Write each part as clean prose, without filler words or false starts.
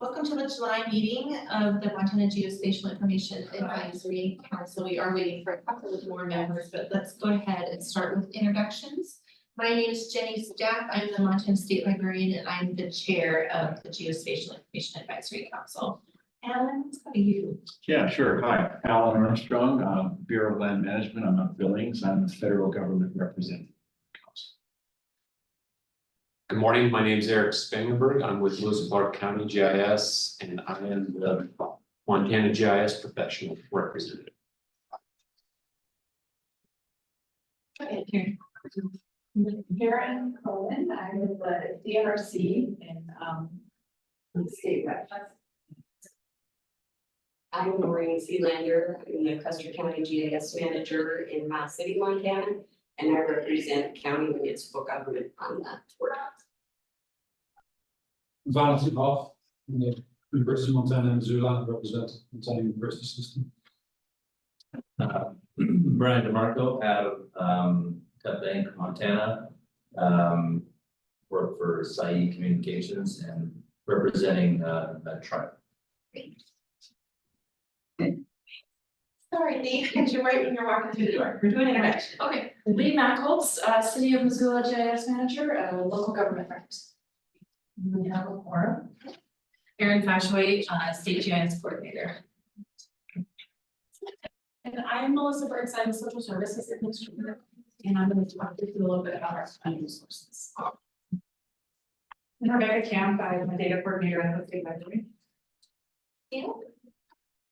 Welcome to the July meeting of the Montana Geospatial Information Advisory Council. We are waiting for a couple of more members, but let's go ahead and start with introductions. My name is Jenny Staff. I'm the Montana State Librarian and I'm the chair of the Geospatial Information Advisory Council. Alan, let's go to you. Yeah, sure. Hi, Alan Armstrong, Bureau of Land Management. I'm not Billings. I'm the federal government representative. Good morning, my name is Eric Spangenberg. I'm with Lewis and Clark County GIS, and I am the Montana GIS professional representative. Karen Cohen, I'm with the DRC and the state rep. I'm Maureen Sealander. I'm the Custer County GIS manager in Moss City, Montana, and I represent county municipal government on that work. Valentin Hoff, from the University of Montana in Missoula, represent Montana University System. Brian DeMarco out of Tep Bank, Montana. Work for SAI Communications and representing a tribe. Sorry, Lee, you're right when you're walking through the door. We're doing introduction. Okay, Lee Mackholtz, City of Missoula GIS manager, local government reps. We have a forum. Erin Fashway, State GIS Coordinator. And I'm Melissa Burks, I'm a social services administrator, and I'm going to talk to you a little bit about our funding sources. And Rebecca Camp, I'm a data coordinator at the state library.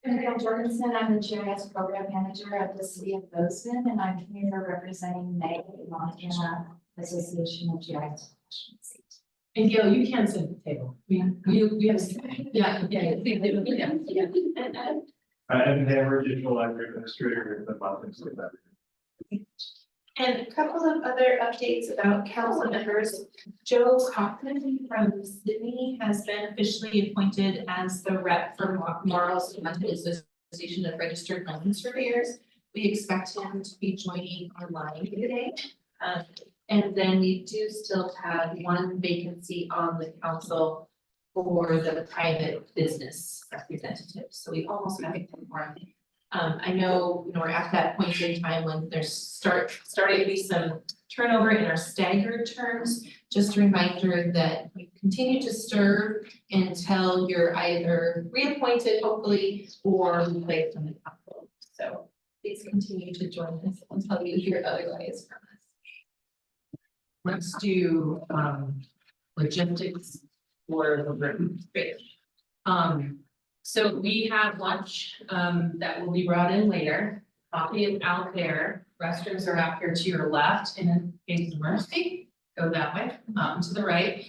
And Gail Jorgensen, I'm the GIS program manager at the city of Bozeman, and I'm here representing MEG, Montana Association of GIS Professionals. And Gail, you can sit at the table. We have, yeah. I'm Hammer, Digital Library Administrator at the Montana State Library. And a couple of other updates about council members. Joe Kaufman from Sydney has been officially appointed as the rep for Morals Montana Association of Registered Land Surveyors. We expect him to be joining online today. And then we do still have one vacancy on the council for the private business representative. So we almost have a quorum. I know, we're at that point in time when there's starting to be some turnover in our staggered terms. Just a reminder that you continue to serve until you're either reappointed, hopefully, or replaced on the council. So please continue to join us until you hear otherwise from us. Let's do logistics for the room. Great. So we have lunch that will be brought in later. Coffee is out there. Restrooms are out here to your left in case of emergency. Go that way, to the right.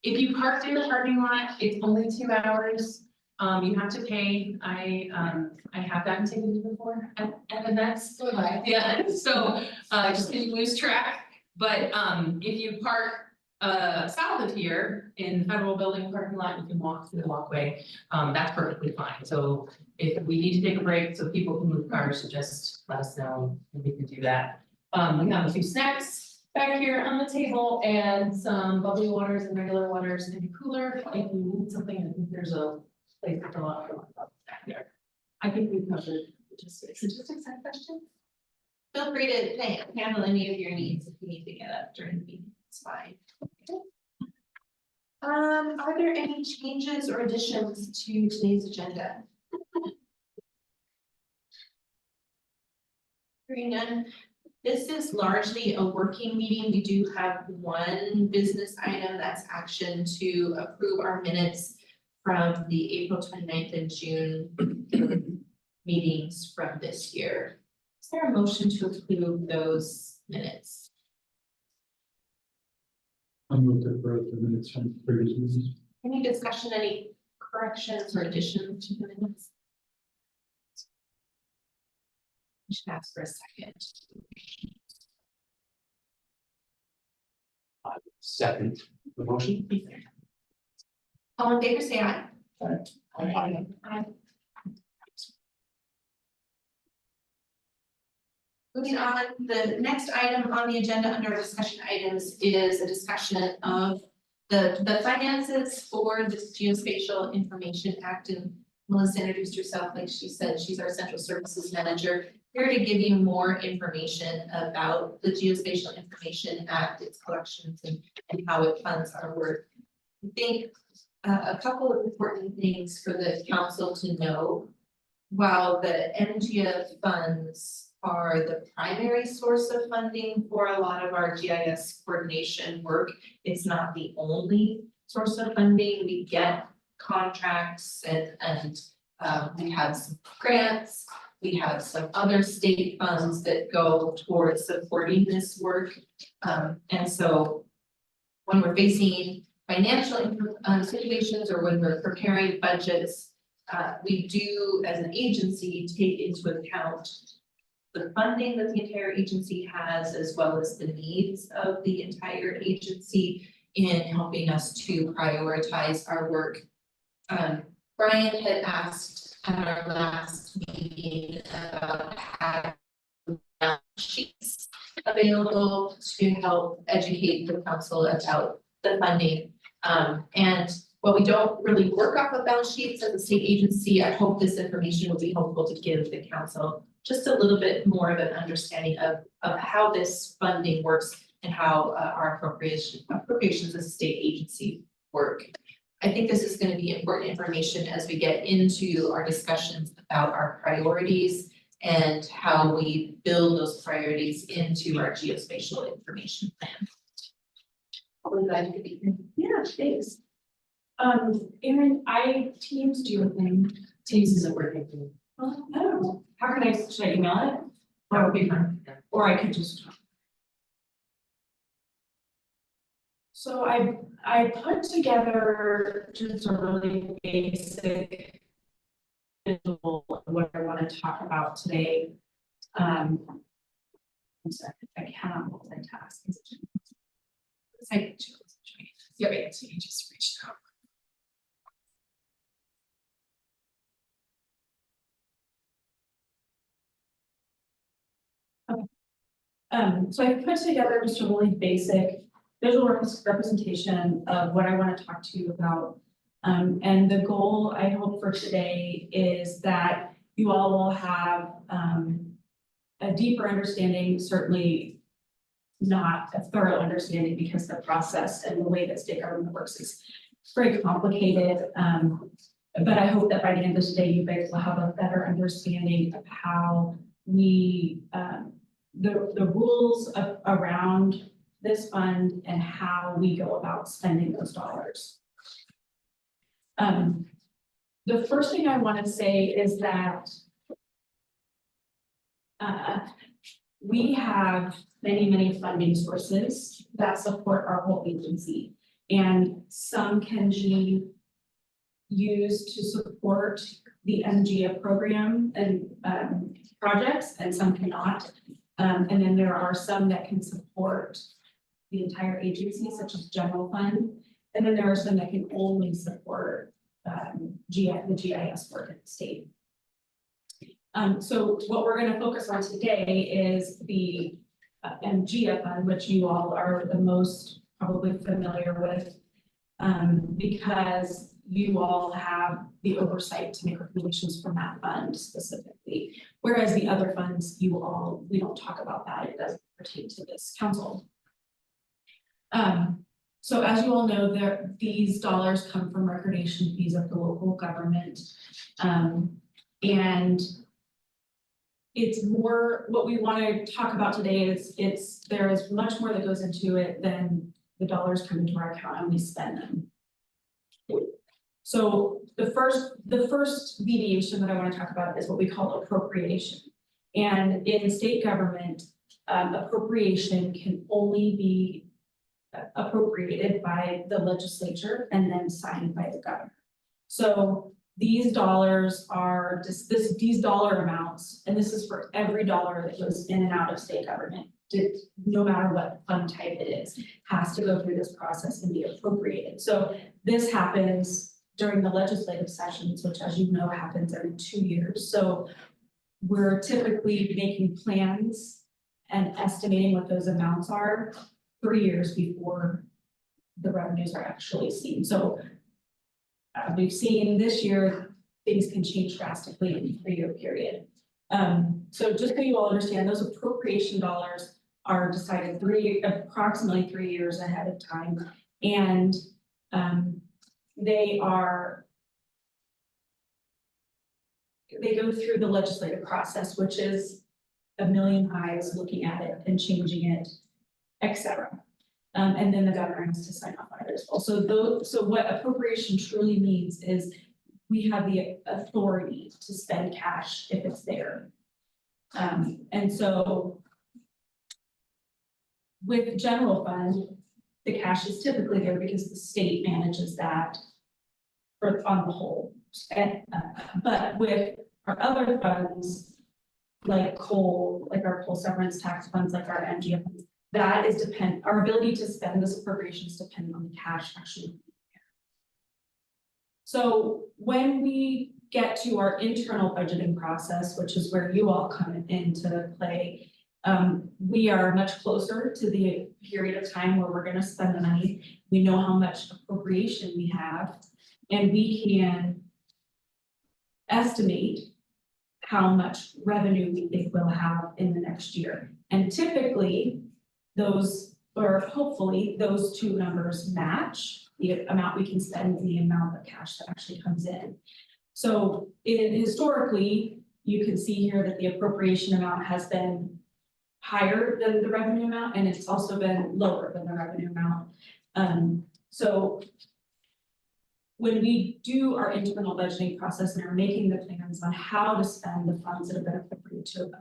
If you park in the parking lot, it's only 2 hours. You have to pay. I have gotten ticketed before at events. Yeah, so just didn't lose track. But if you park south of here in Federal Building parking lot, you can walk through the walkway. That's perfectly fine. So if we need to take a break so people can move cars, just let us know and we can do that. We have a few snacks back here on the table and some bubbly waters and regular waters in the cooler. If you need something, I think there's a place to fill out back there. I think we've covered logistics. Logistics, have questions? Feel free to handle any of your needs if you need to get up during the meeting. It's fine. Okay. Are there any changes or additions to today's agenda? Hearing none. This is largely a working meeting. We do have one business item, that's action to approve our minutes from the April 29th and June meetings from this year. Is there a motion to approve those minutes? I'm going to approve the minutes from previous meetings. Any discussion, any corrections or additions to the minutes? We should ask for a second. Second, the motion. All in favor, say aye. Aye. Aye. Moving on, the next item on the agenda under discussion items is a discussion of the finances for this Geospatial Information Act, and Melissa introduced herself, like she said, she's our Central Services Manager. Here to give you more information about the Geospatial Information Act, its collections, and how it funds our work. I think a couple of important things for the council to know. While the MGF funds are the primary source of funding for a lot of our GIS coordination work, it's not the only source of funding. We get contracts and we have some grants. We have some other state funds that go towards supporting this work. And so when we're facing financial situations or when we're preparing budgets, we do, as an agency, take into account the funding that the entire agency has, as well as the needs of the entire agency in helping us to prioritize our work. Brian had asked at our last meeting about having balance sheets available to help educate the council about the funding. And while we don't really work off of balance sheets as a state agency, I hope this information will be helpful to give the council just a little bit more of an understanding of how this funding works and how our appropriations as a state agency work. I think this is going to be important information as we get into our discussions about our priorities and how we build those priorities into our geospatial information plan. I'm glad you could be here. Yeah, thanks. Aaron, Teams do a thing. Teams isn't working. Well, I don't know. How can should I email it? That would be fun. Or I could just. So I put together just a really basic visual of what I want to talk about today. I'm sorry, I cannot multitask. It's like, Yeah, so you just reached out. So I put together just a really basic visual representation of what I want to talk to you about. And the goal I hope for today is that you all will have a deeper understanding, certainly not a thorough understanding, because the process and the way that state government works is very complicated. But I hope that by the end of today, you guys will have a better understanding of how we, the rules around this fund and how we go about spending those dollars. The first thing I want to say is that we have many funding sources that support our whole agency, and some can be used to support the MGF program and projects, and some cannot. And then there are some that can support the entire agency, such as general fund. And then there are some that can only support the GIS work at the state. So what we're going to focus on today is the MGF fund, which you all are the most probably familiar with, because you all have the oversight to make recommendations from that fund specifically. Whereas the other funds, we don't talk about that. It doesn't pertain to this council. So as you all know, these dollars come from recordation fees of the local government. And it's more, what we want to talk about today is there is much more that goes into it than the dollars come into our account and we spend them. So the first deviation that I want to talk about is what we call appropriation. And in state government, appropriation can only be appropriated by the legislature and then signed by the governor. So these dollars are these dollar amounts, and this is for every dollar that goes in and out of state government, no matter what fund type it is, has to go through this process and be appropriated. So this happens during the legislative sessions, which, as you know, happens every 2 years. So we're typically making plans and estimating what those amounts are 3 years before the revenues are actually seen. So we've seen this year, things can change drastically in a 3-year period. So just so you all understand, those appropriation dollars are decided approximately 3 years ahead of time. And they go through the legislative process, which is a million eyes looking at it and changing it, etc. And then the governor has to sign off on it as well. So what appropriation truly means is we have the authority to spend cash if it's there. And so with general fund, the cash is typically there because the state manages that on the whole. And, but with our other funds, like coal, like our coal severance tax funds, like our MGF funds, that is our ability to spend this appropriations depend on the cash actually. So when we get to our internal budgeting process, which is where you all come into play, we are much closer to the period of time where we're going to spend the money. We know how much appropriation we have, and we can estimate how much revenue we think we'll have in the next year. And typically, hopefully, those two numbers match the amount we can spend and the amount of cash that actually comes in. So historically, you can see here that the appropriation amount has been higher than the revenue amount, and it's also been lower than the revenue amount. So when we do our internal budgeting process and are making the plans on how to spend the funds that have been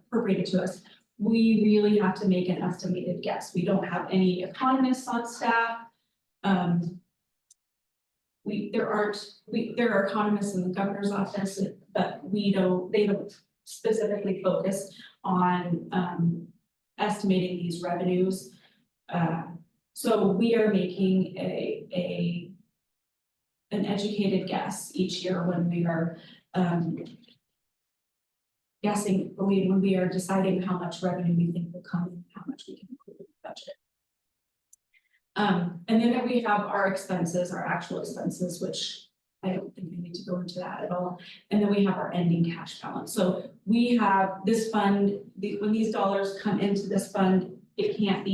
appropriated to us, we really have to make an estimated guess. We don't have any economists on staff. There are economists in the governor's office, but they don't specifically focus on estimating these revenues. So we are making an educated guess each year when we are when we are deciding how much revenue we think will come in, how much we can include in the budget. And then we have our expenses, our actual expenses, which I don't think we need to go into that at all. And then we have our ending cash balance. So we have this fund, when these dollars come into this fund, it can't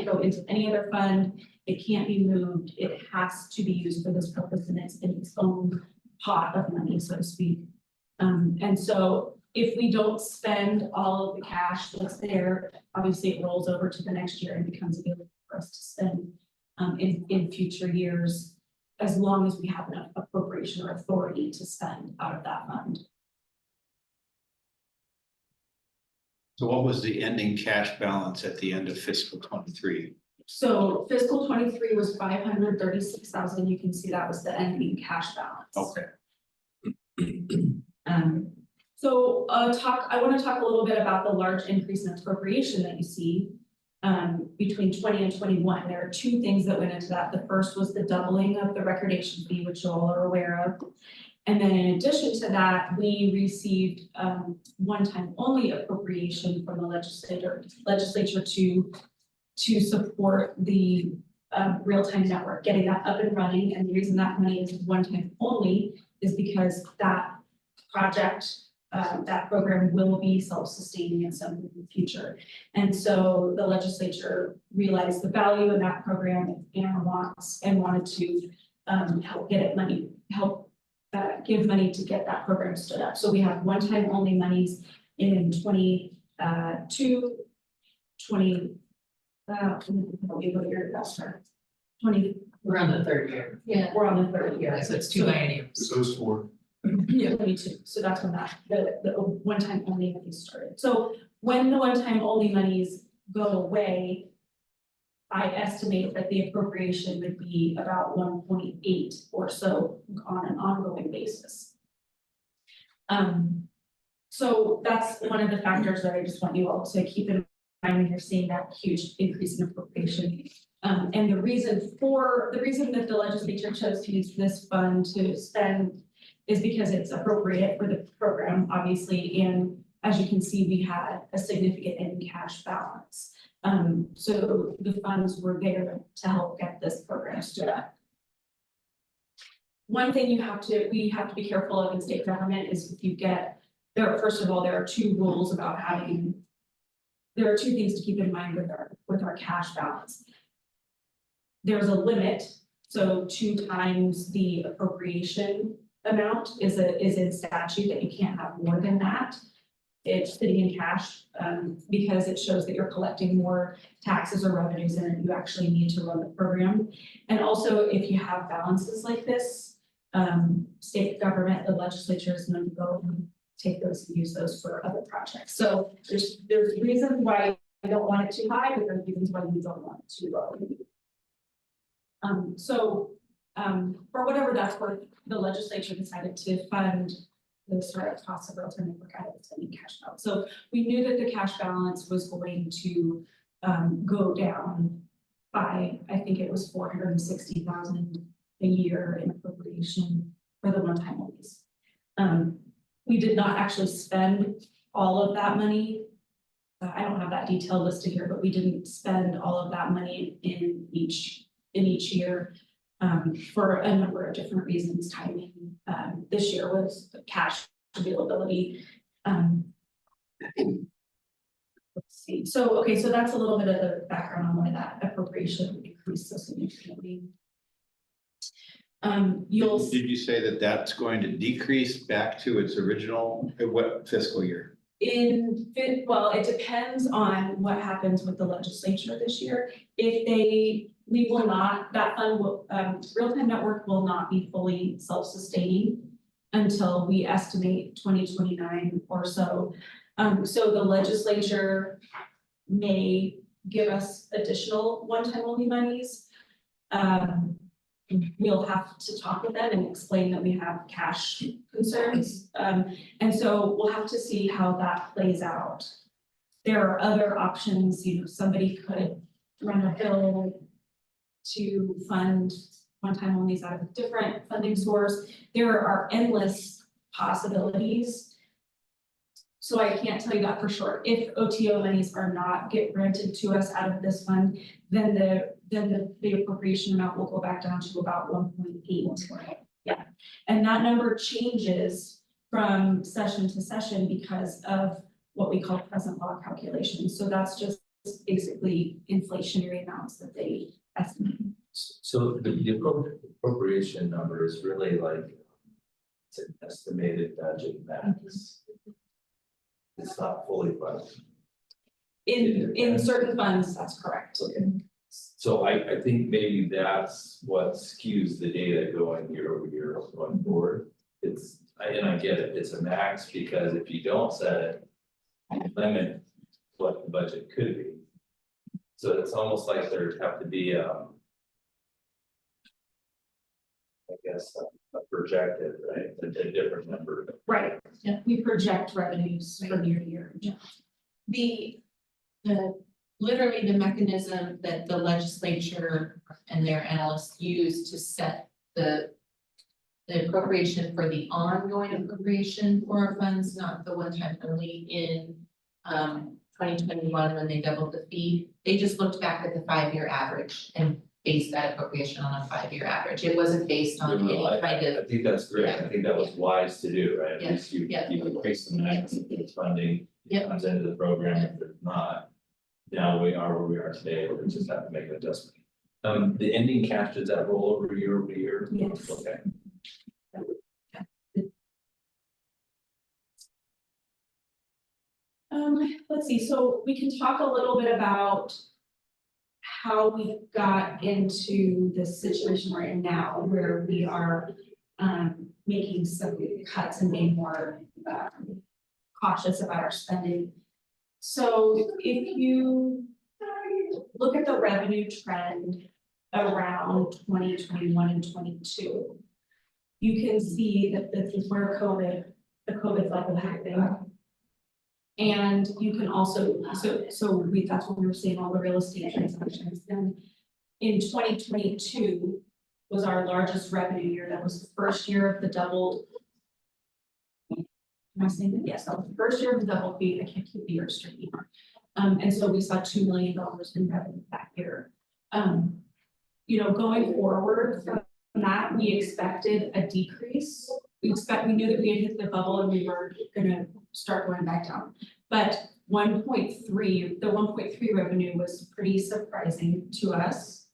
go into any other fund. It can't be moved. It has to be used for this purpose, and it's in its own pot of money, so to speak. And so if we don't spend all of the cash that's there, obviously it rolls over to the next year and becomes available for us to spend in future years, as long as we have enough appropriation or authority to spend out of that fund. So what was the ending cash balance at the end of fiscal 23? So fiscal 23 was 536,000. You can see that was the ending cash balance. Okay. So I want to talk a little bit about the large increase in appropriation that you see between 20 and 21. There are two things that went into that. The first was the doubling of the recordation fee, which you all are aware of. And then in addition to that, we received one-time only appropriation from the legislature to support the real-time network, getting that up and running. And the reason that money is one-time only is because that project, that program will be self-sustaining at some point in the future. And so the legislature realized the value in that program and wanted to help get it money, give money to get that program stood up. So we have one-time only monies in 22, 20. We're on the third year. Yeah. We're on the third year. So it's two bienniums. Those four. Yeah, 22. So that's when the one-time only monies started. So when the one-time only monies go away, I estimate that the appropriation would be about 1.8 or so on an ongoing basis. So that's one of the factors that I just want you all to keep in mind when you're seeing that huge increase in appropriation. And the reason that the legislature chose to use this fund to spend is because it's appropriate for the program, obviously, and as you can see, we had a significant ending cash balance. So the funds were there to help get this program stood up. One thing we have to be careful of in state government is if you get, first of all, there are two rules about there are two things to keep in mind with our cash balance. There's a limit, so 2 times the appropriation amount is in statute that you can't have more than that. It's sitting in cash, because it shows that you're collecting more taxes or revenues than you actually need to run the program. And also, if you have balances like this, state government, the legislature is going to go and take those and use those for other projects. So there's reasons why I don't want it too high, but there's reasons why we don't want it too low. For whatever that's worth, the legislature decided to fund the startup costs of real-time network out of its ending cash balance. So we knew that the cash balance was going to go down by, I think it was 460,000 a year in appropriation for the one-time monies. We did not actually spend all of that money. I don't have that detail listed here, but we didn't spend all of that money in each year for a number of different reasons. Timing this year was cash availability. Let's see. So that's a little bit of the background on why that appropriation increased so significantly. Did you say that that's going to decrease back to its original, what fiscal year? Well, it depends on what happens with the legislature this year. We will not, that fund will, real-time network will not be fully self-sustaining until we estimate 2029 or so. So the legislature may give us additional one-time only monies. We'll have to talk with them and explain that we have cash concerns. And so we'll have to see how that plays out. There are other options, somebody could run a bill to fund one-time onlys out of a different funding source. There are endless possibilities. So I can't tell you that for sure. If OTO monies are not get granted to us out of this fund, then the appropriation amount will go back down to about 1.8. Yeah, and that number changes from session to session because of what we call present law calculations. So that's just basically inflationary amounts that they estimate. So the appropriation number is really like, it's an estimated budget max. It's not fully funded. In certain funds, that's correct. Okay. So I think maybe that's what skews the data going year over year going forward. And I get it, it's a max because if you don't set it, you limit what the budget could be. So it's almost like there have to be I guess a projected, right, a different number. Right, yeah, we project revenues from year to year. Yeah. Literally the mechanism that the legislature and their analysts use to set the appropriation for the ongoing appropriation for our funds, not the one-time only in 2021 when they doubled the fee. They just looked back at the 5-year average and based that appropriation on a 5-year average. It wasn't based on any kind of. I think that's great. Yeah. I think that was wise to do, right? At Yeah. least you Yeah. increase the max of its funding. Yeah. Comes into the program. If it's not, now we are where we are today. We just have to make an adjustment. The ending cash, does that roll over year over year? Yes. Okay. Let's see, so we can talk a little bit about how we got into the situation we're in now, where we are making some cuts and being more cautious about our spending. So if you look at the revenue trend around 2021 and 22, you can see that this is where the COVID cycle happened. And you can also, that's what we were seeing, all the real estate transactions. And in 2022 was our largest revenue year. That was the first year of the double. Am I saying that? Yes, that was the first year of the double fee. I can't keep the years straight anymore. And so we saw $2 million in revenue that year. You know, going forward from that, we expected a decrease. We knew that we had hit the bubble and we were gonna start going back down. But the 1.3 revenue was pretty surprising to us.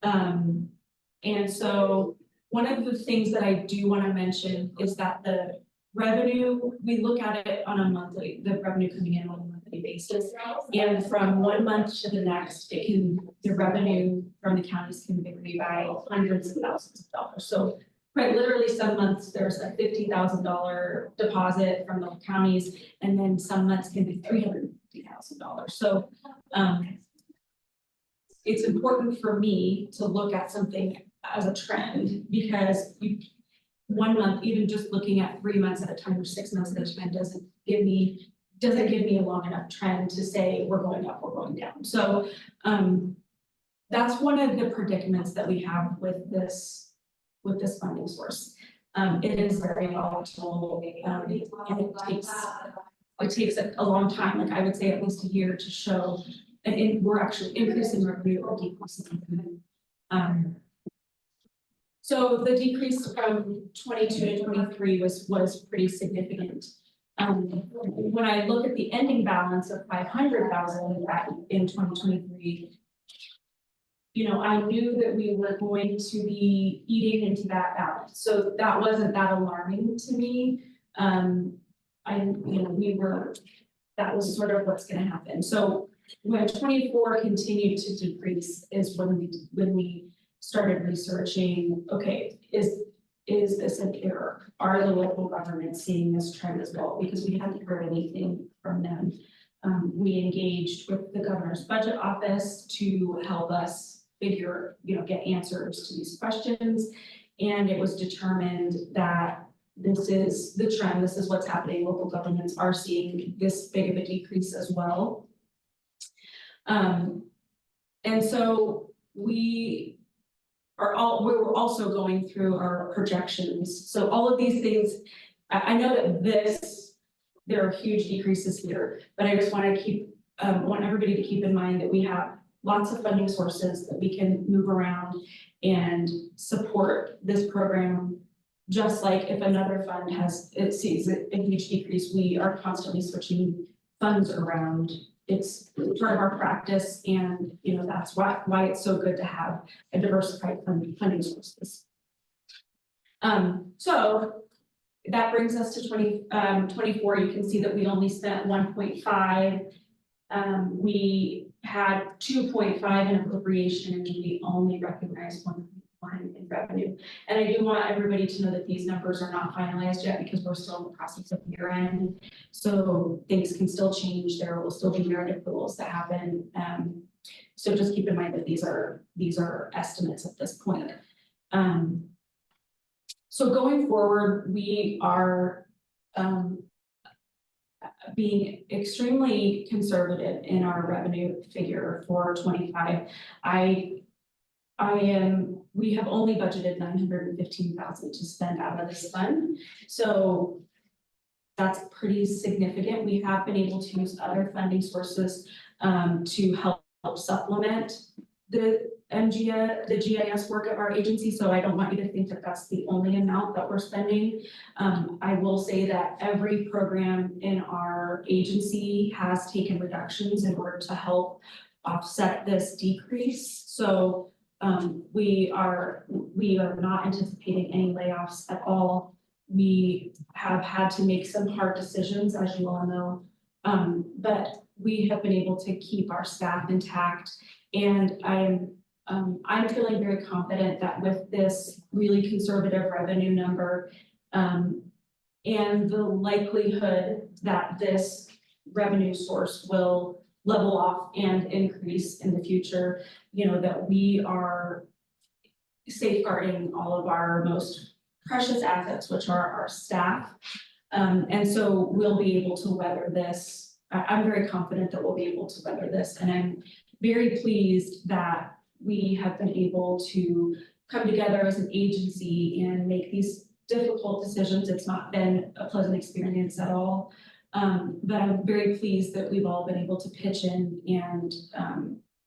And so one of the things that I do want to mention is that the revenue, we look at it on a monthly, the revenue coming in on a monthly basis. And from one month to the next, the revenue from the counties can vary by hundreds of thousands of dollars. So quite literally some months there's a $50,000 deposit from the counties, and then some months can be $350,000. So it's important for me to look at something as a trend, because one month, even just looking at 3 months at a time or 6 months at a time doesn't give me a long enough trend to say we're going up, we're going down. So that's one of the predicaments that we have with this funding source. It is very volatile, and it takes a long time, like I would say at least a year, to show we're actually increasing revenue or decreasing revenue. So the decrease from 22 to 23 was pretty significant. When I look at the ending balance of 500,000 in 2023, you know, I knew that we were going to be eating into that balance. So that wasn't that alarming to me. That was sort of what's going to happen. So when 24 continued to decrease is when we started researching, okay, is this an error? Are the local governments seeing this trend as well? Because we hadn't heard anything from them. We engaged with the governor's budget office to help us get answers to these questions. And it was determined that this is the trend, this is what's happening. Local governments are seeing this big of a decrease as well. And so we were also going through our projections. So all of these things, I know that there are huge decreases here, but I just want everybody to keep in mind that we have lots of funding sources that we can move around and support this program. Just like if another fund sees a huge decrease, we are constantly switching funds around. It's part of our practice, and that's why it's so good to have a diversified funding sources. So that brings us to 24. You can see that we only spent 1.5. We had 2.5 in appropriation, and we only recognized 1.1 in revenue. And I do want everybody to know that these numbers are not finalized yet, because we're still in the process of year end. So things can still change. There will still be merit accruals that happen. So just keep in mind that these are estimates at this point. So going forward, we are being extremely conservative in our revenue figure for 25. We have only budgeted $915,000 to spend out of this fund. So that's pretty significant. We have been able to use other funding sources to help supplement the GIS work of our agency. So I don't want you to think that that's the only amount that we're spending. I will say that every program in our agency has taken reductions in order to help offset this decrease. So we are not anticipating any layoffs at all. We have had to make some hard decisions, as you all know, but we have been able to keep our staff intact. And I'm feeling very confident that with this really conservative revenue number, and the likelihood that this revenue source will level off and increase in the future, that we are safeguarding all of our most precious assets, which are our staff. And so we'll be able to weather this. I'm very confident that we'll be able to weather this. And I'm very pleased that we have been able to come together as an agency and make these difficult decisions. It's not been a pleasant experience at all. But I'm very pleased that we've all been able to pitch in and,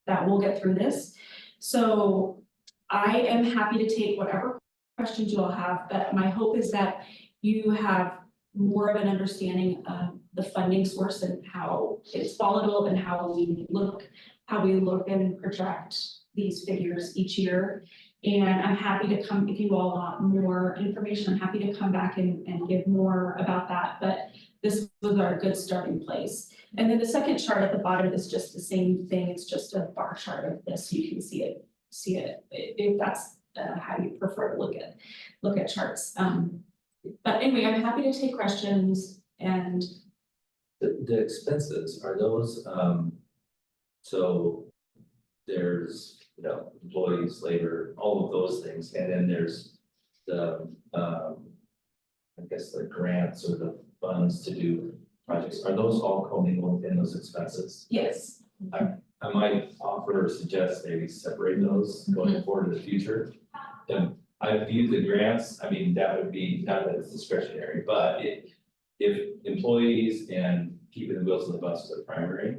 that we'll get through this. So I am happy to take whatever questions you all have, but my hope is that you have more of an understanding of the funding source and how it's volatile and how we look and project these figures each year. And I'm happy to come, if you all want more information, I'm happy to come back and give more about that, but this was our good starting place. And then the second chart at the bottom is just the same thing, it's just a bar chart of this, you can see it, if that's how you prefer to look at charts. But anyway, I'm happy to take questions and. The expenses, are those, so there's, you know, employees, labor, all of those things, and then there's the, I guess the grants or the funds to do projects, are those all commingled in those expenses? Yes. I might offer or suggest maybe separate those going forward in the future. And I view the grants, I mean, that would be, not that it's discretionary, but if employees and keeping the wheels on the bus are primary,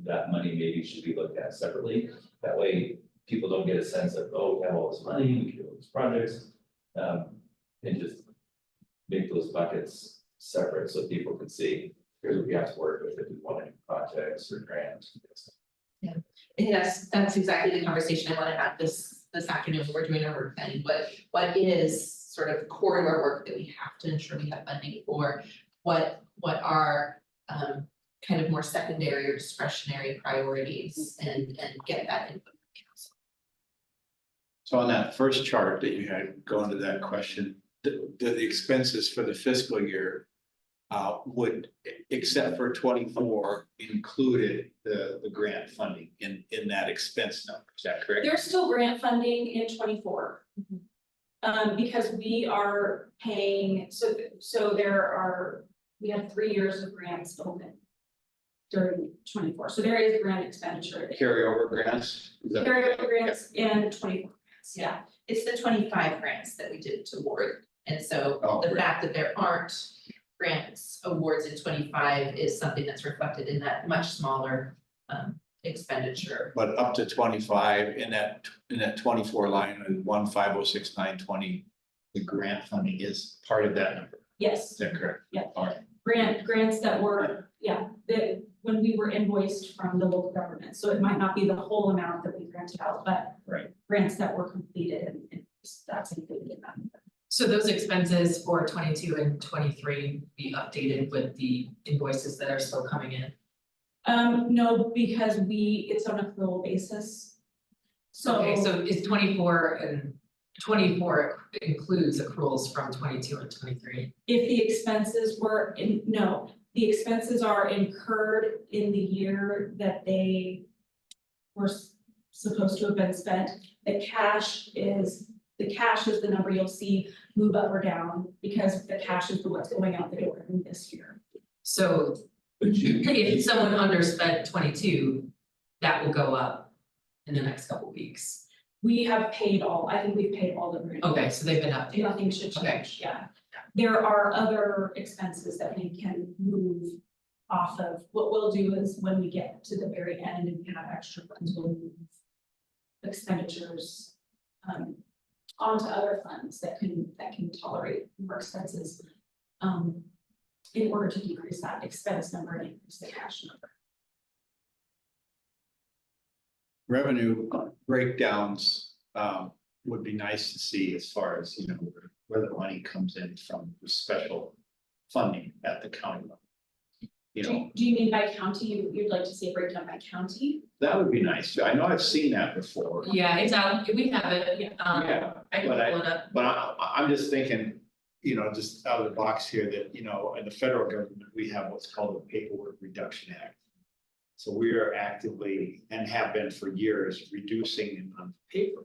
that money maybe should be looked at separately. That way, people don't get a sense of, oh, we have all this money, we can do all these projects. And just make those buckets separate so people can see, here's what we have to work with if we want any projects or grants. And that's exactly the conversation I want to have this afternoon when we're doing our work planning. What is sort of corridor work that we have to ensure we have funding for? What are kind of more secondary or discretionary priorities and get that input from council. So on that first chart that you had, going to that question, the expenses for the fiscal year would, except for 24, included the grant funding in that expense number, is that correct? There's still grant funding in 24. Because we are paying, so we have 3 years of grants open during 24, so there is grant expenditure. Carryover grants? Carryover grants and 24 grants, yeah. It's the 25 grants that we did award. And so the great. fact that there aren't grants awards in 25 is something that's reflected in that much smaller expenditure. But up to 25 in that 24 line, 1506920, the grant funding is part of that number. Yes. Is that correct? Yeah. All right. Grants that were, when we were invoiced from the local government, so it might not be the whole amount that we granted out, but Right. grants that were completed and that's included in that. So those expenses for 22 and 23 be updated with the invoices that are still coming in? No, because it's on an accrual basis. Okay, so is 24 and 24 includes accruals from 22 and 23? If the expenses were no, the expenses are incurred in the year that they were supposed to have been spent. The cash is the number you'll see move up or down because the cash is what's going out the door in this year. So if someone underspent 22, that will go up in the next couple weeks. We have paid I think we've paid all the grant. Okay, so they've been updated. Nothing should Okay. change, yeah. There are other expenses that we can move off of. What we'll do is when we get to the very end and we have extra funds, we'll move expenditures onto other funds that can tolerate more expenses in order to decrease that expense number and increase the cash number. Revenue breakdowns would be nice to see as far as, where the money comes in from the special funding at the county level. Do you mean by county? You'd like to see a breakdown by county? That would be nice. I know I've seen that before. Yeah, it's out, we have it, Yeah, I can pull it up. but I'm just thinking, just out of the box here that, in the federal government, we have what's called the Paperwork Reduction Act. So we are actively and have been for years reducing the amount of paper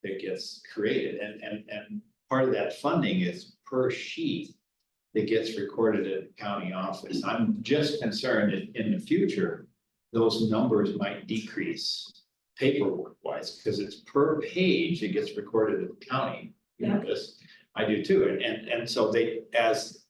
that gets created. And part of that funding is per sheet that gets recorded at the county office. I'm just concerned that in the future, those numbers might decrease paperwork wise, because it's per page that gets recorded at the county. This, I do too. And so as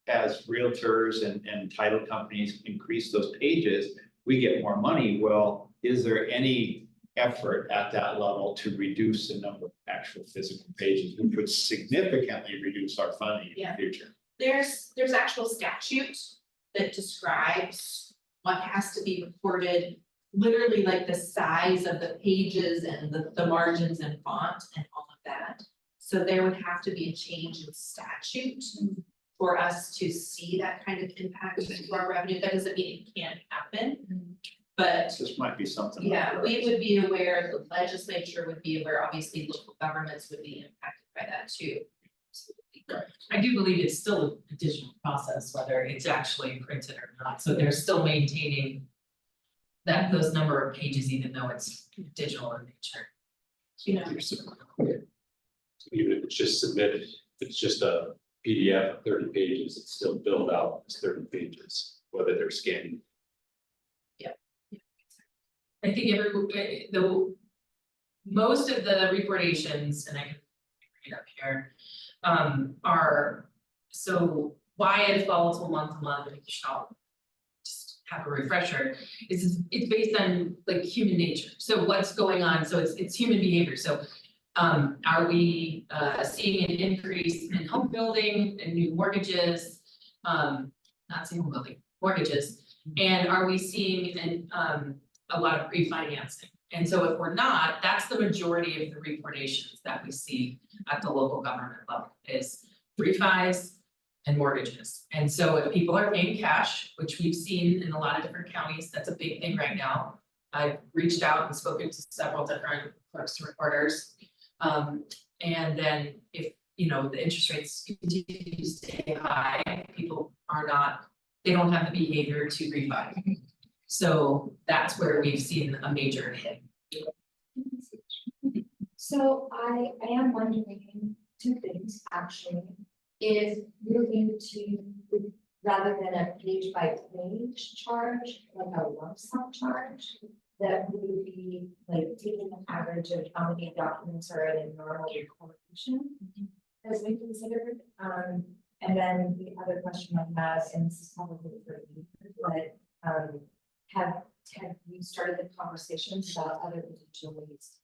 as realtors and title companies increase those pages, we get more money. Well, is there any effort at that level to reduce the number of actual physical pages, which would significantly reduce our funding in Yeah. the future? There's actual statute that describes what has to be recorded, literally like the size of the pages and the margins and font and all of that. So there would have to be a change in statute for us to see that kind of impact to our revenue. That doesn't mean it can't happen. But This might be something. on yeah, the we horizon. would be aware, the legislature would be aware, obviously local governments would be impacted by that too. I do believe it's still a digital process, whether it's actually printed or not, so they're still maintaining those number of pages, even though it's digital in nature. You know, Even if it's just submitted, if it's just a PDF of 30 pages, it's still billed out as 30 pages, whether they're scanning. I think most of the recordations, and I can bring it up here, are, so why it's volatile month to month, and I'll just have a refresher, is it's based on like human nature. So what's going on, so it's human behavior, so are we seeing an increase in home building and new mortgages, not single building, mortgages, and are we seeing a lot of refinancing? And so if we're not, that's the majority of the recordations that we see at the local government level is refis and mortgages. And so if people are paying cash, which we've seen in a lot of different counties, that's a big thing right now. I've reached out and spoken to several different clerks and recorders. And then if, you know, the interest rates continue to stay high, people are not, they don't have the behavior to refi. So that's where we've seen a major hit. So I am wondering two things, actually. Is moving to, rather than a page by page charge, like a lump sum charge, that would be like taking an average of how many documents are in a normal recordation as we considered. And then the other question I have, and this is probably for you, but have you started the conversations about other potential ways?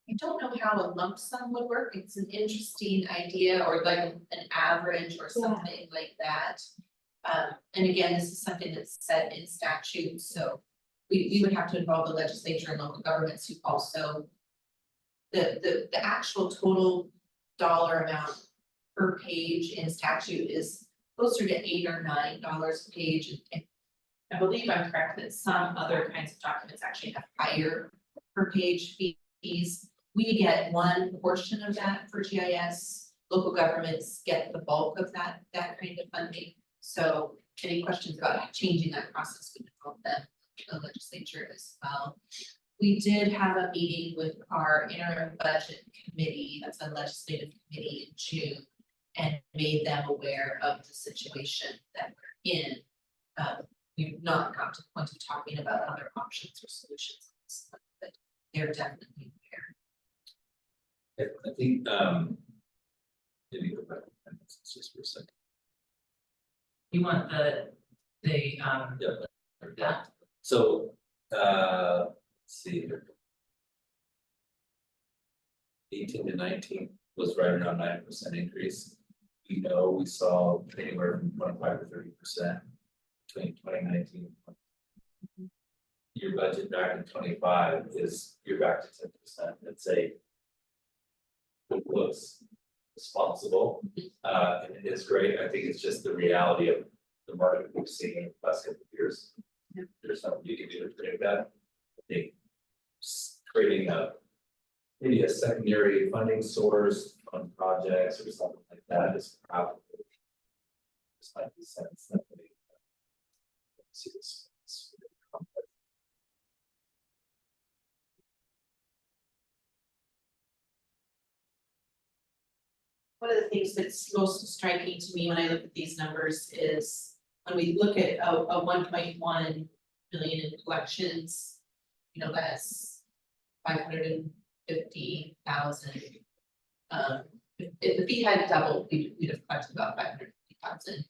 I don't know how a lump sum would work. It's an interesting idea, or like an average or something like that. And again, this is something that's set in statute, so we would have to involve the legislature and local governments who also. The actual total dollar amount per page in statute is closer to $8 or $9 a page. And I believe I'm correct that some other kinds of documents actually have higher per page fees. We get one portion of that for GIS. Local governments get the bulk of that kind of funding. So any questions about changing that process would involve them, the legislature as well. We did have a meeting with our interim budget committee, that's a legislative committee in June, and made them aware of the situation that we're in. We've not got to the point of talking about other options or solutions, but they're definitely there. I think, maybe go back just for a second. You want the Yeah. So, let's see here. 18 to 19 was right around 9% increase. We know we saw anywhere from 25 to 30% between 2019. Your budget back in 25 is, you're back to 10%. Let's say it looks responsible, and it is great. I think it's just the reality of the market we've seen in the last couple of years. There's something you can do to predict that. I think creating maybe a secondary funding source on projects or something like that is probably just might be sense that they see this. One of the things that's most striking to me when I look at these numbers is when we look at a 1.1 billion in collections, you know, that's 550,000 If the fee had doubled, we'd have collected about 550,000.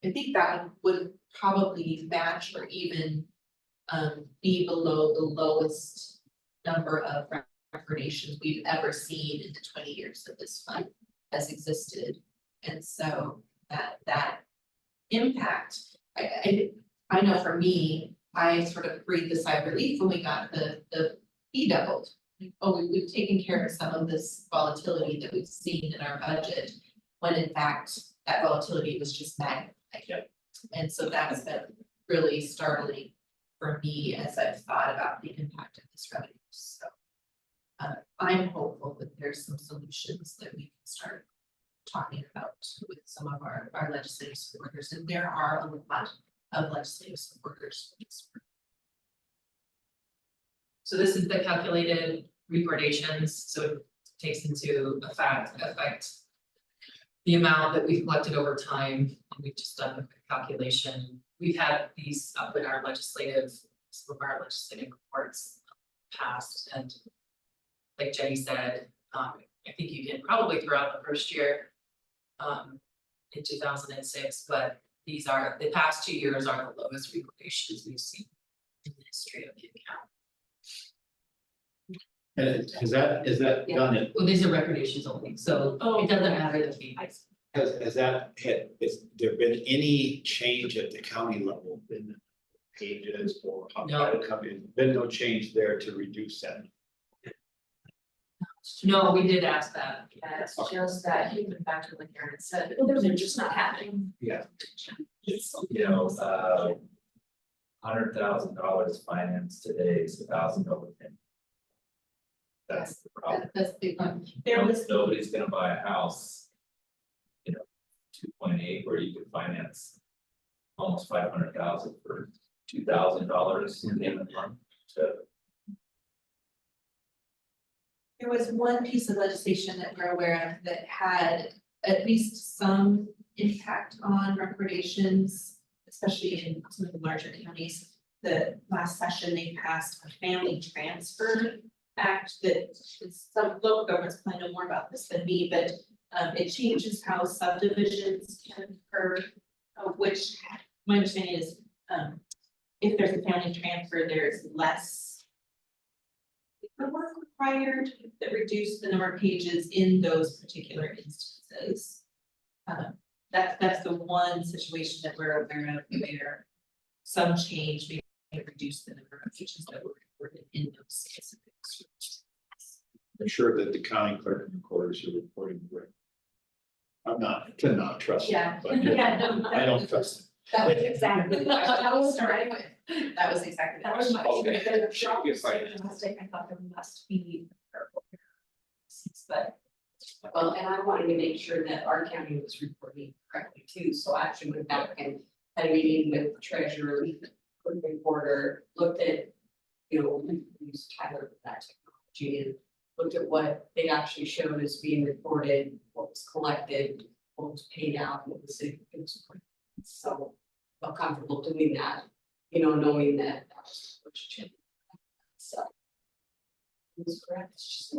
I think that would probably match or even be below the lowest number of recordations we've ever seen in the 20 years that this fund has existed. And so that impact, I know for me, I sort of breathed a sigh of relief when we got the fee doubled. Oh, we've taken care of some of this volatility that we've seen in our budget, when in fact, that volatility was just magnified. Yep. And so that's been really startling for me as I've thought about the impact of this revenue, so. I'm hopeful that there's some solutions that we can start talking about with some of our legislative supporters, and there are a lot of legislative supporters for this. So this is the calculated recordations, so it takes into effect the amount that we've collected over time, and we've just done a quick calculation. We've had these up in our some of our legislative reports passed, and like Jenny said, I think you can probably throw out the first year in 2006, but the past 2 years are the lowest recordations we've seen in the history of the account. And is that done it, Well, these are recordations only, so it doesn't matter the fee. has there been any change at the county level in the pages or how No. to come in? Been no change there to reduce that? No, we did ask that. Yes, just that he went back to what Aaron said, Well, those are just not happening. Yeah. You know, $100,000 financed today is $1,000. That's the problem. that's the big one. There was, Nobody's gonna buy a house. 2.8 where you could finance almost 500,000 for $2,000 in a month to. there was one piece of legislation that we're aware of that had at least some impact on recordations, especially in some of the larger counties. The last session, they passed a family transfer act that some local governments probably know more about this than me, but it changes how subdivisions can occur, which my understanding is, if there's a family transfer, there's less paperwork required that reduce the number of pages in those particular instances. That's the one situation that we're aware of where some change may reduce the number of pages that were reported in those specific. I'm sure that the county clerk and recorders are reporting correct. I'm not, to not trust them, Yeah. but Yeah, no, I don't trust them. That was exactly what I was starting with. That was exactly. That was my. Okay. Mistake, I thought there must be. But Well, and I wanted to make sure that our county was reporting correctly too, so I actually went back and had a meeting with the treasurer, clerk reporter, looked at, we used Tyler for that technology and looked at what they actually showed as being reported, what was collected, what was paid out, what was it was. So felt comfortable doing that, knowing that that was what you did. So. It was correct, it's just.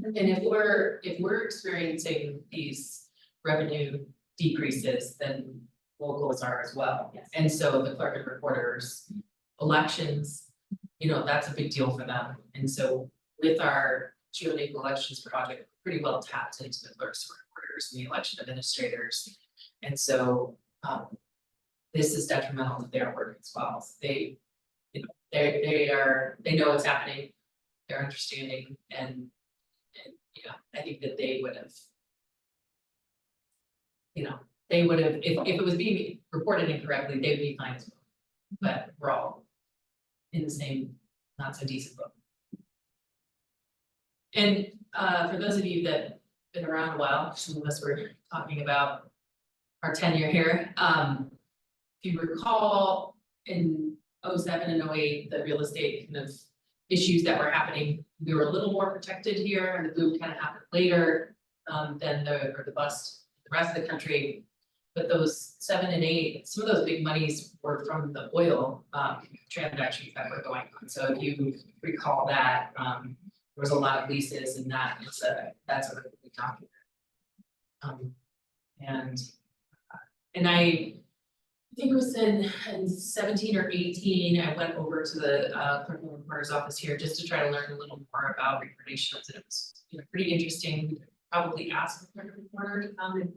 And if we're experiencing these revenue decreases, then locals are as well. Yes. And so the clerk and reporters elections, that's a big deal for them. And so with our geonatal elections project, we're pretty well tapped into the clerks and reporters and the election administrators. And so this is detrimental to their work as well. So they know what's happening. They're understanding and I think that they would have. If it was being reported incorrectly, they'd be fine as well. But we're all in the same not so decent boat. And for those of you that have been around a while, some of us were talking about our tenure here. If you recall in 07 and 08, the real estate kind of issues that were happening, we were a little more protected here, and the boom kind of happened later than the bust the rest of the country. But those 7 and 8, some of those big monies were from the oil transactions that were going on. So if you recall that, was a lot of leases and that's a really big document. And I think it was in 17 or 18, I went over to the clerk and recorder's office here just to try to learn a little more about recordations, and it was, you know, pretty interesting. We could probably ask the clerk and recorder to come and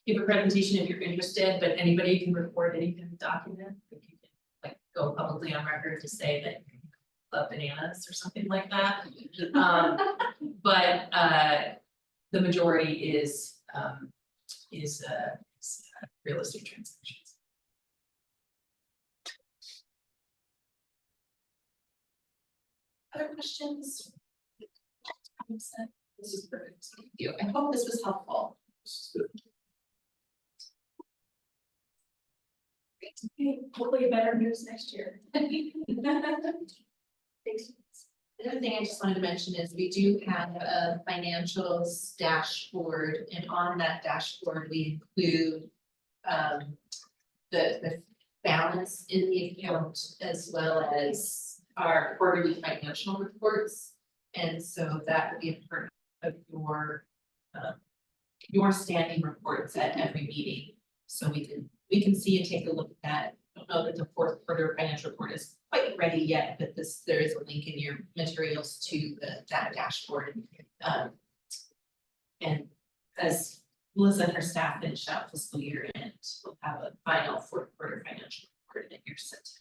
give a presentation if you're interested, but anybody can record any kind of document. If you can like go publicly on record to say that you love bananas or something like that. But the majority is real estate transactions. Other questions? This is perfect. Thank you. I hope this was helpful. Okay, hopefully better news next year. Thanks. Another thing I just wanted to mention is we do have a financials dashboard, and on that dashboard, we include the balance in the account as well as our quarterly financial reports. And so that would be a part of your standing reports at every meeting. So we can see and take a look at that. I don't know that the fourth quarter financial report is quite ready yet, but there is a link in your materials to that dashboard. And as Melissa and her staff finish out fiscal year end, we'll have a final fourth quarter financial report in your September.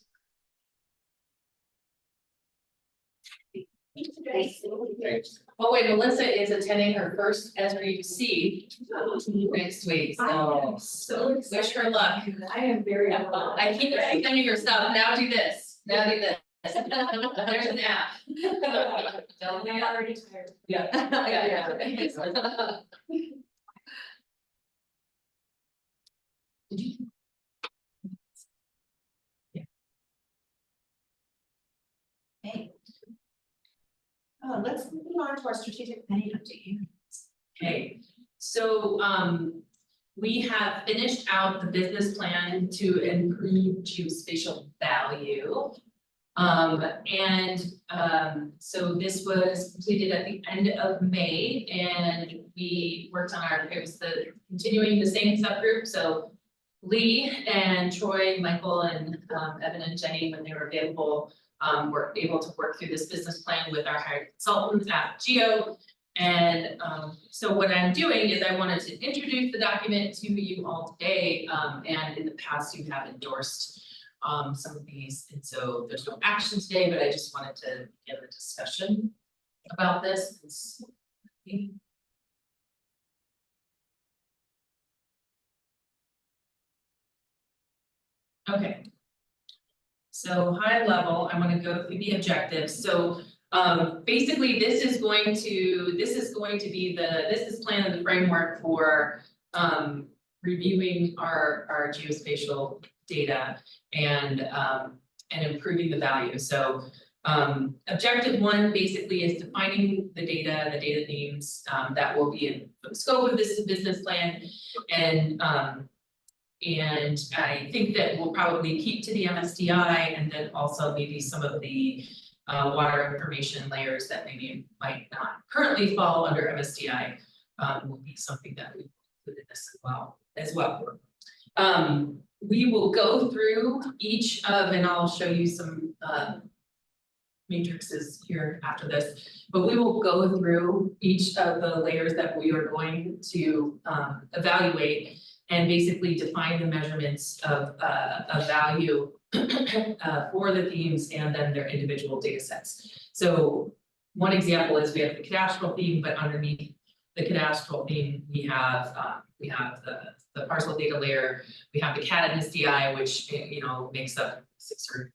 Oh wait, Melissa is attending her first SRUC next week, so wish her luck. I am very. I keep sending her stuff, now do this, now do this. There's an app. Tell me. I'm already tired. Yeah. Did you? Hey. Let's move on to our strategic planning update. Okay, so we have finished out the business plan to improve geospatial value. So this was completed at the end of May, and we worked on it was continuing the same subgroup, so Lee and Troy, Michael and Evan and Jenny, when they were available, were able to work through this business plan with our hired consultants at Geo. And so what I'm doing is I wanted to introduce the document to you all today, and in the past you have endorsed some of these, and so there's no action today, but I just wanted to get a discussion about this. Okay. So high level, I'm going to go through the objectives. So basically this is going to be this is plan and the framework for reviewing our geospatial data and improving the value. So objective 1 basically is defining the data themes that will be in the scope of this business plan, and I think that we'll probably keep to the MSDI, and then also maybe some of the water information layers that maybe might not currently fall under MSDI will be something that we put in this as well. We will go through each of, and I'll show you some matrices here after this, but we will go through each of the layers that we are going to evaluate and basically define the measurements of value for the themes and then their individual data sets. So one example is we have the cadastral theme, but underneath the cadastral theme, we have the parcel data layer, we have the CAD and SDI, which makes up 6 or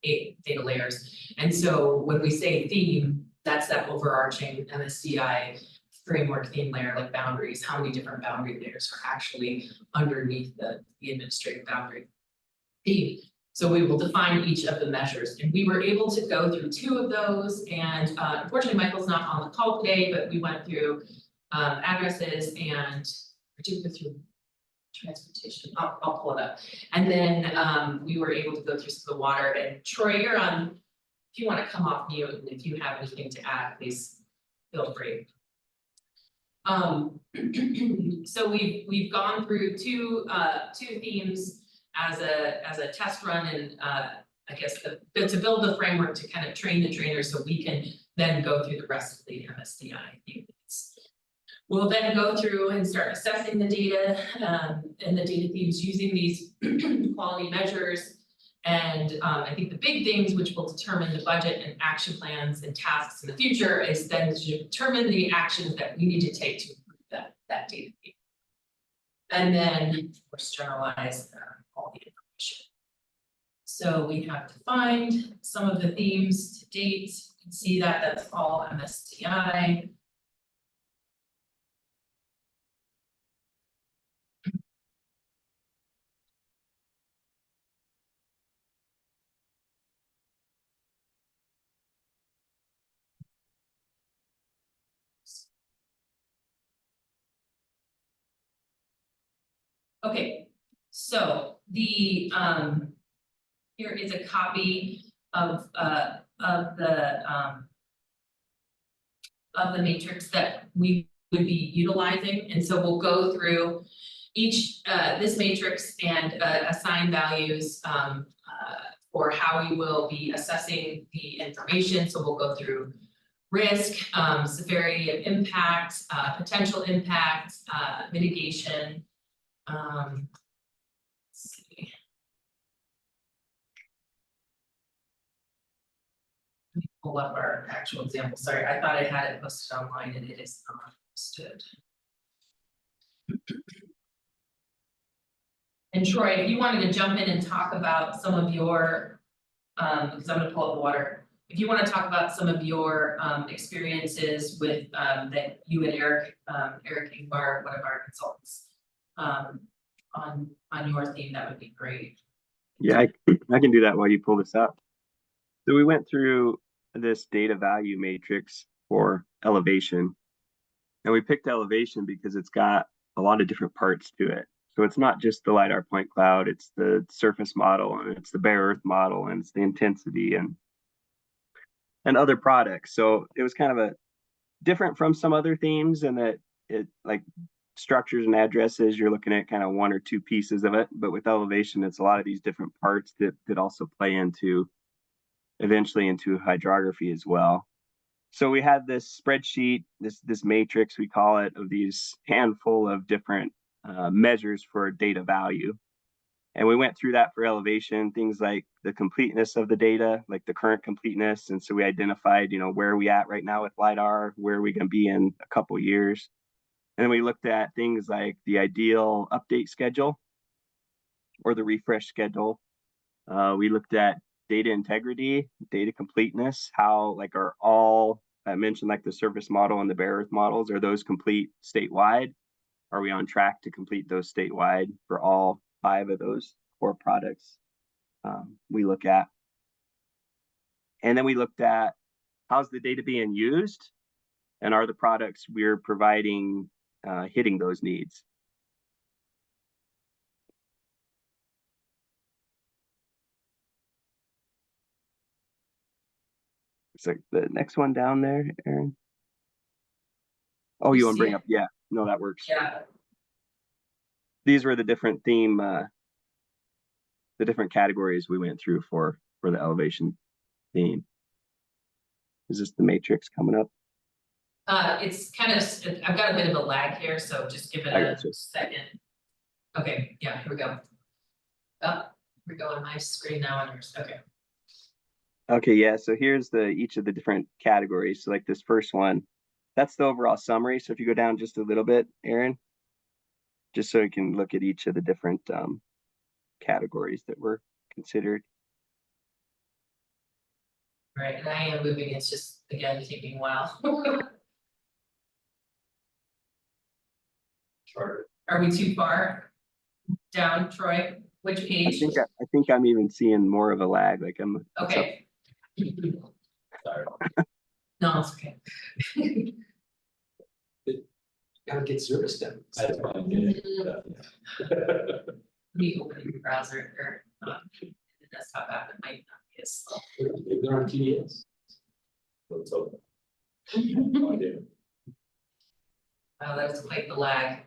8 data layers. And so when we say theme, that's that overarching MSDI framework theme layer, like boundaries, how many different boundary layers are actually underneath the administrative boundary theme. So we will define each of the measures, and we were able to go through 2 of those, and unfortunately Michael's not on the call today, but we went through addresses and we go through transportation. I'll pull it up. And then we were able to go through some of the water, and Troy, you're on if you want to come off mute, and if you have anything to add, please feel free. So we've gone through two themes as a test run, and I guess to build the framework to kind of train the trainers so we can then go through the rest of the MSDI themes. We'll then go through and start assessing the data and the data themes using these quality measures. And I think the big things which will determine the budget and action plans and tasks in the future is then to determine the actions that we need to take to improve that data theme. And then, of course, generalize all the information. So we have defined some of the themes to date. You can see that that's all MSDI. Okay, so the here is a copy of the matrix that we would be utilizing, and so we'll go through each this matrix and assign values for how we will be assessing the information. So we'll go through risk, severity of impact, potential impact, mitigation. Let's see. Let me pull up our actual example. Sorry, I thought I had it posted online and it is not posted. And Troy, if you wanted to jump in and talk about some of your, because I'm going to pull up the water. If you want to talk about some of your experiences with that you and Eric Ingvar, one of our consultants, on your theme, that would be great. Yeah, I can do that while you pull this up. So we went through this data value matrix for elevation, and we picked elevation because it's got a lot of different parts to it. So it's not just the LiDAR point cloud, it's the surface model, and it's the bare earth model, and it's the intensity and other products. So it was kind of a different from some other themes in that it like structures and addresses, you're looking at kind of one or two pieces of it, but with elevation, it's a lot of these different parts that also play into eventually into hydrography as well. So we had this spreadsheet, this matrix, we call it, of these handful of different measures for data value. And we went through that for elevation, things like the completeness of the data, like the current completeness. And so we identified, where are we at right now with LiDAR? Where are we going to be in a couple years? And then we looked at things like the ideal update schedule or the refresh schedule. We looked at data integrity, data completeness, how are all, I mentioned like the surface model and the bare earth models, are those complete statewide? Are we on track to complete those statewide for all 5 of those core products we look at? And then we looked at how's the data being used, and are the products we're providing hitting those needs? It's like the next one down there, Aaron. Oh, you want to bring up? Yeah, no, that works. Yeah. These were the different theme, the different categories we went through for the elevation theme. Is this the matrix coming up? It's kind of, I've got a bit of a lag here, so just give it a second. Okay, yeah, here we go. Oh, here we go on my screen now on yours. Okay. Okay, yeah, so here's each of the different categories. So like this first one, that's the overall summary. So if you go down just a little bit, Aaron, just so you can look at each of the different categories that were considered. Right, and I am moving, it's just, again, taking a while. Sure. Are we too far down, Troy? Which page? I think I'm even seeing more of a lag, like I'm. Okay. Sorry. No, it's okay. Gotta get service done. That's fine. Yeah. Me opening the browser or the desktop app, it might not be as slow. they're on TDS. Let's hope. No idea. Oh, that's quite the lag.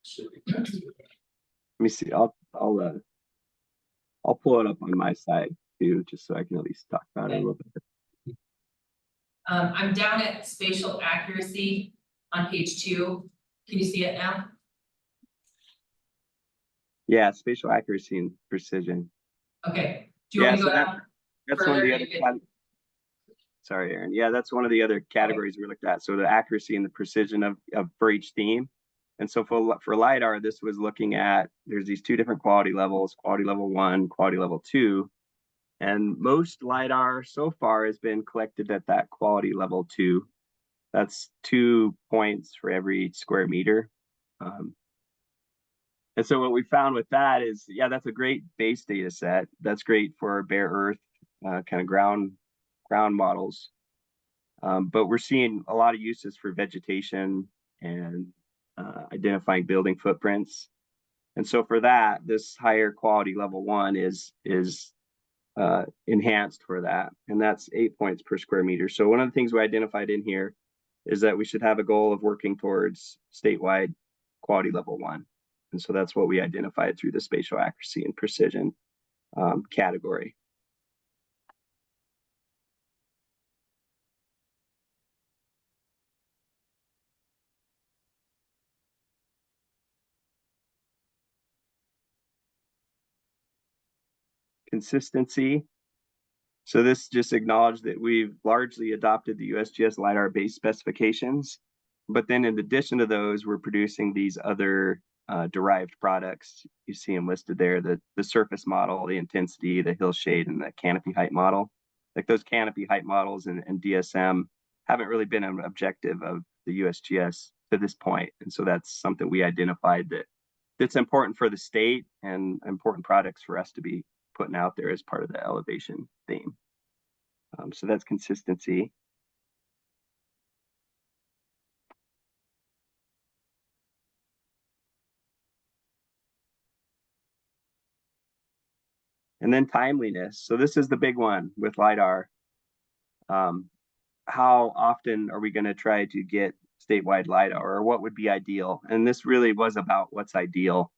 Should be faster. Let me see, I'll pull it up on my side too, just so I can at least talk about it a little bit. I'm down at spatial accuracy on page 2. Can you see it now? Yeah, spatial accuracy and precision. Okay. Do you want me to go down? That's one of further? the other. Sorry, Aaron. Yeah, that's one of the other categories we looked at. So the accuracy and the precision of for each theme. And so for LiDAR, this was looking at, there's these 2 different quality levels, quality level 1, quality level 2. And most LiDAR so far has been collected at that quality level 2. That's 2 points for every square meter. And so what we found with that is, yeah, that's a great base data set. That's great for bare earth kind of ground models. But we're seeing a lot of uses for vegetation and identifying building footprints. And so for that, this higher quality level 1 is enhanced for that. And that's 8 points per square meter. So one of the things we identified in here is that we should have a goal of working towards statewide quality level 1. And so that's what we identified through the spatial accuracy and precision category. Consistency. So this just acknowledged that we've largely adopted the USGS LiDAR base specifications, but then in addition to those, we're producing these other derived products. You see them listed there, the surface model, the intensity, the hill shade, and the canopy height model. Like those canopy height models and DSM haven't really been an objective of the USGS to this point. And so that's something we identified that's important for the state and important products for us to be putting out there as part of the elevation theme. So that's consistency. And then timeliness. So this is the big one with LiDAR. How often are we going to try to get statewide LiDAR, or what would be ideal? And this really was about what's ideal.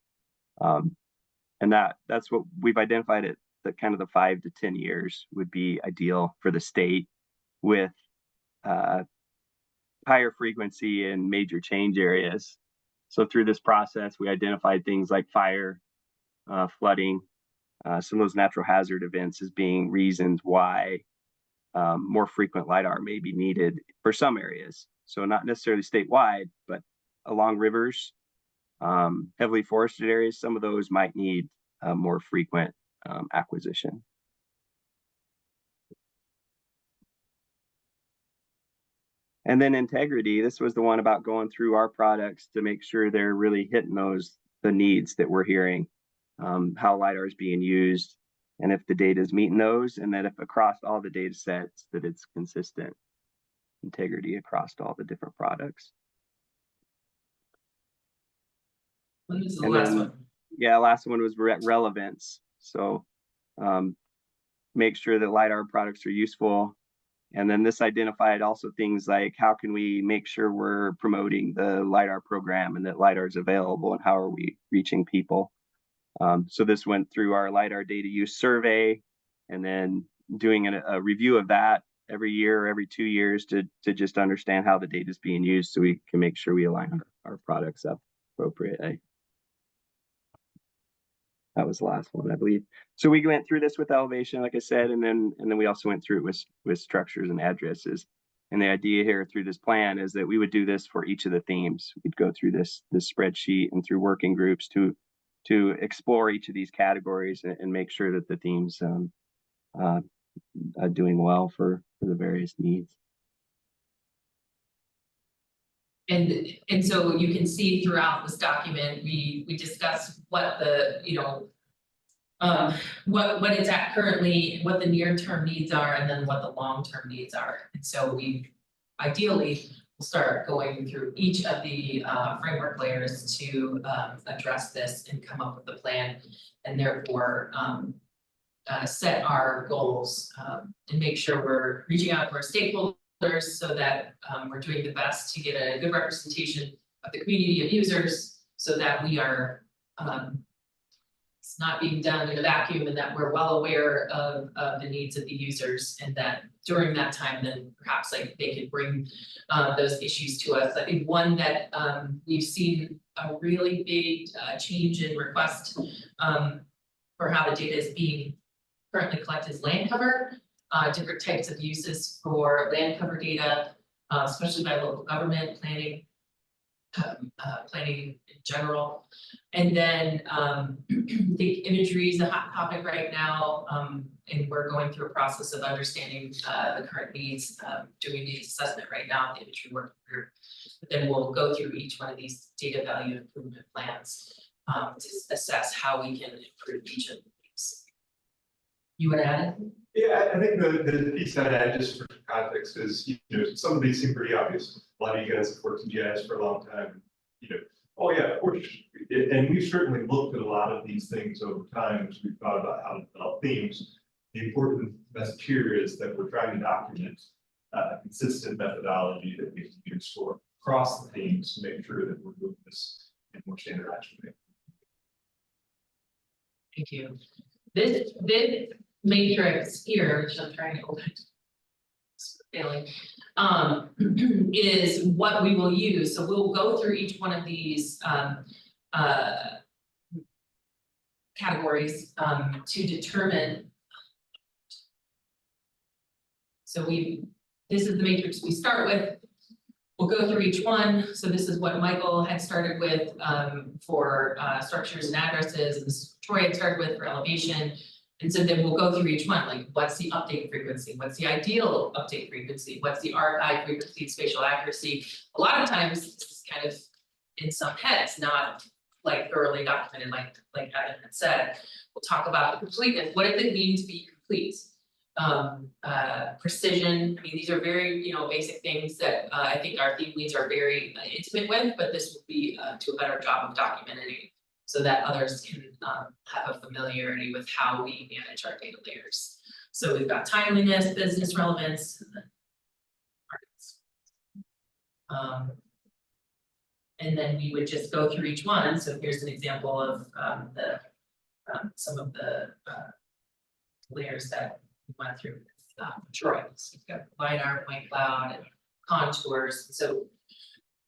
And that's what we've identified it, that kind of the 5 to 10 years would be ideal for the state, with higher frequency in major change areas. So through this process, we identified things like fire, flooding, some of those natural hazard events as being reasons why more frequent LiDAR may be needed for some areas. So not necessarily statewide, but along rivers, heavily forested areas, some of those might need more frequent acquisition. And then integrity, this was the one about going through our products to make sure they're really hitting the needs that we're hearing, how LiDAR is being used, and if the data is meeting those, and that if across all the data sets that it's consistent integrity across all the different products. When was the last one? Yeah, last one was relevance. So make sure that LiDAR products are useful. And then this identified also things like, how can we make sure we're promoting the LiDAR program and that LiDAR is available, and how are we reaching people? So this went through our LiDAR data use survey, and then doing a review of that every year or every 2 years to just understand how the data is being used, so we can make sure we align our products up appropriately. That was the last one, I believe. So we went through this with elevation, like I said, and then we also went through it with structures and addresses. And the idea here through this plan is that we would do this for each of the themes. We'd go through this spreadsheet and through working groups to explore each of these categories and make sure that the themes are doing well for the various needs. And so you can see throughout this document, we discussed what the, what it's at currently, what the near-term needs are, and then what the long-term needs are. And so we ideally will start going through each of the framework layers to address this and come up with a plan, and therefore set our goals, and make sure we're reaching out to our stakeholders so that, we're doing the best to get a good representation of the community of users, so that we are, it's not being done in a vacuum, and that we're well aware of the needs of the users, and that during that time, then perhaps like they could bring those issues to us. I think one that we've seen a really big change in request for how the data is being currently collected is land cover, different types of uses for land cover data, especially by local government planning. Planning in general. And then I think imagery is a hot topic right now, and we're going through a process of understanding the current needs, doing needs assessment right now, the imagery working group. But then we'll go through each one of these data value improvement plans to assess how we can improve each of these. You would add it? Yeah, I think the piece I'd add, just for context, is, some of these seem pretty obvious. A lot of you guys have worked in GIS for a long time, oh yeah, of course. And we've certainly looked at a lot of these things over time as we've thought about how to develop themes. The important message here is that we're trying to document a consistent methodology that we can use for across the themes to make sure that we're doing this in more standardized way. Thank you. This matrix here, which I'm trying to open, failing, is what we will use. So we'll go through each one of these categories to determine. So this is the matrix we start with. We'll go through each one. So this is what Michael had started with for structures and addresses, and this is what Troy had started with for elevation. And so then we'll go through each one, like what's the update frequency? What's the ideal update frequency? What's the archive frequency, spatial accuracy? A lot of times this is kind of in some heads, not like thoroughly documented, like Adam had said. We'll talk about the completeness. What does it mean to be complete? Precision. I mean, these are very, basic things that I think our theme leads are very intimate with, but this will be to a better job of documenting, so that others can have a familiarity with how we manage our data layers. So we've got timeliness, business relevance, and then markets. And then we would just go through each one. So here's an example of some of the layers that we went through with Troy. So you've got LiDAR, point cloud, and contours. So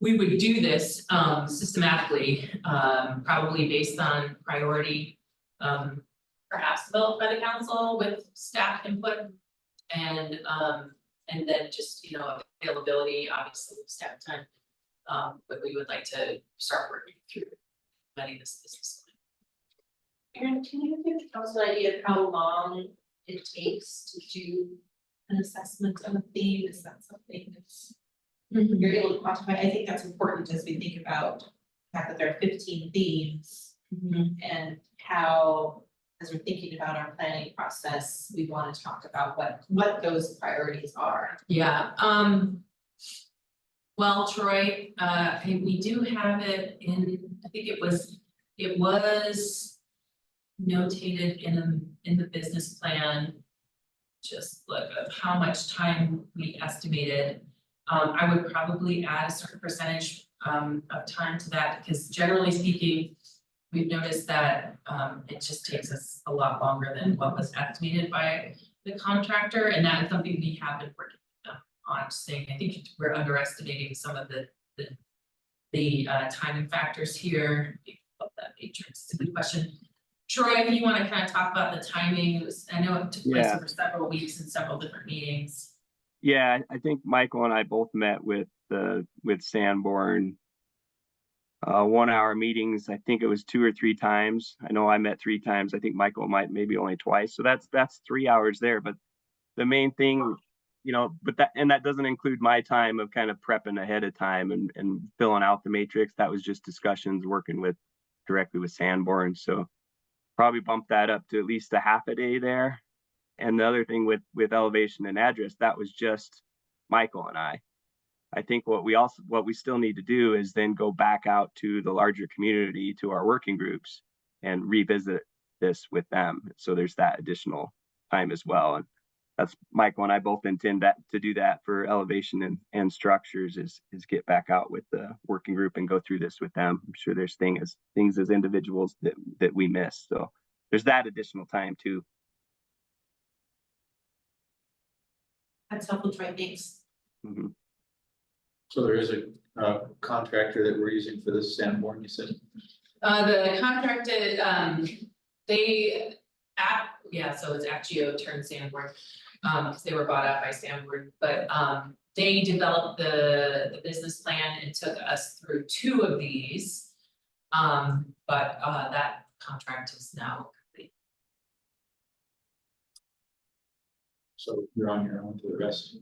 we would do this systematically, probably based on priority, perhaps developed by the council with staff input, and then just availability, obviously with staff time. But we would like to start working through many of this business. Erin, can you give us an idea of how long it takes to do an assessment of a theme? Is that something that's you're able to quantify? I think that's important as we think about the fact that there are 15 themes and how, as we're thinking about our planning process, we want to talk about what those priorities are. Yeah. Well, Troy, we do have it in, I think it was notated in the business plan. Just look at how much time we estimated. I would probably add a certain percentage of time to that, because generally speaking, we've noticed that it just takes us a lot longer than what was estimated by the contractor, and that is something we have been working on, saying I think we're underestimating some of the timing factors here. That matrix is a good question. Troy, if you want to kind of talk about the timing, I know it took place over several weeks and several different meetings. Yeah, I think Michael and I both met with Sanborn. 1 hour meetings. I think it was 2 or 3 times. I know I met 3 times. I think Michael might maybe only twice. So that's 3 hours there. But the main thing, that doesn't include my time of kind of prepping ahead of time and filling out the matrix. That was just discussions working directly with Sanborn. So probably bump that up to at least a half a day there. And the other thing with elevation and address, that was just Michael and I. I think what we still need to do is then go back out to the larger community, to our working groups, and revisit this with them. So there's that additional time as well. And that's Michael and I both intend to do that for elevation and structures is get back out with the working group and go through this with them. I'm sure there's things as individuals that we miss. So there's that additional time too. That's helpful, Troy, thanks. Mm-hmm. So there is a contractor that we're using for this Sanborn, you said? The contracted, so it's Axio turned Sanborn, because they were bought out by Sanborn, but, they developed the business plan and took us through 2 of these. But that contract is now complete. So you're on your own to the rest.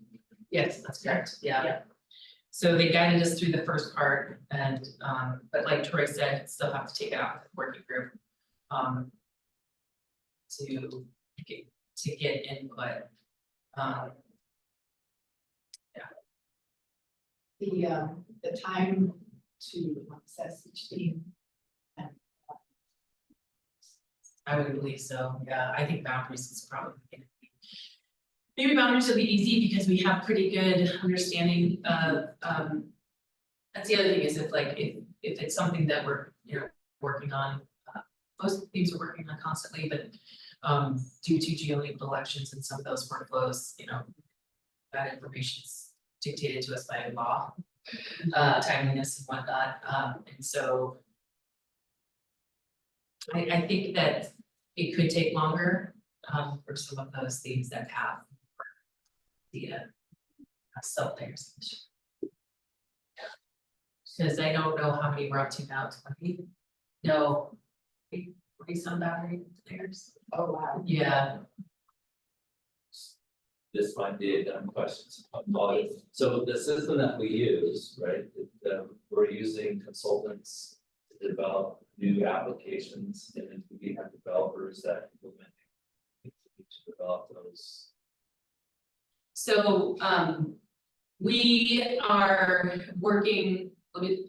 Yes, that's correct, yeah. So they guided us through the first part and, but like Troy said, still have to take it out with the working group. To get input. The time to access each team. I would believe so, yeah, I think boundaries is probably gonna be. Maybe boundaries will be easy because we have pretty good understanding of, that's the other thing is if it's something that we're, working on. Most things we're working on constantly, but due to geolocal elections and some of those workflows, that information is dictated to us by law, timeliness and whatnot, and so I think that it could take longer for some of those things that have the self layers. Because I don't know how many we're up to now, 20? No, 40 some battery layers. Oh, wow. Yeah. This might be a dumb question. So the system that we use, right, we're using consultants to develop new applications, and we have developers that implement to develop those. So we are working,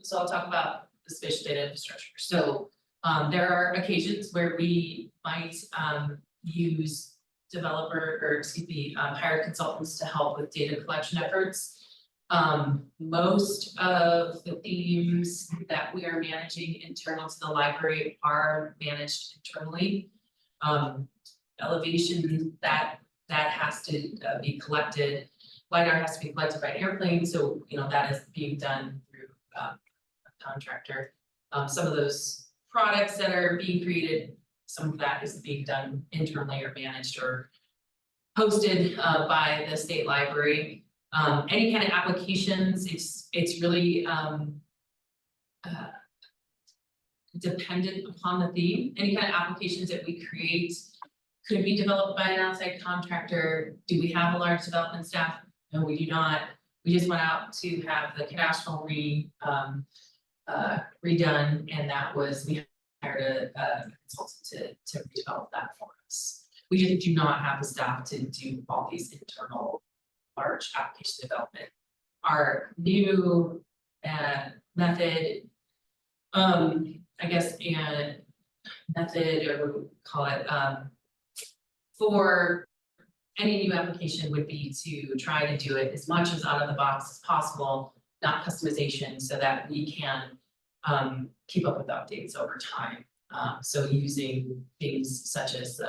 so I'll talk about the spatial data infrastructure. So there are occasions where we might use hired consultants to help with data collection efforts. Most of the themes that we are managing internal to the library are managed internally. Elevation that has to be collected, LiDAR has to be collected by an airplane, so that is being done through a contractor. Some of those products that are being created, some of that is being done internally or managed or hosted by the state library. Any kind of applications, it's really dependent upon the theme. Any kind of applications that we create could be developed by an outside contractor. Do we have a large development staff? No, we do not. We just went out to have the cadastral redone, and that was, we hired a consultant to redevelop that for us. We just do not have the staff to do all these internal large application development. Our new method, I guess, and method, or we call it, for any new application would be to try to do it as much as out of the box as possible, not customization, so that we can keep up with updates over time. So using things such as,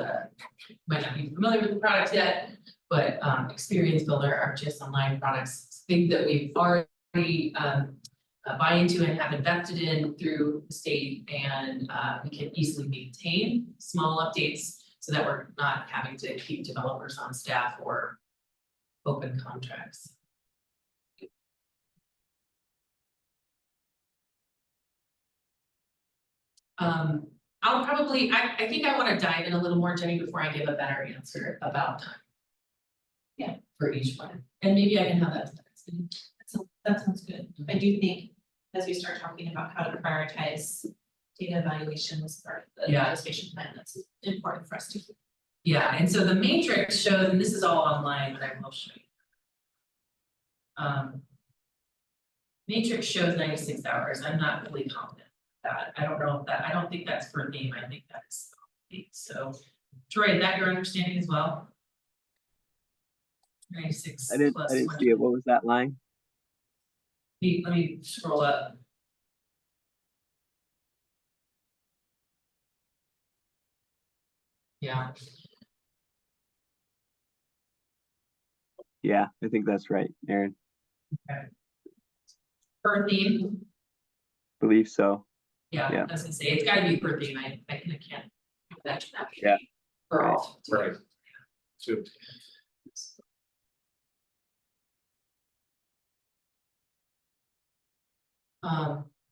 might not be familiar with the product yet, but Experience Builder, our just online products, things that we've already buy into and have invested in through the state, and we can easily maintain small updates so that we're not having to keep developers on staff or open contracts. I'll probably, I think I want to dive in a little more, Jenny, before I give a better answer about time. Yeah, for each one, and maybe I can have that. That sounds good. I do think as we start talking about how to prioritize data evaluation as part of the geospatial plan, that's important for us to do. Yeah, and so the matrix shows, and this is all online, but I will show you. Matrix shows 96 hours. I'm not really confident that. I don't know if that, I don't think that's per name. I think that's So Troy, is that your understanding as well? 96 I didn't plus see 20. it. What was that line? Let me scroll up. Yeah, Yeah, I think that's right, Aaron. per theme, Believe so. yeah, Yeah. I was gonna say, it's gotta be per theme, I can't imagine that. Yeah. For all. Right. So,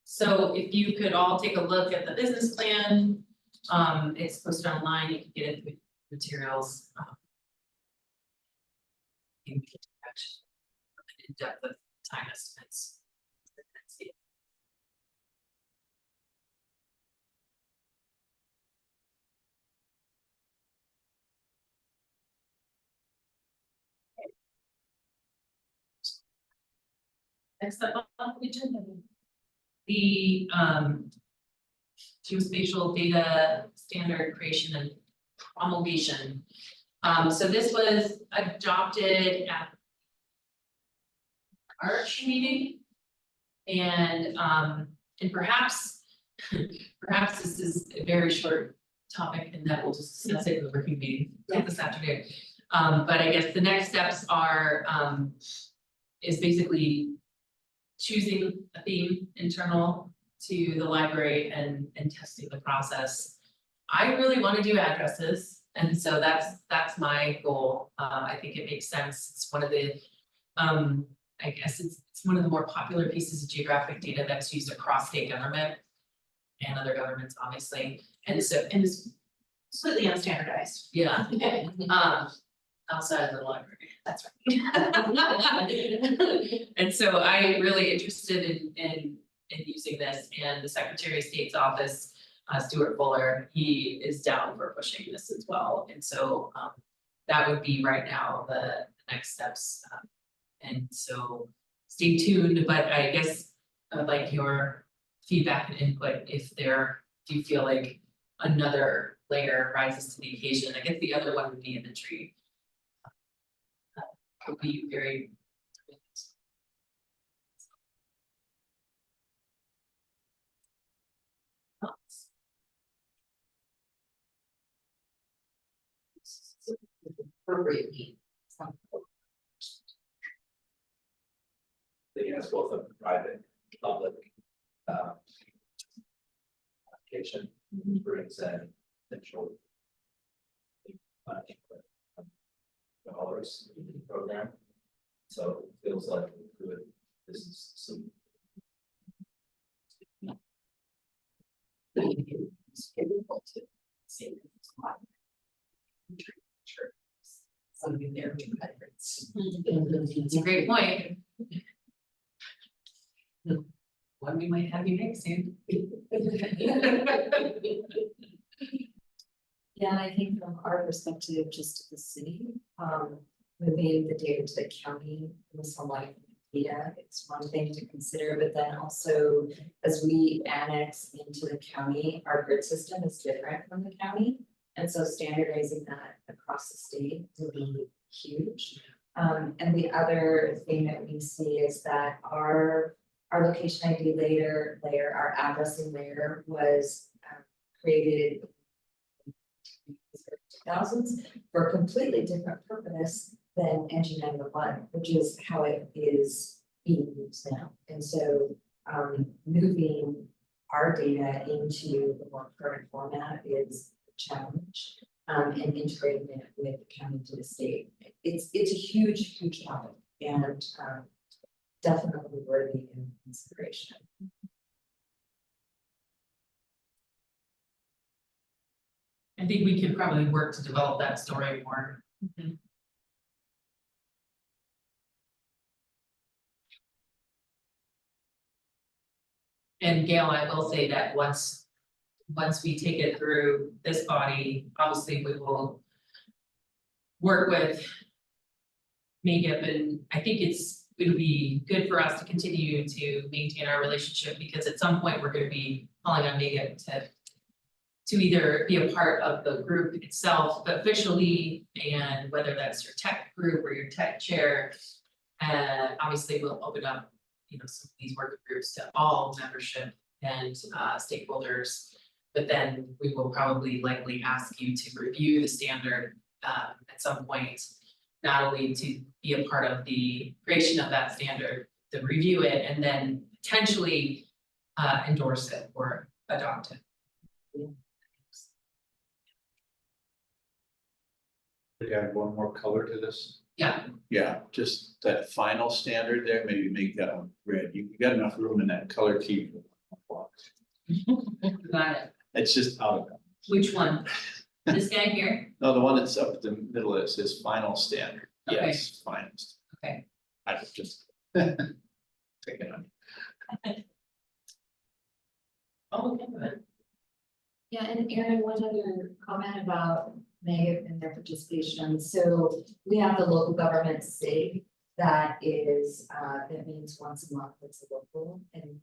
So if you could all take a look at the business plan, it's posted online, you can get it through materials. You can actually in depth of time estimates. Next up on the agenda. The geospatial data standard creation and promulgation. So this was adopted at March meeting. And perhaps, perhaps this is a very short topic and that we'll just discuss it in the working meeting this afternoon. But I guess the next steps are, is basically choosing a theme internal to the library and testing the process. I really want to do addresses, and so that's my goal. I think it makes sense. It's one of the, I guess it's one of the more popular pieces of geographic data that's used across state government and other governments, obviously. And so, and it's Completely unstandardized. yeah, outside of the library. That's right. And so I'm really interested in using this, and the Secretary of State's office, Stuart Fuller, he is down for pushing this as well. And so that would be right now the next steps. And so stay tuned, but I guess I would like your feedback and input if do you feel like another layer rises to the occasion. I guess the other one would be imagery. Would be very. Appropriately. It has both a private, public, application, brings in potential dollars in the program. So it feels like good, this is some. It's difficult to say that it's a lot. Sure. Something there to reference. It's a great point. One we might have you make soon. Yeah, and I think from our perspective, just the city, moving the data to the county with some like data, it's one thing to consider, but then also as we annex into the county, our grid system is different from the county. And so standardizing that across the state would be huge. And the other thing that we see is that our location ID layer, our addressing layer was created in the 2000s for a completely different purpose than NG911, which is how it is being used now. And so moving our data into the more current format is a challenge, and integrating it with the county to the state. It's a huge topic, and definitely worthy of consideration. I think we could probably work to develop that story more. And Gail, I will say that once we take it through this body, obviously we will work with Megip, and I think it'll be good for us to continue to maintain our relationship, because at some point we're going to be calling on Megip to either be a part of the group itself officially, and whether that's your tech group or your tech chair. And obviously we'll open up, some of these working groups to all membership and stakeholders. But then we will probably likely ask you to review the standard at some point, not only to be a part of the creation of that standard, to review it and then potentially endorse it or adopt it. We add one more color to this. Yeah, Yeah, just that final standard there, maybe make that one red. You got enough room in that color key. got it. It's just out of it. Which one? This guy here? No, the one that's up the middle, it says final standard. Okay. Yes, finest. Okay. I was just. Take it on. Oh, okay, good. Yeah, and Aaron, one other comment about Meg and their participation. So we have the local government SIG that is, that means once a month, it's a local and,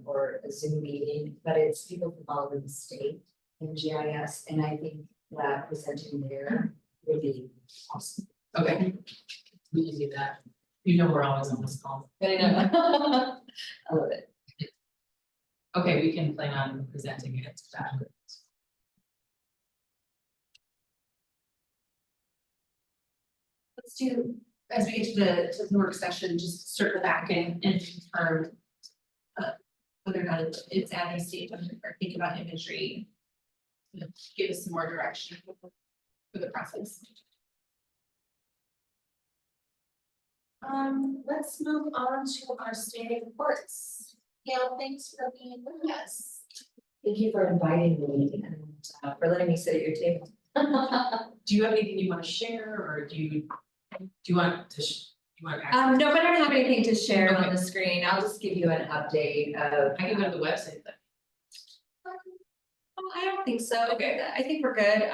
or a Zoom meeting, but it's people from all over the state in GIS. And I think that presenting there would be awesome. Okay. We can do that. We're always on this call. I know. I love it. Okay, we can plan on presenting it to that. Let's do, as we get to the work session, just circle back and confirm whether or not it's at a state or think about imagery. Give us some more direction for the process. Let's move on to our standing reports. Gail, thanks for being with us. Thank you for inviting me and for letting me sit at your table. Do you have anything you want to share, or do you want to? No, but I don't have anything to share Okay. on the screen. I'll just give you an update of. I can go to the website then. I don't think so. Okay. I think we're good.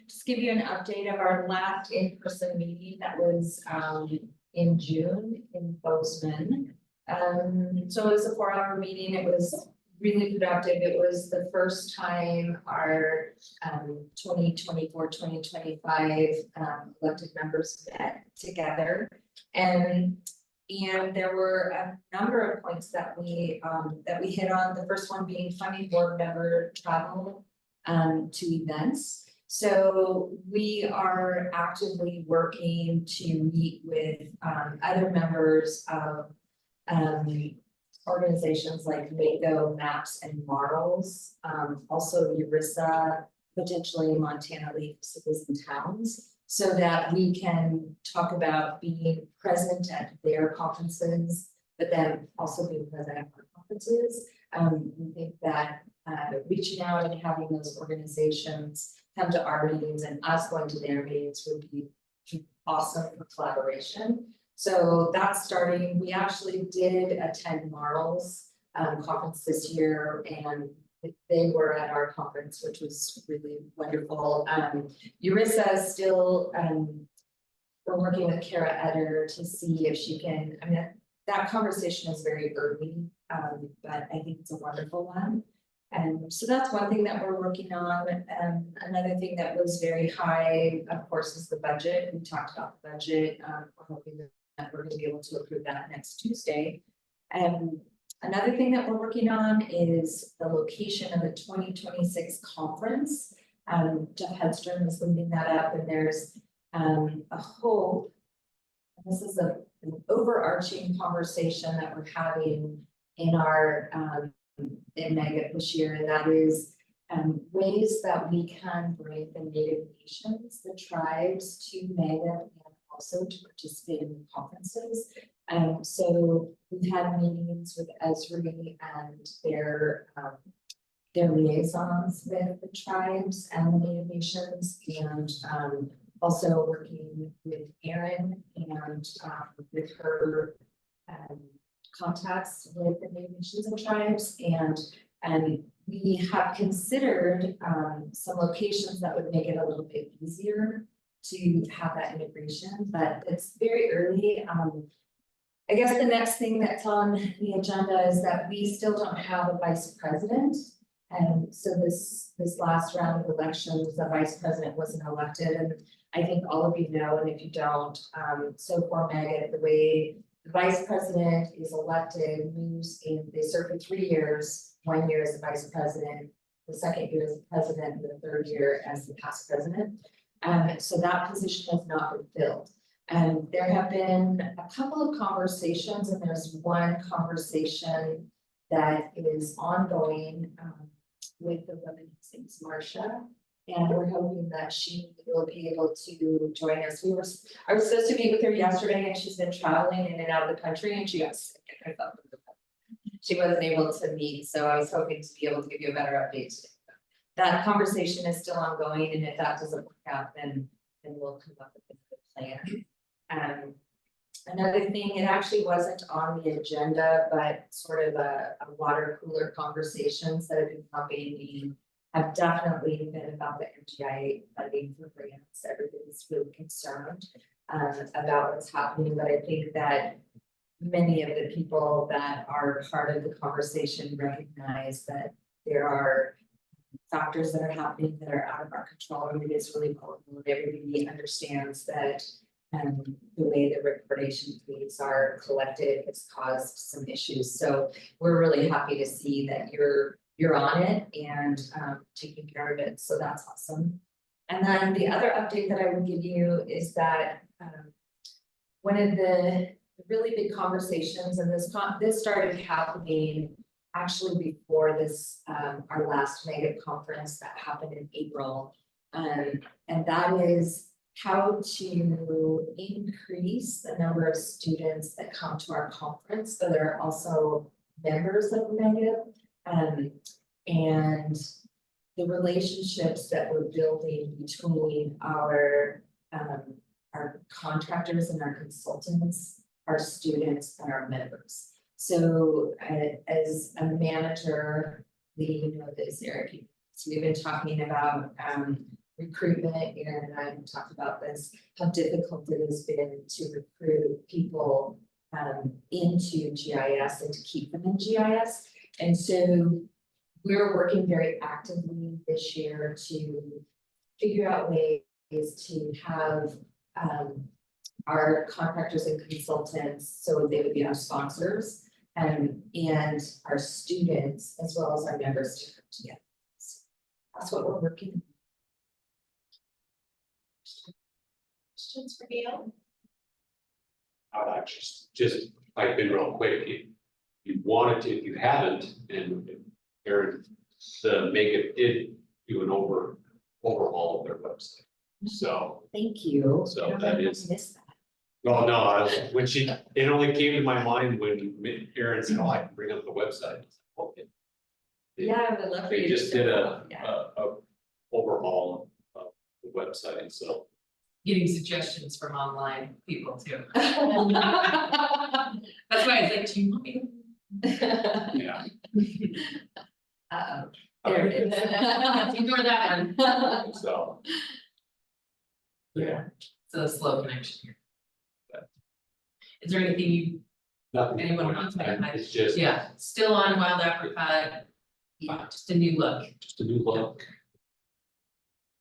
Just give you an update of our last in-person meeting that was in June in Bozeman. So it was a 4-hour meeting. It was really productive. It was the first time our 2024-2025 elected members met together. And there were a number of points that we hit on. The first one being funding board member travel to events. So we are actively working to meet with other members of organizations like MACO, MAPS, and MARLS, also ERISA, potentially Montana League of Cities and Towns, so that we can talk about being present at their conferences, but then also being present at our conferences. We think that reaching out and having those organizations come to our meetings and us going to their meetings would be awesome for collaboration. So that's starting. We actually did attend MARL's conference this year, and they were at our conference, which was really wonderful. ERISA is still, we're working with Kara Eder to see if she can, I mean, that conversation is very early, but I think it's a wonderful one. And so that's one thing that we're working on. Another thing that was very high, of course, is the budget. We talked about the budget. We're hoping that we're going to be able to approve that next Tuesday. And another thing that we're working on is the location of the 2026 conference. Jeff Hedstrom is leading that up, and there's a hope. And this is an overarching conversation that we're having in our in Mega this year, and that is ways that we can bring the Native nations, the tribes, to Mega and also to participate in the conferences. So we've had meetings with Esri and their liaisons with the tribes and the Native nations, and also working with Erin and with her contacts with the Native nations and tribes, and we have considered some locations that would make it a little bit easier to have that integration, but it's very early. I guess the next thing that's on the agenda is that we still don't have a vice president, And so this last round of elections, the vice president wasn't elected, and I think all of you know, and if you don't, so for Megan, the way the vice president is elected, they serve for 3 years, 1 year as the vice president, the second year as the president, and the third year as the past president. So that position has not been filled. And there have been a couple of conversations, and there's one conversation that is ongoing with the woman who name's Marcia. And we're hoping that she will be able to join us. I was supposed to meet with her yesterday, and she's been traveling in and out of the country, and she got sick. I thought she wasn't able to meet, so I was hoping to be able to give you a better update today. That conversation is still ongoing, and if that doesn't work out, then we'll come up with a good plan. Another thing, it actually wasn't on the agenda, but sort of a water cooler conversations that have been happening have definitely been about the MGIA funding for grants. Everybody's really concerned about what's happening, but I think that many of the people that are part of the conversation recognize that there are factors that are happening that are out of our control, and it is really important, and everybody understands that the way the recordation fees are collected has caused some issues. So we're really happy to see that you're on it and taking care of it. So that's awesome. And then the other update that I would give you is that one of the really big conversations, and this started happening actually before this our last mega conference that happened in April, and that is how to increase the number of students that come to our conference, so they're also members of mega, and the relationships that we're building between our contractors and our consultants, our students and our members. So as a manager, you know this, Eric, so we've been talking about recruitment, and I've talked about this, how difficult it has been to recruit people into GIS and to keep them in GIS. And so we're working very actively this year to figure out ways to have our contractors and consultants, so they would be our sponsors, and our students as well as our members to come together. So that's what we're working on. Questions for Gail? I'll just pipe in real quick, if you wanted to, if you haven't, and Aaron, the Make did do an overhaul of their website. So, Thank you. So that is- Missed that. well, no, when it only came to my mind when Aaron said, oh, I can bring up the website. Okay. Yeah, I would love for They you to just did share. a overhaul of the website, so. Getting suggestions from online people too. That's why I was like, do you want me Yeah. There it is. to? Ignore that one. So. Yeah, It's a slow connection here. But is there anything nothing. Anyone wants to add? It's just. yeah, still on wild apricot, just a new look. Just a new look.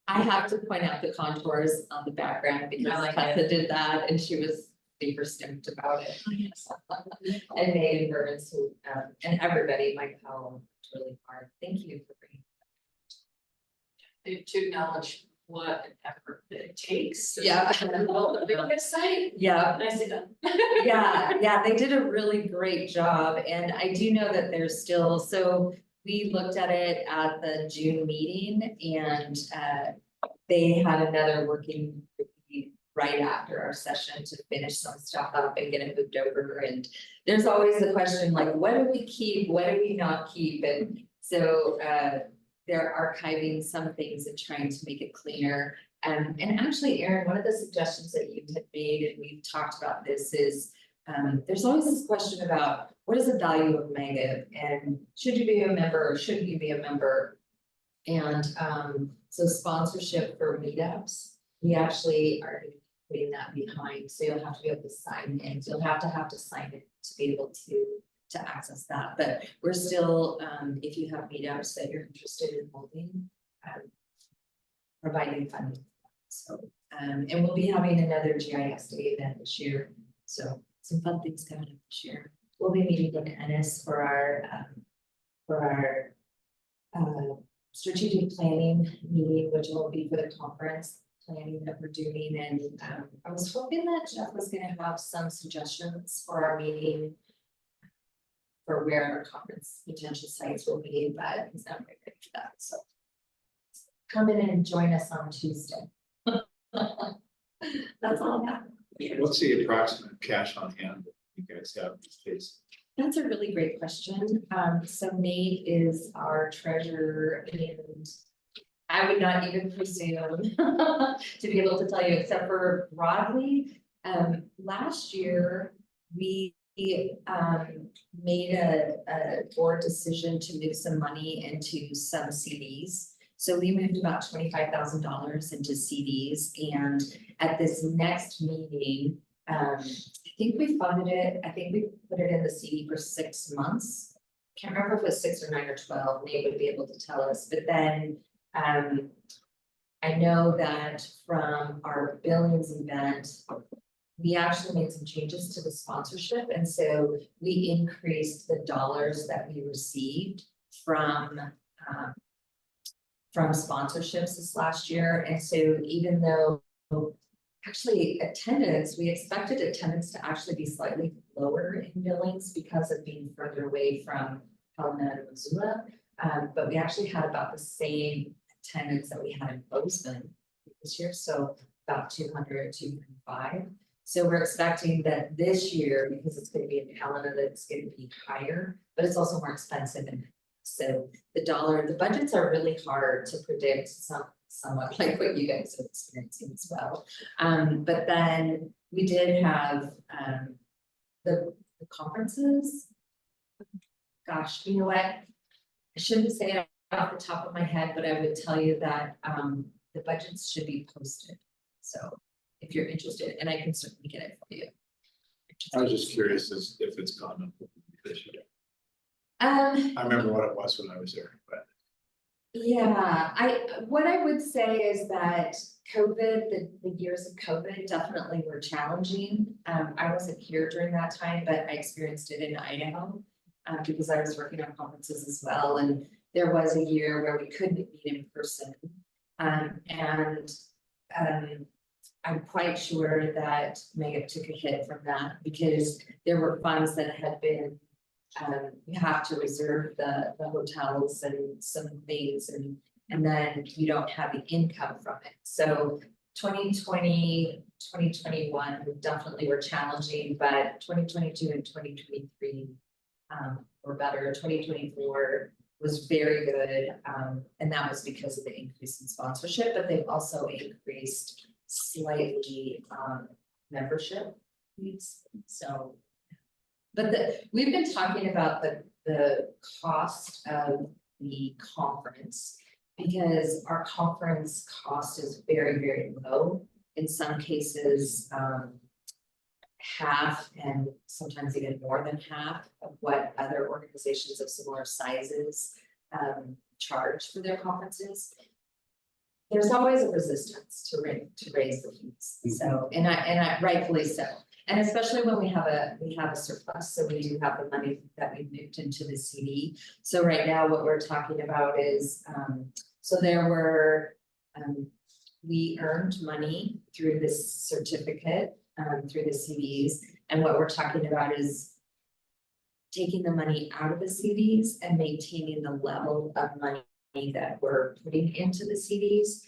I have to point out the contours on the background because I like Tessa did that and she was super stoked about it. And Megan Burns, who, and everybody, Mike Powell, worked really hard. Thank you for bringing. To acknowledge what effort that it takes. Yeah. The big website. Yeah. Nicely done. Yeah, they did a really great job, and I do know that there's still, so we looked at it at the June meeting and they had another working group right after our session to finish some stuff up and get it moved over, and there's always the question like, what do we keep, what do we not keep, and so they're archiving some things and trying to make it cleaner. And actually, Aaron, one of the suggestions that you had made, and we've talked about this, is there's always this question about what is the value of Mega, and should you be a member or shouldn't you be a member? And so sponsorship for meetups, we actually are putting that behind, so you'll have to be able to sign in, so you'll have to sign in to be able to to access that, but we're still, if you have meetups that you're interested in holding, providing funding. So, and we'll be having another GIS Day event this year, so some fun things coming up this year. We'll be meeting in Ennis for our strategic planning meeting, which will be for the conference planning that we're doing, and I was hoping that Jeff was gonna have some suggestions for our meeting for where our conference potential sites will be, but he's not very good for that, so come in and join us on Tuesday. That's all I have. What's the approximate cash on hand that you guys have these days? That's a really great question. So Nate is our treasurer, and I would not even presume to be able to tell you, except for broadly. Last year, we made a board decision to move some money into some CDs. So we moved about $25,000 into CDs, and at this next meeting, I think we funded it, I think we put it in the CD for 6 months. Can't remember if it was 6 or 9 or 12, Nate would be able to tell us, but then I know that from our billings event, we actually made some changes to the sponsorship, and so we increased the dollars that we received from sponsorships this last year, and so even though actually attendance, we expected attendance to actually be slightly lower in billings because of being further away from Helena and Missoula, but we actually had about the same attendance that we had in Bozeman this year, so about 200, 205. So we're expecting that this year, because it's going to be in Helena, that it's going to be higher, but it's also more expensive. And so the budgets are really hard to predict, somewhat like what you guys are experiencing as well. But then we did have the conferences. Gosh, you know what? I shouldn't say it off the top of my head, but I would tell you that the budgets should be posted. So if you're interested, and I can certainly get it for you. I was just curious as if it's gone up this year. I remember what it was when I was there, but. Yeah, what I would say is that COVID, the years of COVID definitely were challenging. I wasn't here during that time, but I experienced it in Idaho because I was working on conferences as well. And there was a year where we couldn't meet in person. I'm quite sure that Mega took a hit from that because there were funds that had been you have to reserve the hotels and some things, and then you don't have the income from it. So 2020, 2021 definitely were challenging, but 2022 and 2023 were better. 2024 was very good, and that was because of the increase in sponsorship, but they've also increased slightly membership fees. So. But we've been talking about the cost of the conference because our conference cost is very, very low. In some cases, half and sometimes even more than half of what other organizations of similar sizes charge for their conferences. There's always a resistance to raise the fees. So, and I rightfully so. And especially when we have a surplus, so we do have the money that we've moved into the CD. So right now what we're talking about is, so there were, we earned money through this certificate, through the CDs. And what we're talking about is taking the money out of the CDs and maintaining the level of money that we're putting into the CDs,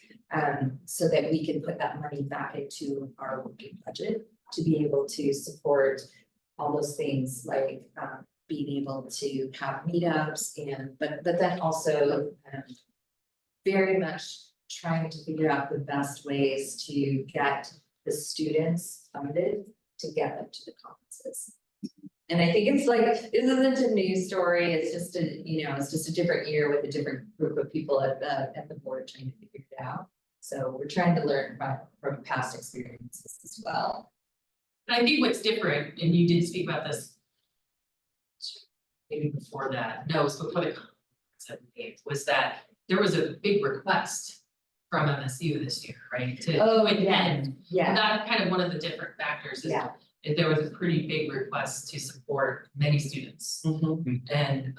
so that we can put that money back into our working budget to be able to support all those things like being able to have meetups but then also very much trying to figure out the best ways to get the students funded to get them to the conferences. And I think it's like, this isn't a news story, it's just it's just a different year with a different group of people at the board trying to figure it out. So we're trying to learn from past experiences as well. I think what's different, and you did speak about this maybe before that, no, it was before the conference, I believe, was that there was a big request from MSU this year, right? To attend. Yeah, That kind of one of the different factors is yeah. that there was a pretty big request to support many students. And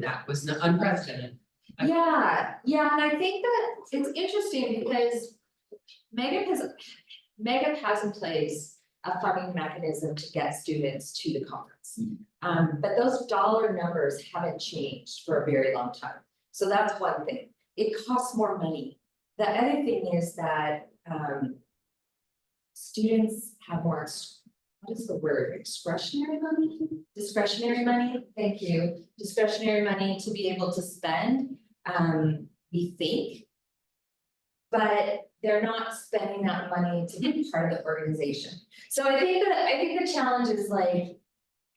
that was unprecedented. Yeah, and I think that it's interesting because Megab has in place a funding mechanism to get students to the conference. But those dollar numbers haven't changed for a very long time. So that's one thing. It costs more money. The other thing is that students have more, what is the word, discretionary money, thank you, discretionary money to be able to spend, we think. But they're not spending that money to be part of the organization. So I think the challenge is like,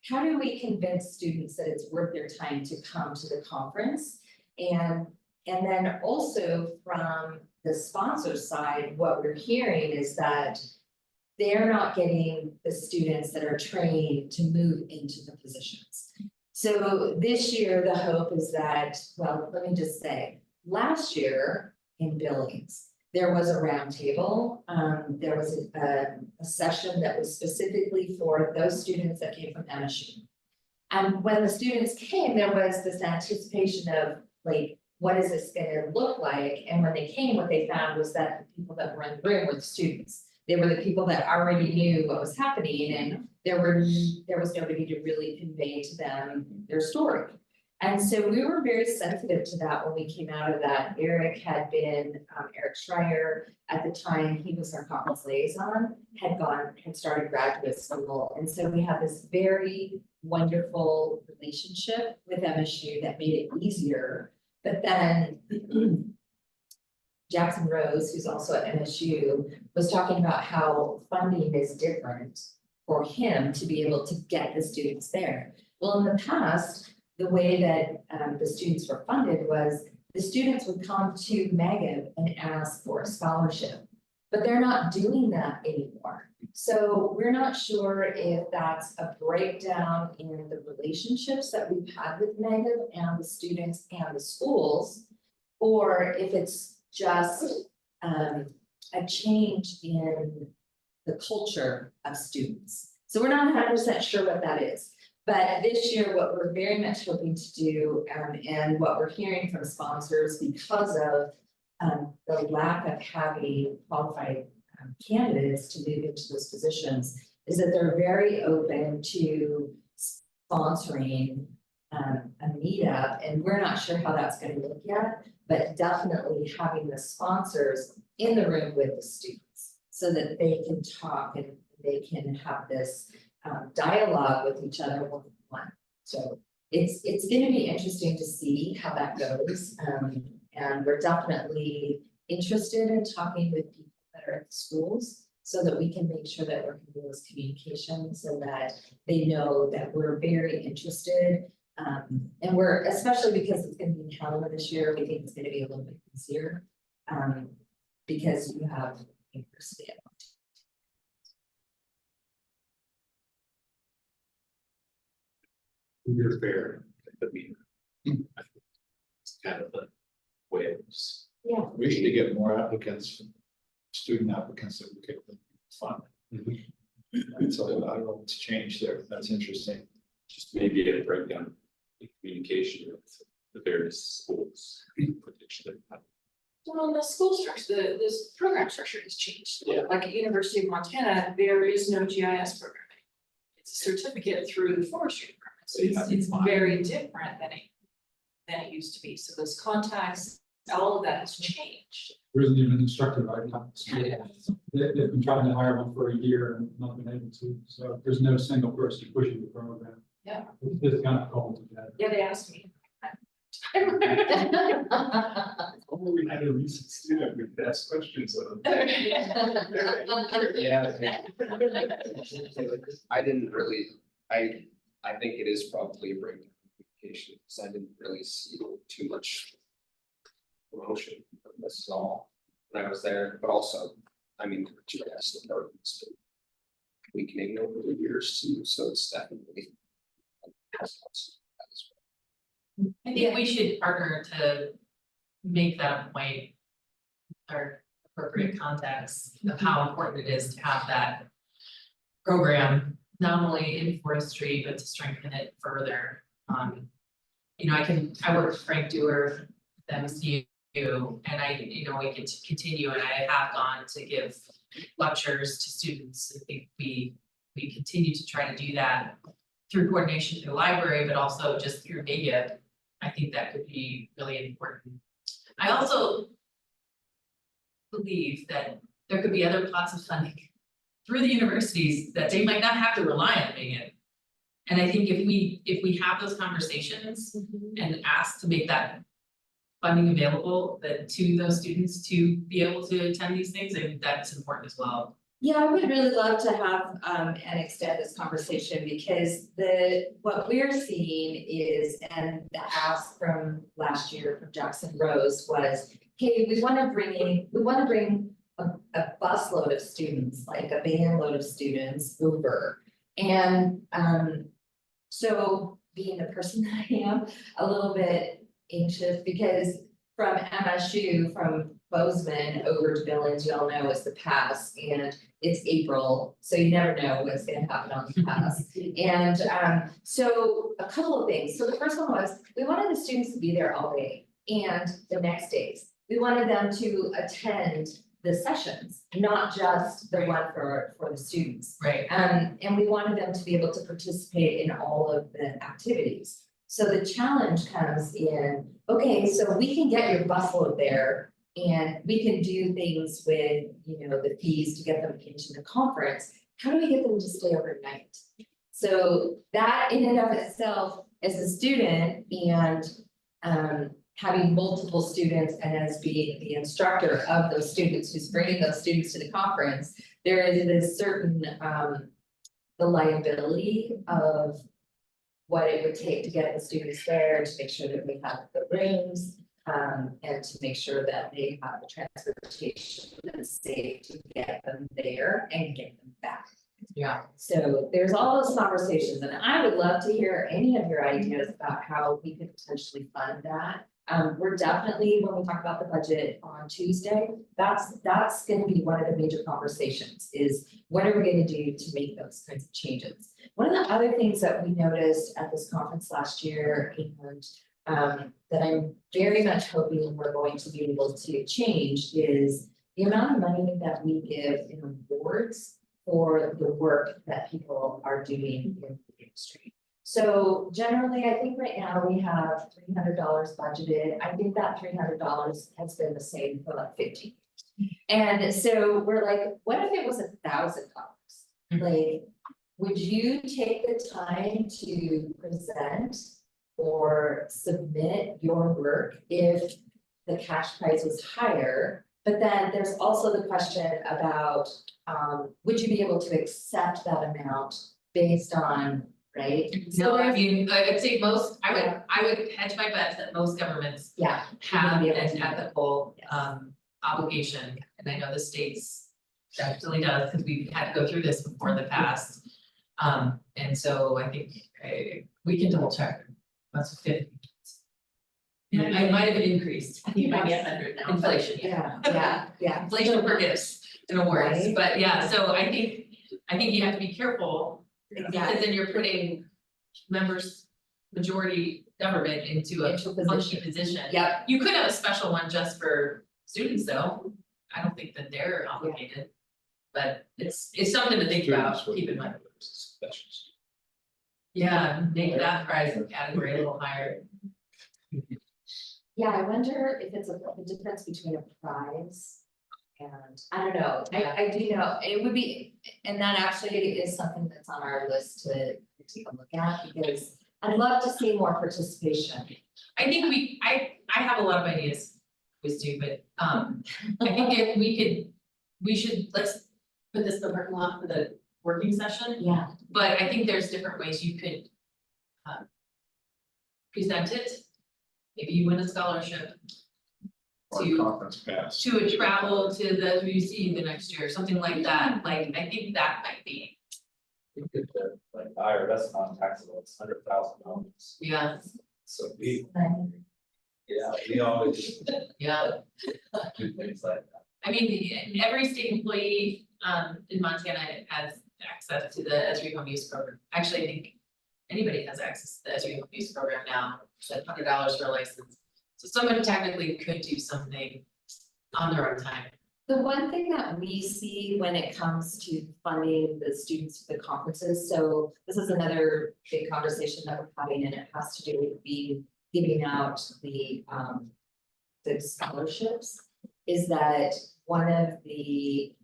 how do we convince students that it's worth their time to come to the conference? And then also from the sponsor side, what we're hearing is that they're not getting the students that are trained to move into the positions. So this year, the hope is that, well, let me just say, last year in Billings, there was a roundtable. There was a session that was specifically for those students that came from MSU. And when the students came, there was this anticipation of like, what is this gonna look like? And when they came, what they found was that the people that were in the room were the students. They were the people that already knew what was happening, and there was nobody to really convey to them their story. And so we were very sensitive to that when we came out of that. Eric Schreier, at the time, he was our conference liaison, had started graduate school. And so we have this very wonderful relationship with MSU that made it easier. But then Jackson Rose, who's also at MSU, was talking about how funding is different for him to be able to get the students there. Well, in the past, the way that the students were funded was the students would come to Megab and ask for a scholarship, but they're not doing that anymore. So we're not sure if that's a breakdown in the relationships that we've had with Megab and the students and the schools, or if it's just a change in the culture of students. So we're not 100% sure what that is. But this year, what we're very much hoping to do, and what we're hearing from sponsors because of the lack of having qualified candidates to move into those positions, is that they're very open to sponsoring a meetup, and we're not sure how that's going to look yet, but definitely having the sponsors in the room with the students so that they can talk and they can have this dialogue with each other one-on-one. So it's going to be interesting to see how that goes. And we're definitely interested in talking with people that are at the schools so that we can make sure that we're having those communications so that they know that we're very interested. And we're, especially because it's going to be in Helena this year, we think it's going to be a little bit easier because you have university at You're fair, I mean, I think it's kind of the way it was. Yeah. We should get more applicants, student applicants that we could fund. So I don't know what's changed there. That's interesting. Just maybe a breakdown in communication with the various schools. Potentially. Well, the school structure, this program structure has changed. Yeah. Like at University of Montana, there is no GIS programming. It's a certificate through the forestry department. So it's very different than it used to be. So those contacts, all of that has changed. There isn't even an instructor right now. They've been trying to hire one for a year and not been able to, so there's no single person pushing the program. Yeah. It's kind of complicated. Yeah, they asked me. Only we had a recent student, we could ask questions of them. Yeah. I didn't really, I think it is probably a breakdown in communication, because I didn't really see too much promotion. This is all when I was there, but also, I mean, GIS department's been weakening over the years too, so it's definitely has lots of I think we should partner to make that a point. Or appropriate context of how important it is to have that program, not only in forestry, but to strengthen it further. You know, I work with Frank Dewar, the MSU, and we can continue, and I have gone to give lectures to students. I think we continue to try to do that through coordination through the library, but also just through media. I think that could be really important. I also believe that there could be other pots of funding through the universities that they might not have to rely on Megan. And I think if we have those conversations and ask to make that funding available to those students to be able to attend these things, I think that's important as well. Yeah, I would really love to have and extend this conversation because what we're seeing is, and the ask from last year from Jackson Rose was, hey, we want to bring a busload of students, like a van load of students over. And so being the person that I am, a little bit anxious because from MSU, from Bozeman over to Billings, you all know is the pass, and it's April, so you never know what's gonna happen on the pass. And so a couple of things. So the first one was, we wanted the students to be there all day and the next days. We wanted them to attend the sessions, not just the one for the students. Right. And we wanted them to be able to participate in all of the activities. So the challenge comes in, okay, so we can get your busload there and we can do things with, the fees to get them into the conference. How do we get them to stay overnight? So that in and of itself, as a student and having multiple students and as being the instructor of those students who's bringing those students to the conference, there is this certain the liability of what it would take to get the students there, to make sure that we have the rooms, and to make sure that they have the transportation that's safe to get them there and get them back. Yeah. So there's all those conversations, and I would love to hear any of your ideas about how we could potentially fund that. We're definitely, when we talk about the budget on Tuesday, that's gonna be one of the major conversations is what are we gonna do to make those kinds of changes? One of the other things that we noticed at this conference last year and that I'm very much hoping we're going to be able to change is the amount of money that we give in awards for the work that people are doing in the industry. So generally, I think right now we have $300 budgeted. I think that $300 has been the same for like 15 years. And so we're like, what if it was $1,000? Like, would you take the time to present or submit your work if the cash price was higher? But then there's also the question about, would you be able to accept that amount based on, right? No, I mean, I'd say I would hedge my bets that most governments Yeah. have be an able to do that. ethical Yes. obligation, and I know the states definitely does, because we've had to go through this before in the past. And so I think we can double check. That's 50. I might have increased. I think it might be 100 now. Inflation, yeah. Yeah. Inflation forgives and awards, Right. but yeah, so I think you have to be careful, because Exactly. then you're putting majority government into a Into a funky position. Yep. You could have a special one just for students though. I don't think that they're obligated. But it's something to think about, keep in mind. Yeah, make that price category a little higher. Yeah, I wonder if it's a difference between a prize and, I don't know, I do know, it would be, and that actually is something that's on our list to take a look at, because I'd love to see more participation. I think I have a lot of ideas, with you, but I think if we should, let's put this in the parking lot for the working session. Yeah. But I think there's different ways you could present it. Maybe you win a scholarship Or to conference pass. to a travel to the WC the next year, something like that. Like, I think that might be, You could, like, IRS non-taxable, it's $100,000. yeah. So we, yeah, we always Yeah, do things like that. I mean, every state employee in Montana has access to the Esri home use program. Actually, I think anybody has access to the Esri home use program now. It's like $100 for a license. So someone technically could do something on their own time. The one thing that we see when it comes to funding the students for the conferences, so this is another big conversation that we're having, and it has to do with giving out the scholarships. Is that one of the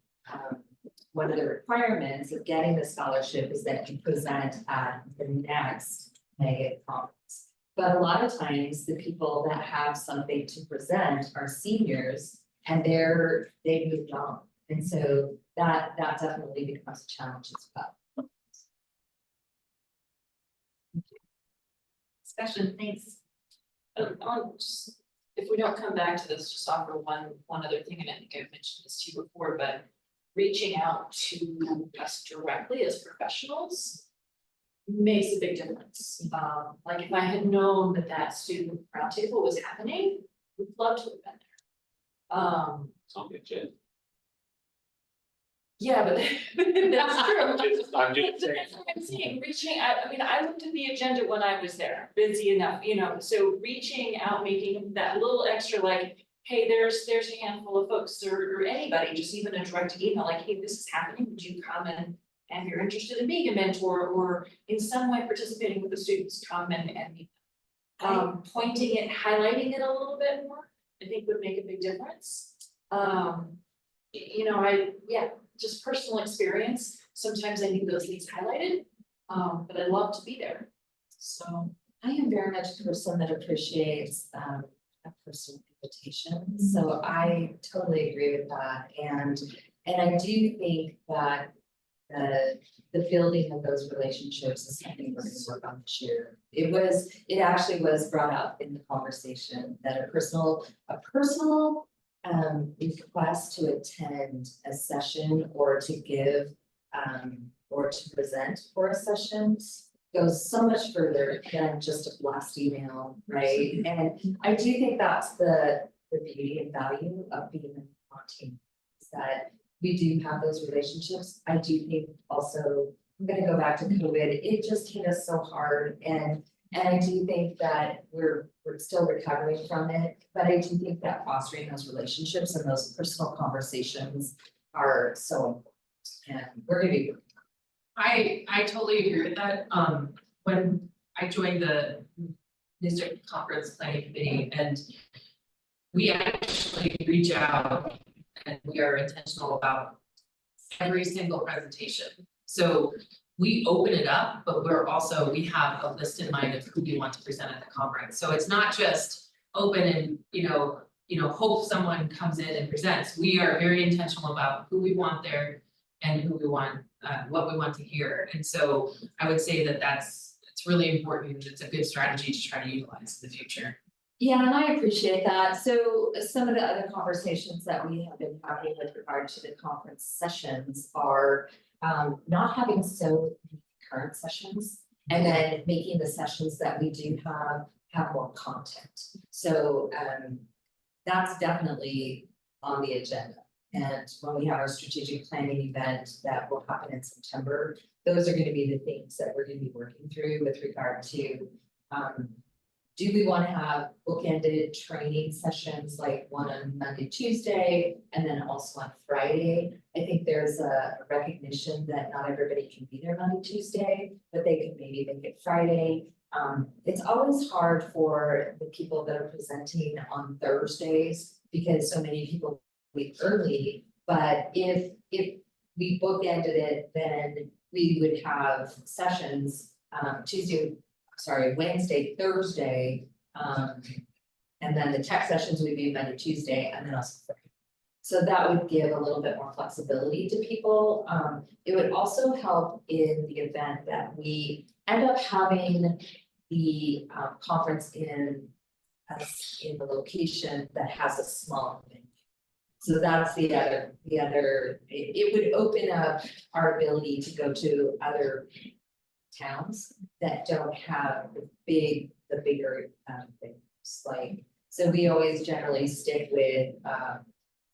requirements of getting the scholarship is that you present at the next mega conference. But a lot of times, the people that have something to present are seniors, and they've moved on. And so that definitely becomes a challenge as well. Discussion, thanks. If we don't come back to this, just offer one other thing, and I think I've mentioned this to you before, but reaching out to us directly as professionals makes a big difference. Like if I had known that student roundtable was happening, we'd love to have been there. It's on the agenda. Yeah, but that's true. I'm just saying. That's what I'm saying, reaching out, I mean, I looked at the agenda when I was there, busy enough, so reaching out, making that little extra like, hey, there's a handful of folks or anybody, just even a direct email, like, hey, this is happening, would you come and if you're interested in being a mentor or in some way participating with the students, come and meet them. Pointing it, highlighting it a little bit more, I think would make a big difference. Just personal experience, sometimes I need those things highlighted, but I love to be there, so. I am very much a person that appreciates a personal invitation, so I totally agree with that, and I do think that the building of those relationships is something we're gonna work on this year. It actually was brought up in the conversation that a personal request to attend a session or to give or to present for a session goes so much further than just a blast email, right? And I do think that's the beauty and value of being on team, is that we do have those relationships. I do think also, I'm gonna go back to COVID, it just hit us so hard, and I do think that we're still recovering from it, but I do think that fostering those relationships and those personal conversations are so important, and we're gonna be. I totally agree with that. When I joined the district conference planning committee, and we actually reach out and we are intentional about every single presentation. So we open it up, but we have a list in mind of who we want to present at the conference. So it's not just open and, hope someone comes in and presents. We are very intentional about who we want there and who we want, what we want to hear. And so I would say that it's really important. It's a good strategy to try to utilize in the future. Yeah, and I appreciate that. So some of the other conversations that we have been having with regard to the conference sessions are not having so many current sessions, and then making the sessions that we do have more content. So that's definitely on the agenda. And when we have our strategic planning event that will happen in September, those are going to be the things that we're going to be working through with regard to do we want to have bookended training sessions like one on Monday, Tuesday, and then also on Friday? I think there's a recognition that not everybody can be there Monday, Tuesday, but they can maybe make it Friday. It's always hard for the people that are presenting on Thursdays because so many people leave early. But if we bookended it, then we would have sessions Wednesday, Thursday, and then the tech sessions would be Monday, Tuesday, and then also Friday. So that would give a little bit more flexibility to people. It would also help in the event that we end up having the conference in the location that has a small venue. So that's the other, it would open up our ability to go to other towns that don't have the bigger things, like, so we always generally stick with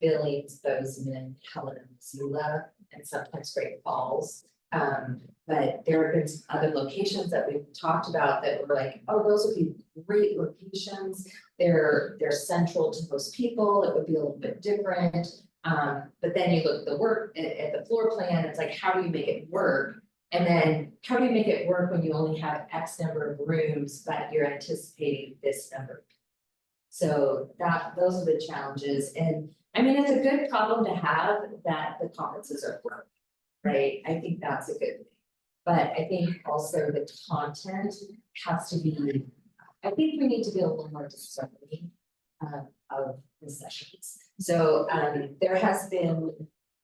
Billings, Bozeman, Helena, Missoula, and sometimes Great Falls. But there have been some other locations that we've talked about that were like, oh, those would be great locations. They're central to most people, it would be a little bit different. But then you look at the work at the floor plan, it's like, how do you make it work? And then how do you make it work when you only have X number of rooms, but you're anticipating this number? So those are the challenges, and I mean, it's a good problem to have that the conferences are growing, right? I think that's a good thing. But I think also the content has to be, I think we need to be a little more discerning of the sessions. So there has been,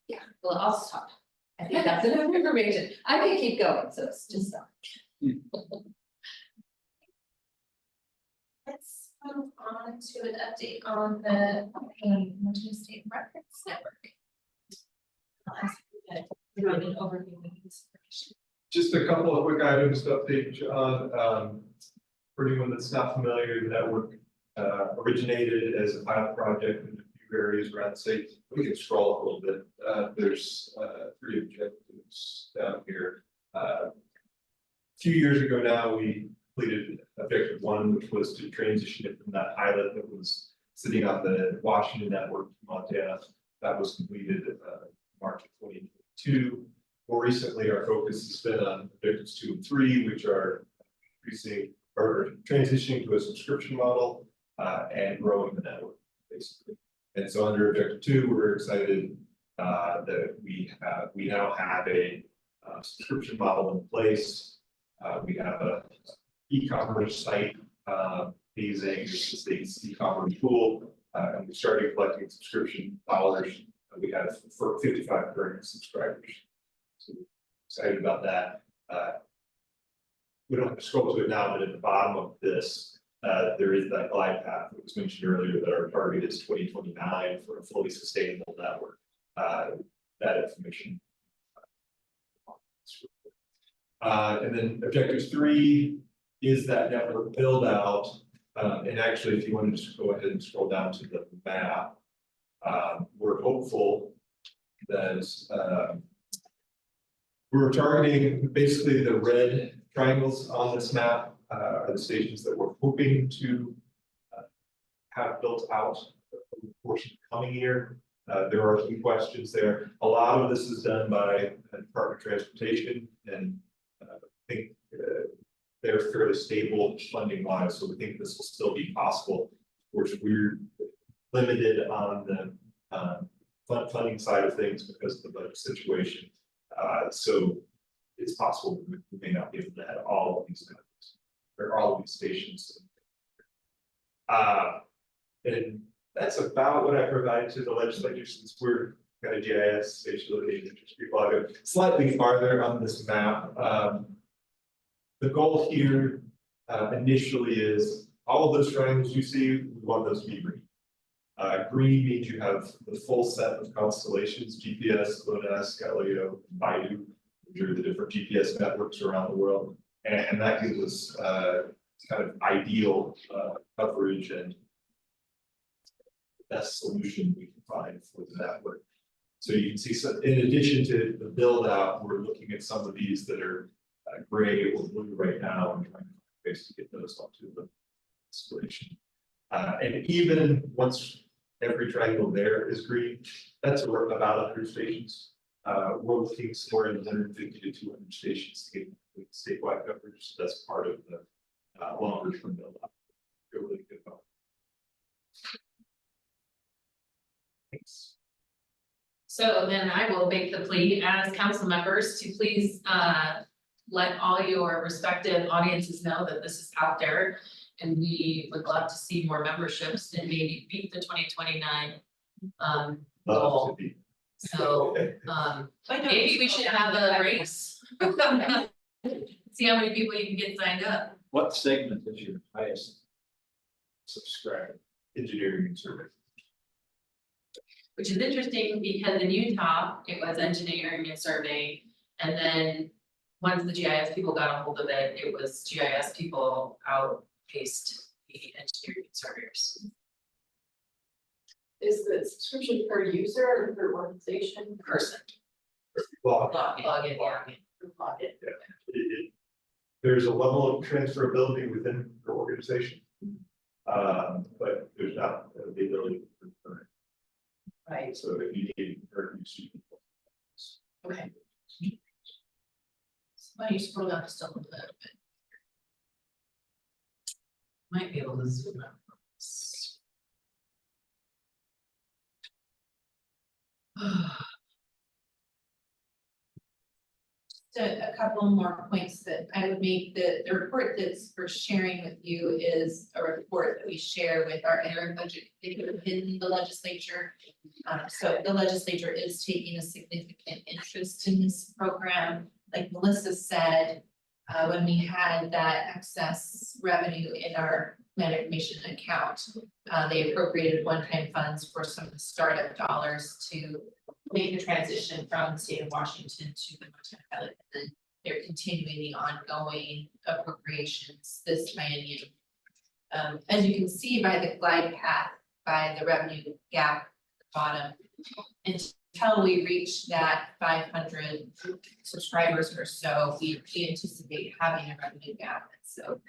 yeah, well, I'll stop. I think that's enough information. I can keep going, so it's just stop. Let's move on to an update on the Montana State Records Network. I'll ask you to give an overview of this information. Just a couple of quick items to update you on. For anyone that's not familiar, the network originated as a pilot project in a few areas around the state. We can scroll up a little bit. There's 3 objectives down here. A few years ago now, we completed objective 1, which was to transition it from that pilot that was sitting on the Washington network to Montana. That was completed March of 2022. More recently, our focus has been on objectives 2 and 3, which are increasing or transitioning to a subscription model and growing the network, basically. And so under objective 2, we're excited that we now have a subscription model in place. We have a e-commerce site using the state's e-commerce tool, and we started collecting subscription dollars. We have for 55 current subscribers. So excited about that. We don't have to scroll to it now, but at the bottom of this, there is that glide path that was mentioned earlier that our target is 2029 for a fully sustainable network. That information. And then objective 3 is that network build out. And actually, if you want to just go ahead and scroll down to the map, we're hopeful that we're targeting basically the red triangles on this map are the stations that we're hoping to have built out over the course of the coming year. There are some questions there. A lot of this is done by the Department of Transportation, and I think they're fairly stable funding wise, so we think this will still be possible. Of course, we're limited on the funding side of things because of the budget situation. So it's possible we may not be able to have all of these networks or all of these stations. And that's about what I provided to the legislature, since we're got a GIS spatial location interest people. I'll go slightly farther on this map. The goal here initially is all of those triangles you see, we want those to be green. Green means you have the full set of constellations, GPS, GLONASS, Galileo, Baidu, which are the different GPS networks around the world. And that gives us kind of ideal coverage and the best solution we can find for the network. So you can see, so in addition to the build out, we're looking at some of these that are gray or blue right now and trying to find ways to get those onto the installation. And even once every triangle there is green, that's about 100 stations. We're looking somewhere in 150 to 200 stations to get statewide coverage. So that's part of the longer term build up. Really good help. Thanks. So then I will make the plea as council members to please let all your respective audiences know that this is out there. And we would love to see more memberships and maybe beat the 2029 goal. So maybe we should have a race. See how many people you can get signed up. What segment is your highest subscriber? Engineering and survey. Which is interesting because in Utah, it was engineering and survey. And then once the GIS people got a hold of it, it was GIS people outpaced the engineering surveyors. Is the subscription per user or per organization? Person. Well, Log in, yeah. there's a level of transferability within the organization. But there's not the ability to return it. Right. So if you need to see people. Okay. So why don't you scroll down just a little bit? Might be able to zoom out. A couple more points that I would make, the report that's for sharing with you is a report that we share with our interim budget in the legislature. So the legislature is taking a significant interest in this program. Like Melissa said, when we had that excess revenue in our net information account, they appropriated one-time funds for some of the startup dollars to make the transition from the state of Washington to the Montana pilot. And then they're continuing the ongoing appropriations this triennium. As you can see by the glide path, by the revenue gap at the bottom, until we reach that 500 subscribers or so, we anticipate having a revenue gap. So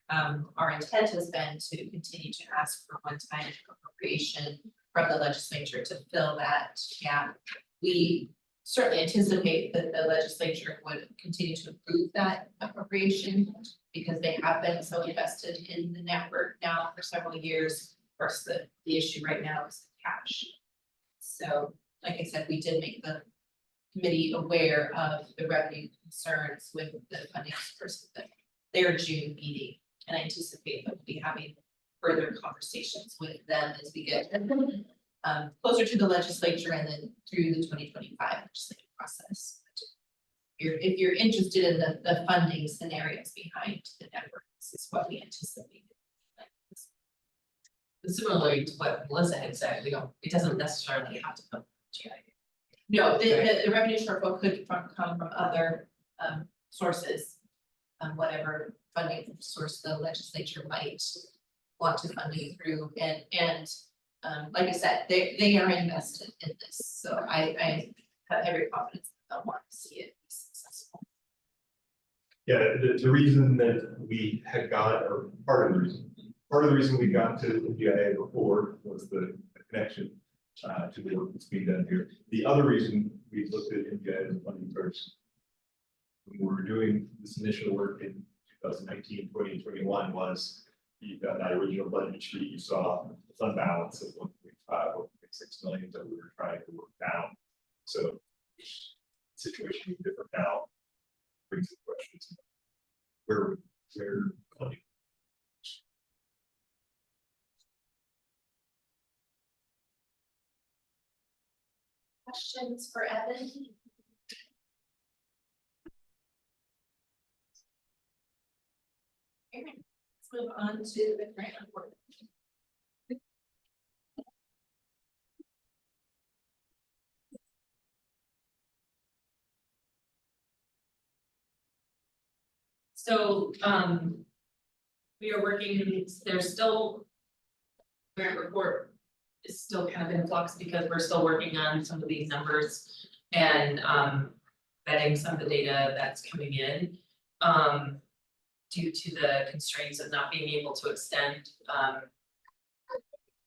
our intent has been to continue to ask for one-time appropriation from the legislature to fill that gap. We certainly anticipate that the legislature would continue to approve that appropriation because they have been so invested in the network now for several years. Of course, the issue right now is cash. So, like I said, we did make the committee aware of the revenue concerns with the funding source of their June meeting. And I anticipate that we'll be having further conversations with them as we get closer to the legislature and then through the 2025 legislative process. If you're interested in the funding scenarios behind the network, this is what we anticipate. Similarly to what Melissa had said, it doesn't necessarily have to come from GIS. No, the revenue shortfall could come from other sources, whatever funding source the legislature might want to fund you through. And like I said, they are invested in this, so I have every confidence that they'll want to see it be successful. Yeah, the reason that we had got, or part of the reason we got to the GIA before was the connection to the work that's being done here. The other reason we looked at NGIA as funding first, when we were doing this initial work in 2019, 20, and 21 was you got that original budget sheet, you saw the fund balance of 1.5, 1.6 million that we were trying to work down. So the situation is different now. Brings the questions. Where money? Questions for Evan? Okay, let's move on to the grant report. So, we are working, there's still, grant report is still kind of in flux because we're still working on some of these numbers and, vetting some of the data that's coming in. Due to the constraints of not being able to extend,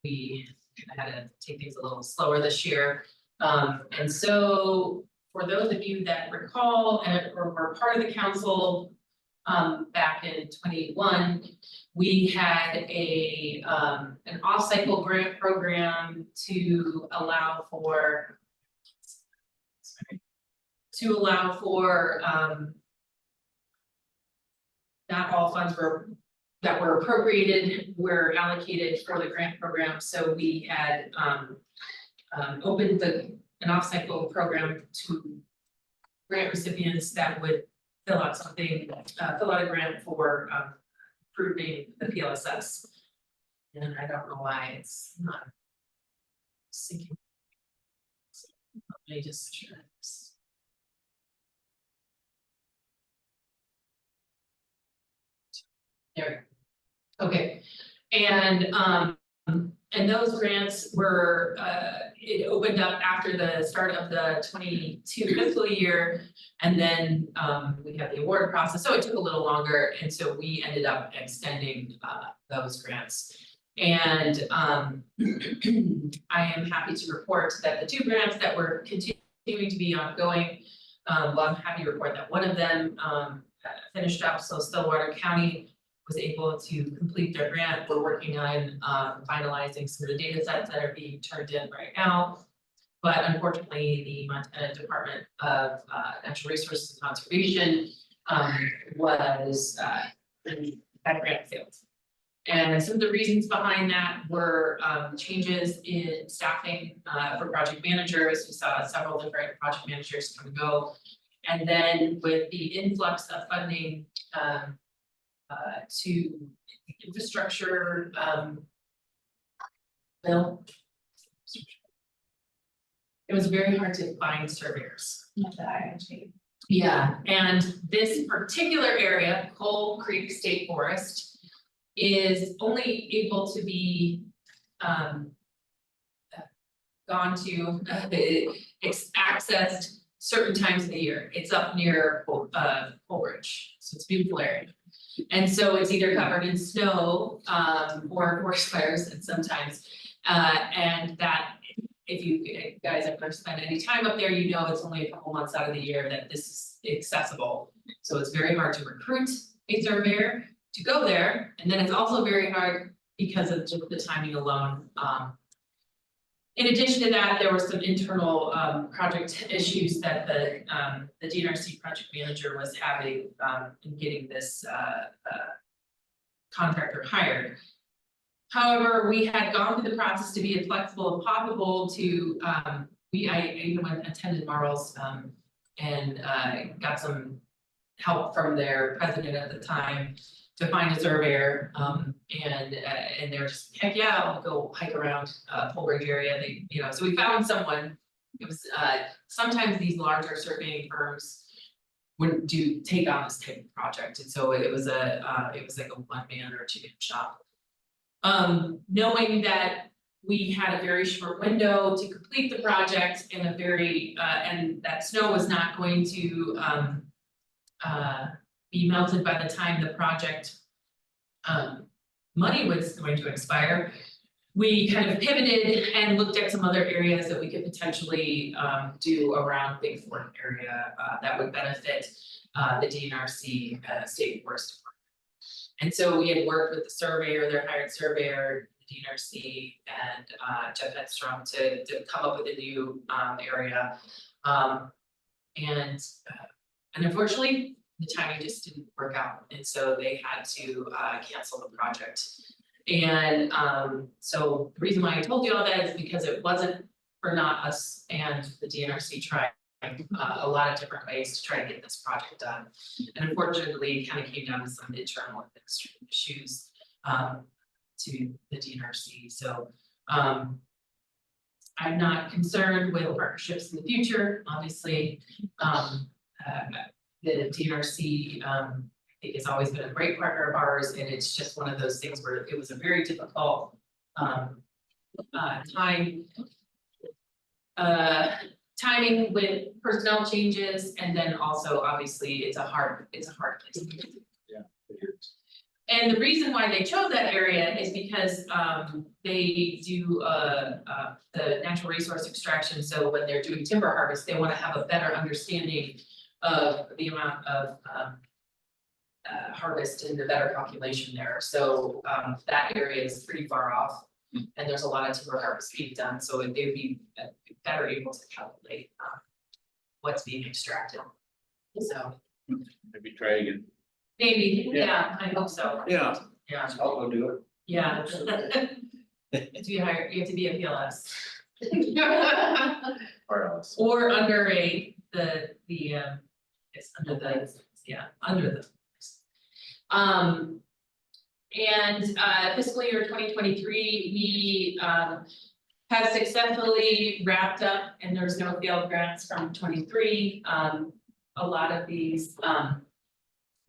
we had to take things a little slower this year. And so for those of you that recall or were part of the council, back in 21, we had an off-cycle grant program to allow for not all funds that were appropriated were allocated for the grant program, so we had opened an off-cycle program to grant recipients that would fill out a grant for improving the PLSS. And I don't know why it's not syncing. Let me just try this. There. Okay, and those grants were, it opened up after the start of the 22 fiscal year. And then, we had the award process, so it took a little longer, and so we ended up extending, those grants. And, I am happy to report that the 2 grants that were continuing to be ongoing, well, I'm happy to report that one of them, finished up, so Stillwater County was able to complete their grant. We're working on finalizing some of the data sets that are being turned in right now. But unfortunately, the Montana Department of Natural Resources and Conservation was that grant failed. And some of the reasons behind that were changes in staffing for project managers. We saw several different project managers come and go. And then with the influx of funding to infrastructure bill, it was very hard to find surveyors. Not that I actually. Yeah, and this particular area, Coal Creek State Forest, is only able to be gone to, accessed certain times of the year. It's up near Coleridge, so it's a beautiful area. And so it's either covered in snow or forest fires, and sometimes, and that if you guys ever spend any time up there, you know it's only a couple months out of the year that this is accessible. So it's very hard to recruit a surveyor to go there, and then it's also very hard because of just the timing alone. In addition to that, there were some internal project issues that the DNRC project manager was having in getting this contractor hired. However, we had gone through the process to be as flexible as possible to, I even went and attended Marl's and got some help from their president at the time to find a surveyor, and they're just, heck yeah, I'll go hike around Polbridge area, they, you know, so we found someone. It was, sometimes these larger surveying firms wouldn't take on this type of project, and so it was like a 1-man or 2-man shop. Knowing that we had a very short window to complete the project and a very, and that snow was not going to be melted by the time the project money was going to expire, we kind of pivoted and looked at some other areas that we could potentially do around Big Fork area that would benefit the DNRC State Forest Department. And so we had worked with the surveyor, their hired surveyor, the DNRC, and Jeff Edstrom to come up with a new area. And unfortunately, the timing just didn't work out, and so they had to cancel the project. And so the reason why I told you all that is because it wasn't for not us, and the DNRC tried a lot of different ways to try to get this project done. And unfortunately, it kind of came down to some internal administrative issues to the DNRC. So I'm not concerned with partnerships in the future, obviously. The DNRC, I think, has always been a great partner of ours, and it's just one of those things where it was a very difficult timing with personnel changes, and then also obviously it's a hard place to be. Yeah, it is. And the reason why they chose that area is because they do the natural resource extraction. So when they're doing timber harvest, they want to have a better understanding of the amount of harvest and the better calculation there. So that area is pretty far off, and there's a lot of timber harvest being done. So they'd be better able to calculate what's being extracted. So Maybe try again. maybe, yeah, I hope so. Yeah. Yeah, I'll go do it. yeah. You have to be a PLS. Or else. Or under it's under the. And fiscal year 2023, we have successfully wrapped up, and there's no failed grants from 23. A lot of these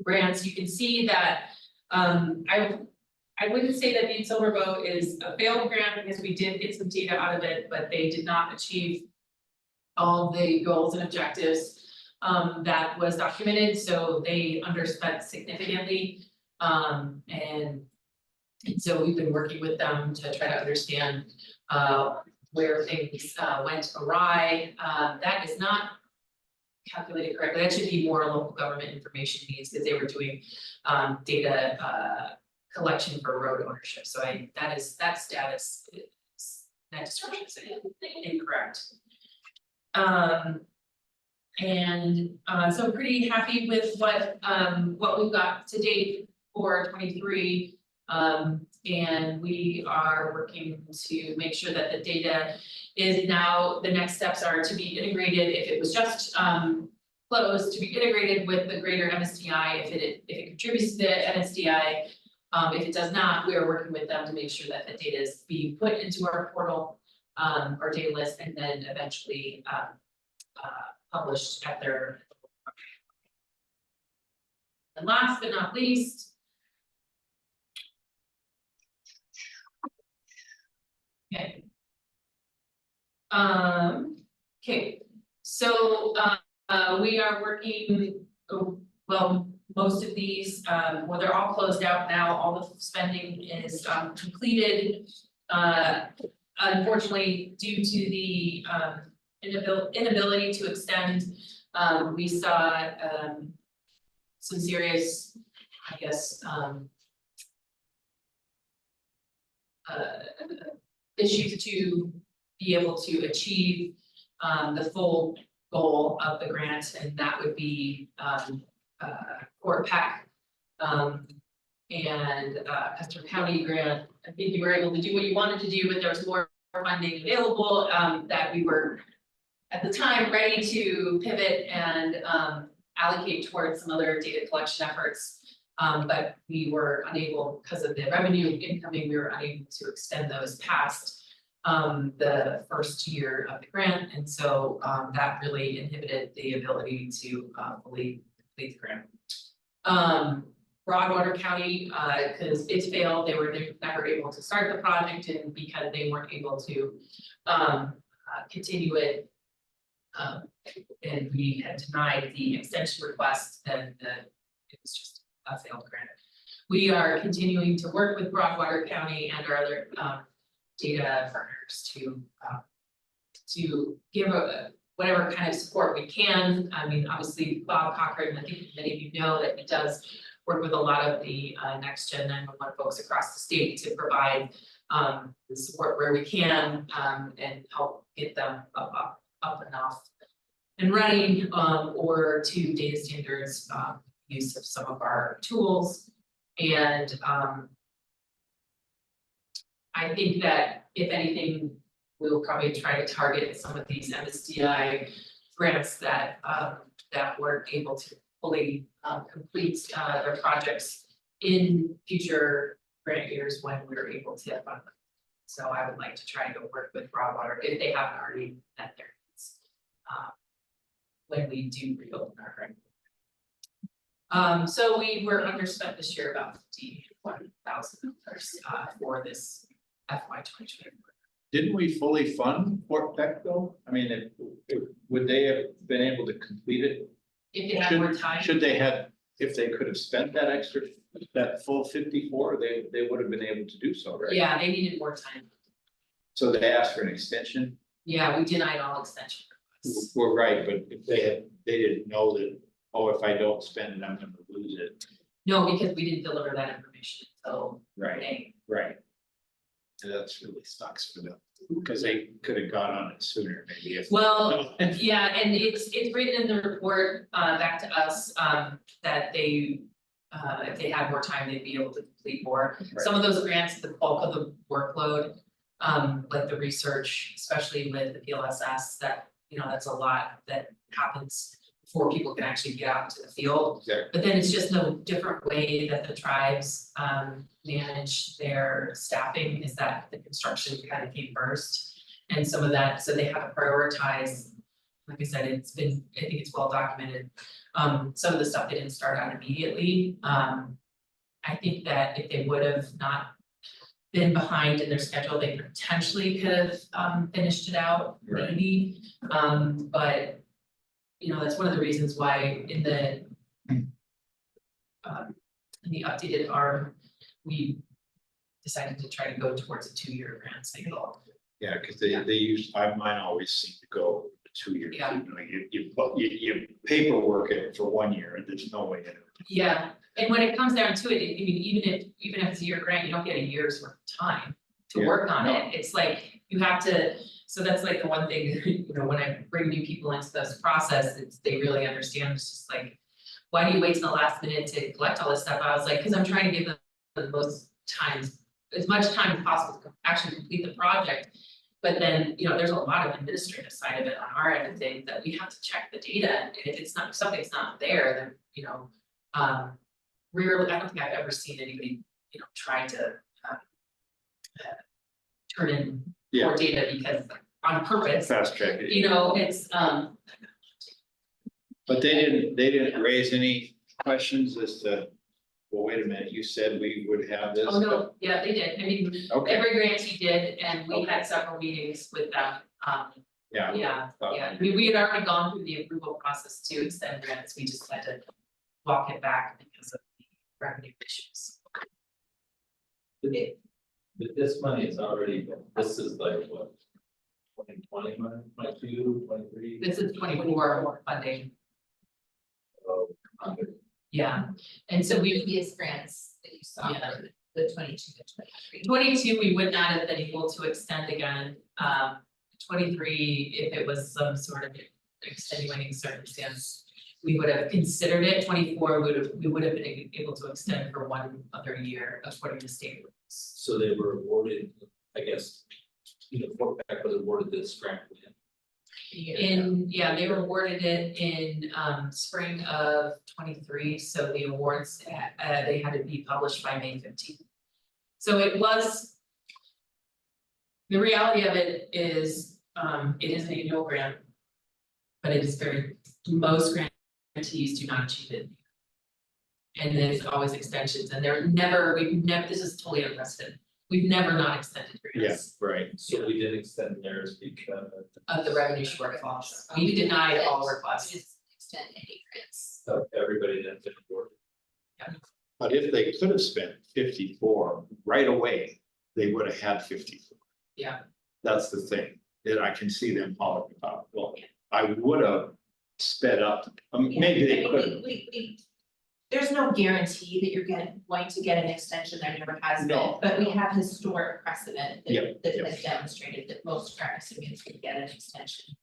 grants, you can see that I wouldn't say that Beat Silverbow is a failed grant because we did get some data out of it, but they did not achieve all the goals and objectives that was documented, so they underspent significantly. And so we've been working with them to try to understand where things went awry. That is not calculated correctly. That should be more local government information needs, because they were doing data collection for road ownership. So that status is, that description is incorrect. So pretty happy with what we've got to date for 23. And we are working to make sure that the data is now, the next steps are to be integrated. If it was just closed, to be integrated with the greater MSDI, if it contributes to the MSDI. If it does not, we are working with them to make sure that the data is being put into our portal, our data list, and then eventually published at their. And last but not least, okay. Okay, so we are working, well, most of these, well, they're all closed out now, all the spending is completed. Unfortunately, due to the inability to extend, we saw some serious, I guess, issues to be able to achieve the full goal of the grant, and that would be Fort Peck and Custer County grant. I think you were able to do what you wanted to do, but there was more funding available that we were at the time ready to pivot and allocate towards some other data collection efforts. But we were unable, because of the revenue incoming, we were unable to extend those past the first year of the grant. And so that really inhibited the ability to fully complete the grant. Broadwater County, because it failed, they were never able to start the project, and because they weren't able to continue it, and we had denied the extension request, then it was just a failed grant. We are continuing to work with Broadwater County and our other data partners to give whatever kind of support we can. I mean, obviously Bob Cochran, I think many of you know that he does work with a lot of the next gen 911 folks across the state to provide the support where we can and help get them up enough and running, or to data standards, use of some of our tools. And I think that if anything, we'll probably try to target some of these MSDI grants that that weren't able to fully complete their projects in future grant years when we're able to fund them. So I would like to try to work with Broadwater if they haven't already met their needs when we do reopen our grant. So we were underspent this year about $51,000 for this FY 2024. Didn't we fully fund Fort Peck though? I mean, would they have been able to complete it? If they had more time. Should they have, if they could have spent that extra, that full 54, they would have been able to do so, right? Yeah, they needed more time. So they asked for an extension? Yeah, we denied all extension requests. We're right, but if they didn't know that, oh, if I don't spend it, I'm gonna lose it. No, because we didn't deliver that information until May. Right. And that's really sucks for them, because they could have got on it sooner, maybe if. Well, yeah, and it's written in the report back to us that they if they had more time, they'd be able to complete more. Right. Some of those grants, the bulk of the workload, like the research, especially with the PLSS, that, you know, that's a lot that happens before people can actually get out into the field. Exactly. But then it's just no different way that the tribes manage their staffing, is that the construction kind of came first. And some of that, so they have to prioritize, like I said, I think it's well documented. Some of the stuff they didn't start out immediately. I think that if they would have not been behind in their schedule, they potentially could have finished it out, Right. maybe. But, you know, that's one of the reasons why in the updated ARM, we decided to try to go towards a 2-year grant cycle. Yeah, because they use, mine always seem to go 2 years. Yeah. You know, you paperwork it for 1 year and there's no way to. Yeah, and when it comes down to it, I mean, even if it's a year grant, you don't get a year's worth of time to Yeah, work on no. it. It's like, you have to, so that's like the one thing, you know, when I bring new people into this process, it's, they really understand, it's just like, why do you wait till the last minute to collect all this stuff? I was like, because I'm trying to give them the most time, as much time as possible to actually complete the project. But then, you know, there's a lot of administrative side of it on our end of things that we have to check the data, and if it's not, if something's not there, then, you know. Rarely, I don't think I've ever seen anybody, you know, try to turn in more data because on purpose, Fast track it. you know, it's But they didn't raise any questions as to, well, wait a minute, you said we would have this. oh no, yeah, they did, I mean, Okay, every grantee did, and we had several meetings with them, yeah. yeah, we had already gone through the approval process to extend grants, we just had to walk it back because of the revenue issues. But this money is already, this is like what? 2020 money, 22, 23? This is 24 funding, Oh, yeah, and so we, Previous grants that you saw Yeah. for the 22 to 23. 22, we would not have been able to extend again, 23, if it was some sort of extenuating circumstance, we would have considered it. 24, we would have been able to extend for 1 other year according to state rules. So they were awarded, I guess, you know, Fort Peck was awarded this grant. They were awarded it in spring of 23, so the awards, they had to be published by May 15th. So it was. The reality of it is an annual grant. But it is most grantees do not achieve it. And there's always extensions, and we've never, this is totally unprecedented. We've never not extended grants. Yes, right. So we did extend theirs because. Of the revenue shortfalls. We denied all requests. Just extend any grants. Of everybody that's been awarded. But if they could have spent 54 right away, they would have had 54. Yeah. That's the thing that I can see them hollering about. Well, I would have sped up, maybe they could. There's no guarantee that you're going to get an extension, there never has been, No. but we have historic precedent Yep, that yep. has demonstrated that most grant recipients can get an extension.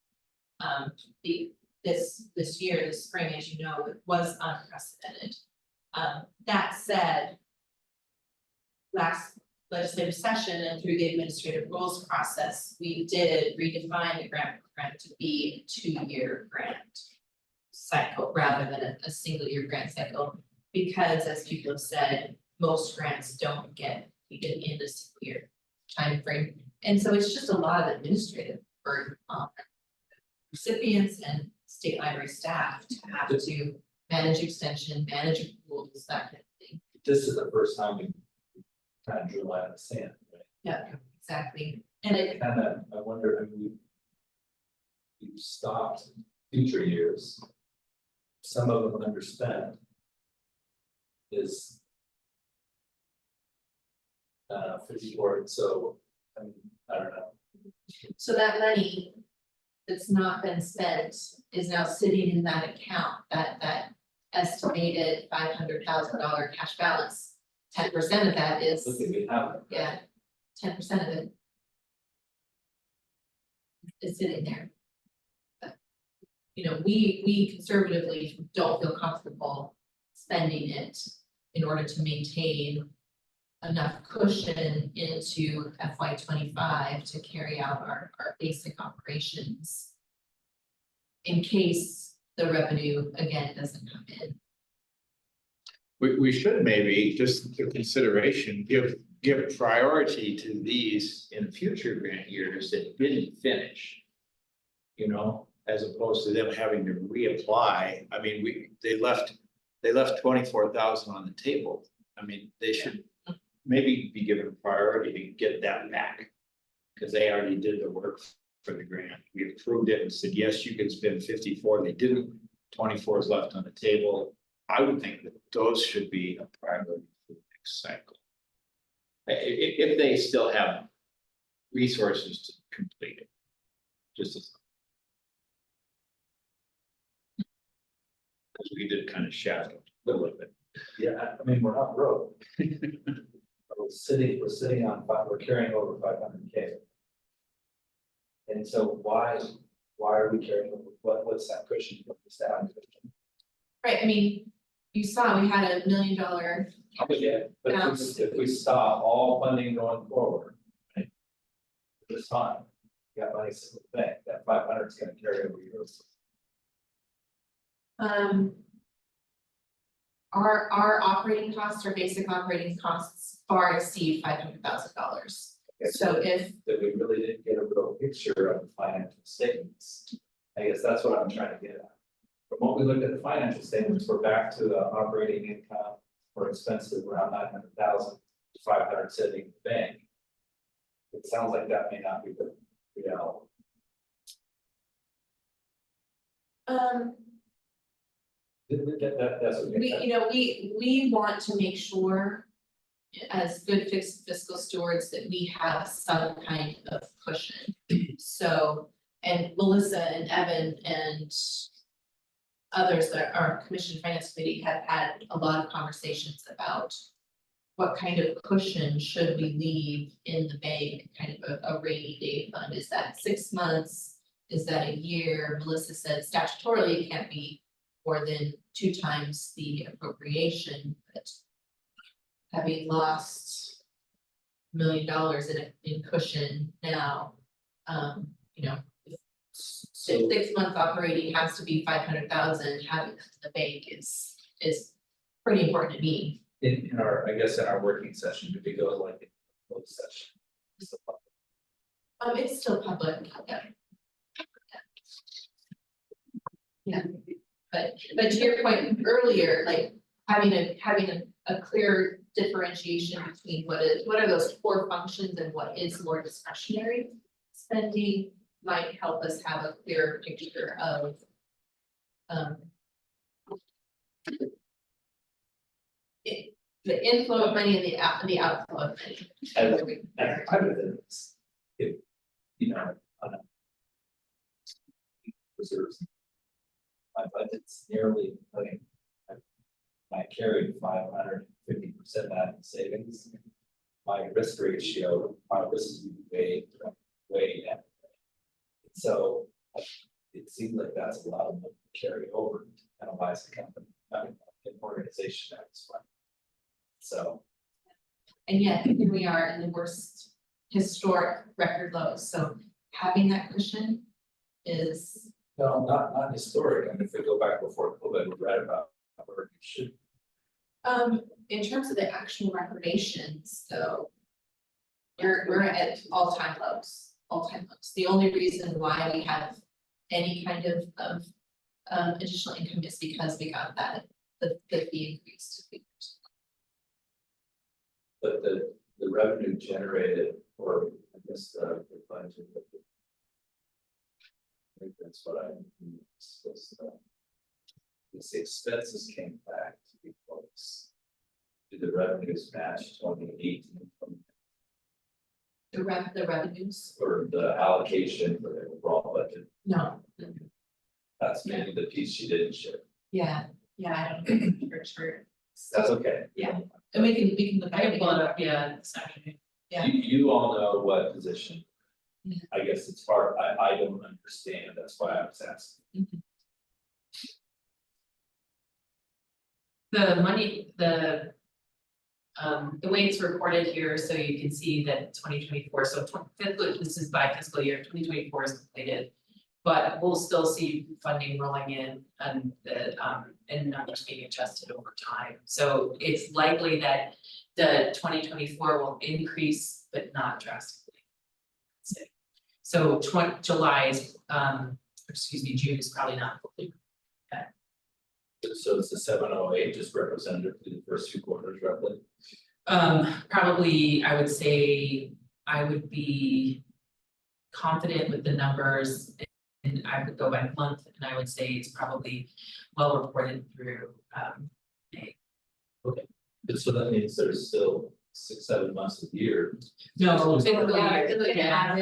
This year, this spring, as you know, it was unprecedented. That said, last legislative session and through the administrative rules process, we did redefine the grant program to be a 2-year grant cycle rather than a single year grant cycle. Because as people have said, most grants don't get completed in a single year timeframe. And so it's just a lot of administrative burden on recipients and state library staff to have to manage extension, manage rules, that kind of thing. This is the first time we kind of drew a line in the sand, right? Yeah, exactly. And it, Kind of, I wonder, I mean, you stopped future years. Some of them underspent. Is 54, so, I mean, I don't know. so that money that's not been spent is now sitting in that account, that estimated $500,000 cash balance. 10% of that is, Look, we have it. yeah, 10% of it is sitting there. But, you know, we conservatively don't feel comfortable spending it in order to maintain enough cushion into FY25 to carry out our basic operations in case the revenue again doesn't come in. We should maybe, just for consideration, give priority to these in future grant years that didn't finish. You know, as opposed to them having to reapply. I mean, they left 24,000 on the table. I mean, they should maybe be given priority to get that back. Because they already did the work for the grant. We approved it and said, yes, you can spend 54. They didn't. 24 is left on the table. I would think that those should be a priority for the next cycle. If they still have resources to complete it. Just as. Because we did kind of shadow a little bit. Yeah, I mean, we're not broke. We're sitting on we're carrying over 500K. And so why are we carrying over, what's that cushion for the staff cushion? Right, I mean, you saw we had $1 million. Yeah, but if we stop all funding going forward, right? It's fine, you got money sitting in the bank, that 500 is gonna carry over yours. Our operating costs, our basic operating costs far exceed $500,000. So if, That we really didn't get a real picture of the financial statements. I guess that's what I'm trying to get at. From what we looked at the financial statements, we're back to the operating income or expenses around 900,000, 500 sitting in the bank. It sounds like that may not be the reality. That's okay. we want to make sure as good fiscal stewards that we have some kind of cushion. So, and Melissa and Evan and others that are Commission Finance Committee have had a lot of conversations about what kind of cushion should we leave in the bank, kind of a rainy day fund. Is that 6 months? Is that a year? Melissa said statutorily it can't be more than 2 times the appropriation, but having lost $1 million in cushion now, you know, if 6 months operating has to be 500,000, having it in the bank is pretty important to me. In our, I guess in our working session, if we go like in closed session. It's still public, yeah. Yeah, but to your point earlier, like having a clear differentiation between what are those core functions and what is more discretionary spending might help us have a clearer picture of the inflow of money and the outflow of money. And part of it is, if, you know, on a reserves. My budget's nearly, I carried 550% of that in savings. My risk ratio, my risk is way down. So it seems like that's a lot of money to carry over to analyze the company, I mean, an organization that's fine. So. And yet here we are in the worst historic record lows, so having that cushion is. No, not historic, I mean, if we go back before COVID, we read about where it should. In terms of the actual recordations, though. We're at all-time lows. The only reason why we have any kind of additional income is because we got the fee increase. But the revenue generated, or I guess the budget. I think that's what I mean. The expenses came back to be close. Did the revenues match 2018? The revenues? Or the allocation for the overall budget? No. That's maybe the piece you didn't share. Yeah, I don't know for sure. That's okay. Yeah, and we can look I at can it. pull it up, yeah, this afternoon. Yeah. You all know what position. Yeah. I guess it's hard, I don't understand, that's why I was asking. The money, the way it's reported here, so you can see that 2024, so this is by fiscal year, 2024 is completed. But we'll still see funding rolling in and the and numbers being adjusted over time. So it's likely that the 2024 will increase, but not drastically. So July is, June is probably not fully. So it's the 708, just representative for the first 2 quarters roughly. Probably, I would say, I would be confident with the numbers. And I would go by month, and I would say it's probably well reported through, May. But so that means there's still 6-7 months of the year. No, Just- fiscal Yeah, year. it's like an average,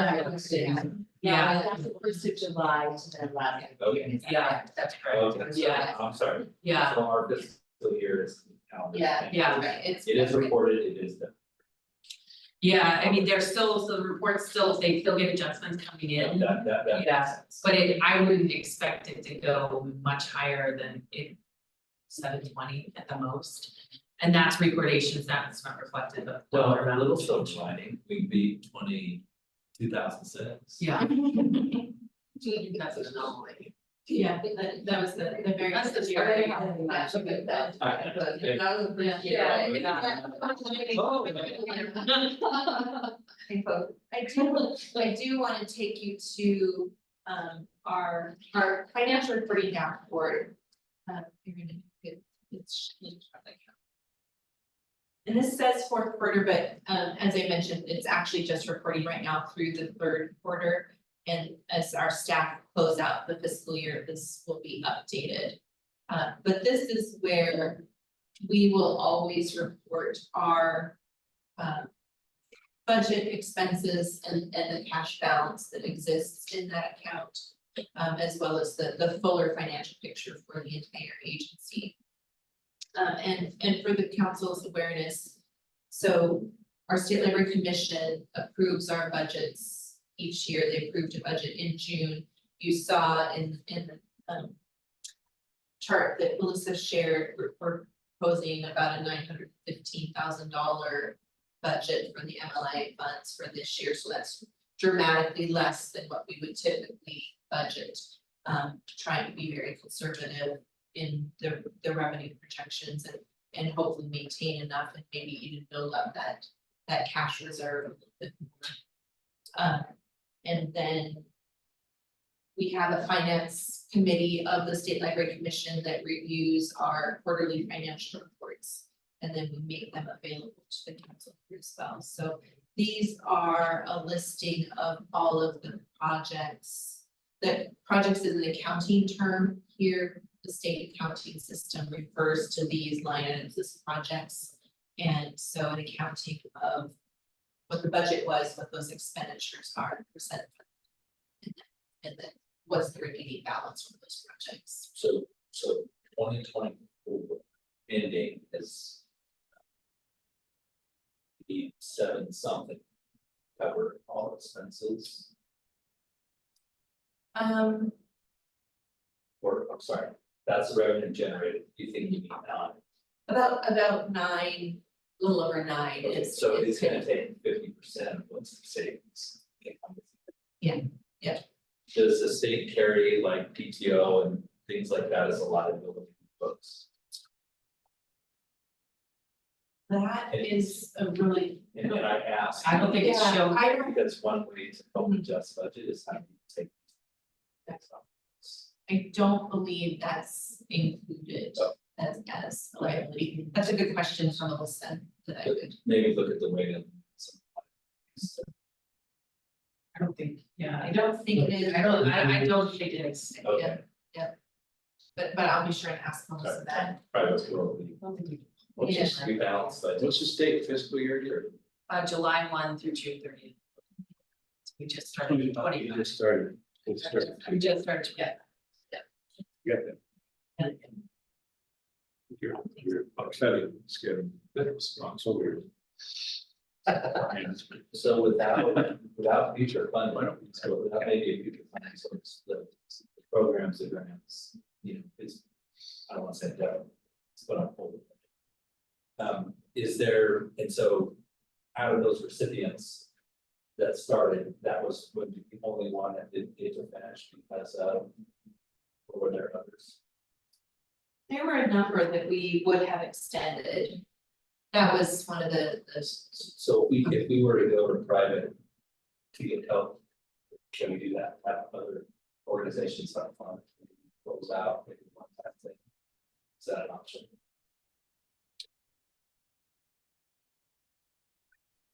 Yeah. that's the first of July to the 11th. Okay. Yeah, that's correct. Okay, so Yeah. I'm sorry. Yeah, So our fiscal year is. calendar. yeah. It's. It is reported, it is done. Yeah, I mean, there's still, so the reports still, they still get adjustments coming in. That Yeah, makes sense. But I wouldn't expect it to go much higher than 720 at the most. And that's recordations, that's not reflective of Well, dollar a amount. little silver lining, we beat 2006. Yeah. That's an anomaly. Yeah, that was the very. That's the year. very- That's a good bet. Okay. Yeah. I do want to take you to our financial reporting dashboard. You're gonna get it's. And this says fourth quarter, but as I mentioned, it's actually just reporting right now through the third quarter. And as our staff close out the fiscal year, this will be updated. But this is where we will always report our budget expenses and the cash balance that exists in that account. As well as the fuller financial picture for the entire agency. And for the council's awareness, so our State Library Commission approves our budgets each year. They approved a budget in June. You saw in the chart that Melissa shared, we're proposing about a $915,000 budget for the MLA funds for this year. So that's dramatically less than what we would typically budget. Trying to be very conservative in the revenue projections and hopefully maintain enough and maybe even build up that cash reserve a little bit more. And then we have a finance committee of the State Library Commission that reviews our quarterly financial reports. And then we make them available to the council as well. So these are a listing of all of the projects. The projects is an accounting term here. The state accounting system refers to these line items as projects. And so an accounting of what the budget was, what those expenditures are, percent. And then what's the remaining balance from those projects. So 2024 ending is 7 something, cover all expenses, or I'm sorry, that's the revenue generated, you think you need 9? About 9, a little over 9 Okay, is. so it's gonna take 50% of what's the savings. Yeah, yeah. Does the state carry like PTO and things like that as a liability books? That is a really. And I ask. I don't think it's Yeah, shown. I don't, Because one way to help adjust budget is how you take. That's all. I don't believe that's included Oh. as a liability. That's a good question from Melissa that I could. Maybe look at the way that. I don't think, yeah, I don't think it is. I don't think it is. Okay. But I'll be sure and ask Melissa that. Private world. What's Yeah. just rebalance, but What's the state fiscal year here? July 1 through June 30th. We just started You 20. just started. It started. We just started, yeah. You got that. You're upsetting, scared. That was wrong, so weird. so without future funding, so without maybe a future funding source, the programs, the grants, is, I don't wanna say devil, but I'm holding. Is there, and so out of those recipients that started, that was when the only one that didn't get to finish because of, or were there others? There were a number that we would have extended. That was one of the. So if we were to go to private to get help, can we do that? Have other organizations that fund, close out, maybe one time thing? Is that an option?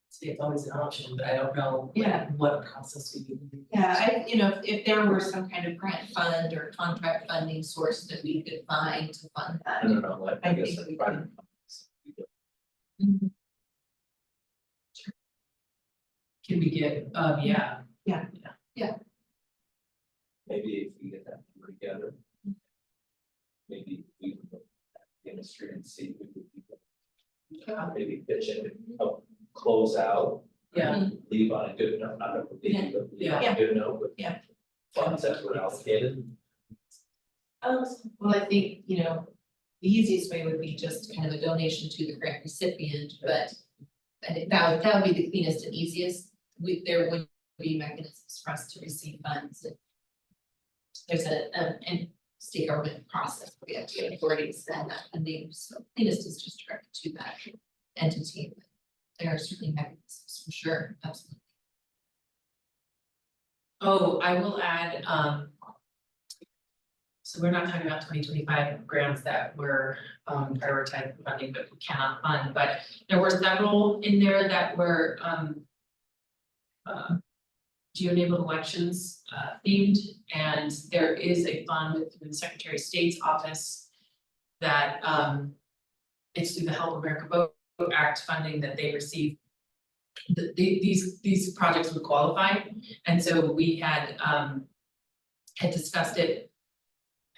See, it's always an option, but I don't know Yeah. what process we would. Yeah, if there were some kind of grant fund or contract funding source that we could find to fund that. I don't know, like, I I guess. think we private Can we get, yeah. Maybe if we get that number together. Maybe we can look at the industry and see if we could. Maybe pitch in, help close out. Yeah. Leave on a good note, not a leave, but leave on Yeah. a good note with. Yeah. Funds that were allocated. Well, I think, the easiest way would be just kind of a donation to the grant recipient, but I think that would be the cleanest and easiest. There would be mechanisms for us to receive funds. There's a state government process, we have to get authority to send that funding, so cleanest is just direct to that entity. But there are certainly mechanisms, for sure, absolutely. Oh, I will add, so we're not talking about 2025 grants that were prioritized funding, but we cannot fund, but there were several in there that were geo-enabled elections themed, and there is a fund through the Secretary of State's office that it's through the Help America Vote Act funding that they receive. These projects would qualify, and so we had discussed it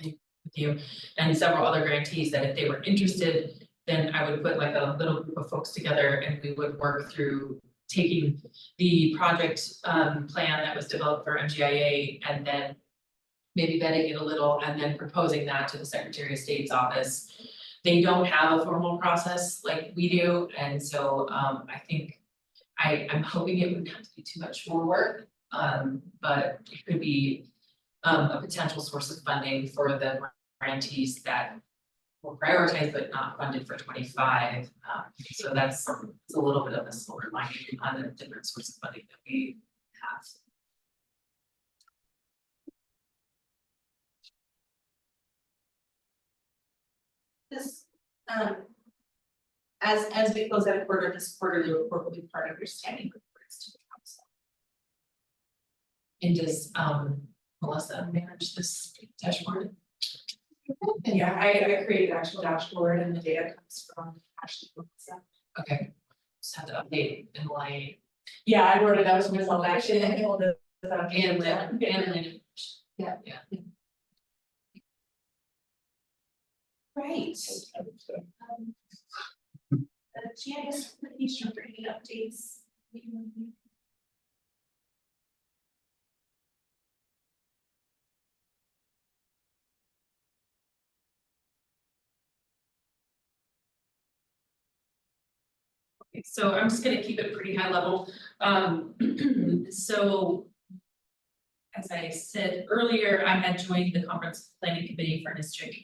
with you and several other grantees that if they were interested, then I would put like a little group of folks together and we would work through taking the project plan that was developed for MGIA and then maybe vetting it a little and then proposing that to the Secretary of State's office. They don't have a formal process like we do, and so I think I'm hoping it wouldn't have to be too much more work, but it could be a potential source of funding for the grantees that were prioritized but not funded for 25. So that's a little bit of a silver lining on the different source of funding that we have. This, as we close out a quarter, this quarterly report will be part of your standing reports to the council. And does Melissa manage this dashboard? Yeah, I created an actual dashboard and the data comes from Ashley. Okay, just have to update and like. Yeah, I wrote it out myself actually. And then. Yeah. Right. GIS application for any updates. So I'm just gonna keep it pretty high level. So as I said earlier, I had joined the conference planning committee for district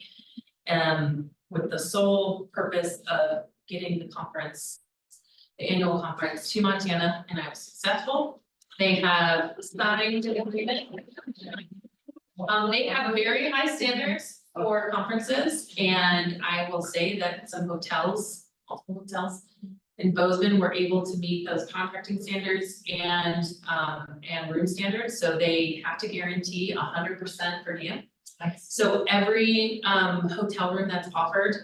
with the sole purpose of getting the conference, the annual conference to Montana, and I was successful. They have signed an agreement. They have very high standards for conferences, and I will say that some hotels, multiple hotels in Bozeman were able to meet those contracting standards and room standards, so they have to guarantee 100% per diem. So every hotel room that's offered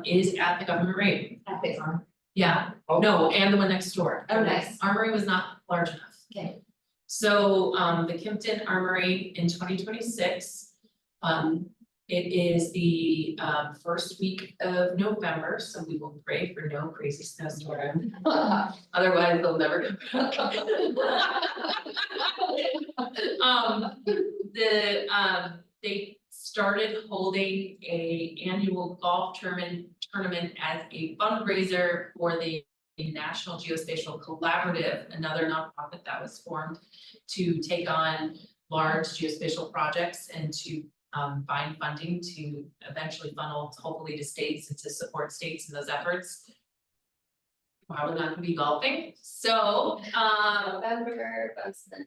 is at the government rate. At the arm. Yeah, no, and the one next door. Oh, nice. Armory was not large enough. Okay. So the Kimpton Armory in 2026, it is the first week of November, so we will pray for no crazy snowstorm. Otherwise, they'll never come back. They started holding a annual golf tournament as a fundraiser for the National Geospatial Collaborative, another nonprofit that was formed to take on large geospatial projects and to find funding to eventually funnel hopefully to states and to support states in those efforts. Probably not gonna be golfing, so November,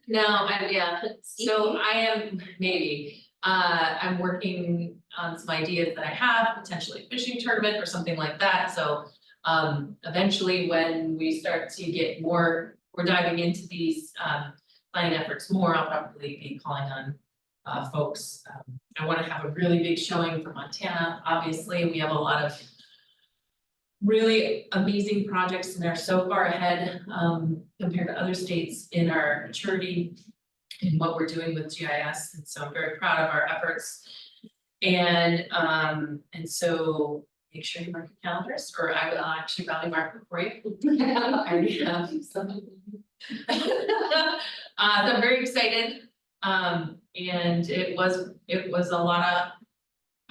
no, yeah, so I am maybe, I'm working on some ideas that I have, potentially a fishing tournament or something like that, so. Eventually, when we start to get more, we're diving into these, planning efforts more, I'll probably be calling on, folks. I wanna have a really big showing for Montana, obviously, we have a lot of really amazing projects and they're so far ahead, compared to other states in our maturity in what we're doing with GIS, and so I'm very proud of our efforts. And so make sure you mark your calendars, or I will actually probably mark it for you. I already have some. So I'm very excited, and it was a lot of,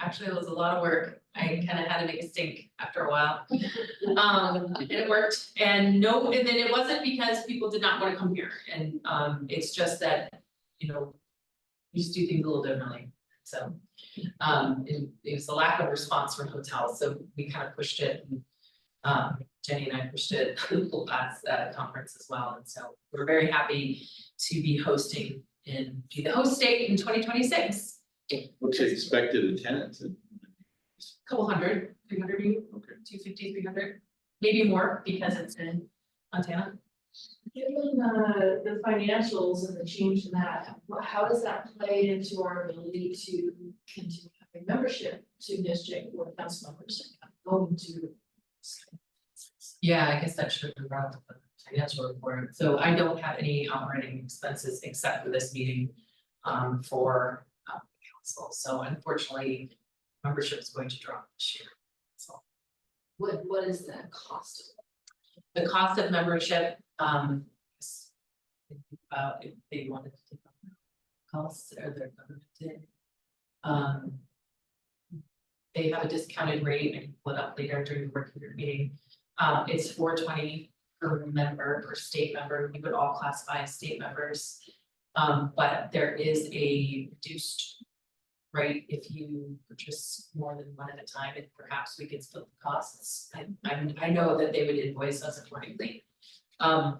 actually it was a lot of work. I kind of had to make a stink after a while. And it worked, and then it wasn't because people did not want to come here, and it's just that, you know, we just do things a little differently, so. It was a lack of response from hotels, so we kind of pushed it. And, Jenny and I pushed it last conference as well, and so we're very happy to be hosting and be the host state in 2026. What's the expected attendance? Couple hundred, 300 maybe, 250, 300, maybe more because it's in Montana. Given the financials and the change in that, how does that play into our ability to continue having membership to district or council members going to? Yeah, I guess that should be brought up in the financial report. So I don't have any operating expenses except for this meeting for the council. So unfortunately, membership is going to drop this year. So What is the cost of the cost of membership, if they wanted to take on costs or their government did. They have a discounted rate, I can pull it up later during the working group meeting. It's $420 per member, per state member, we would all classify as state members. But there is a reduced rate if you purchase more than one at a time, and perhaps we could split the costs. I know that they would invoice us accordingly.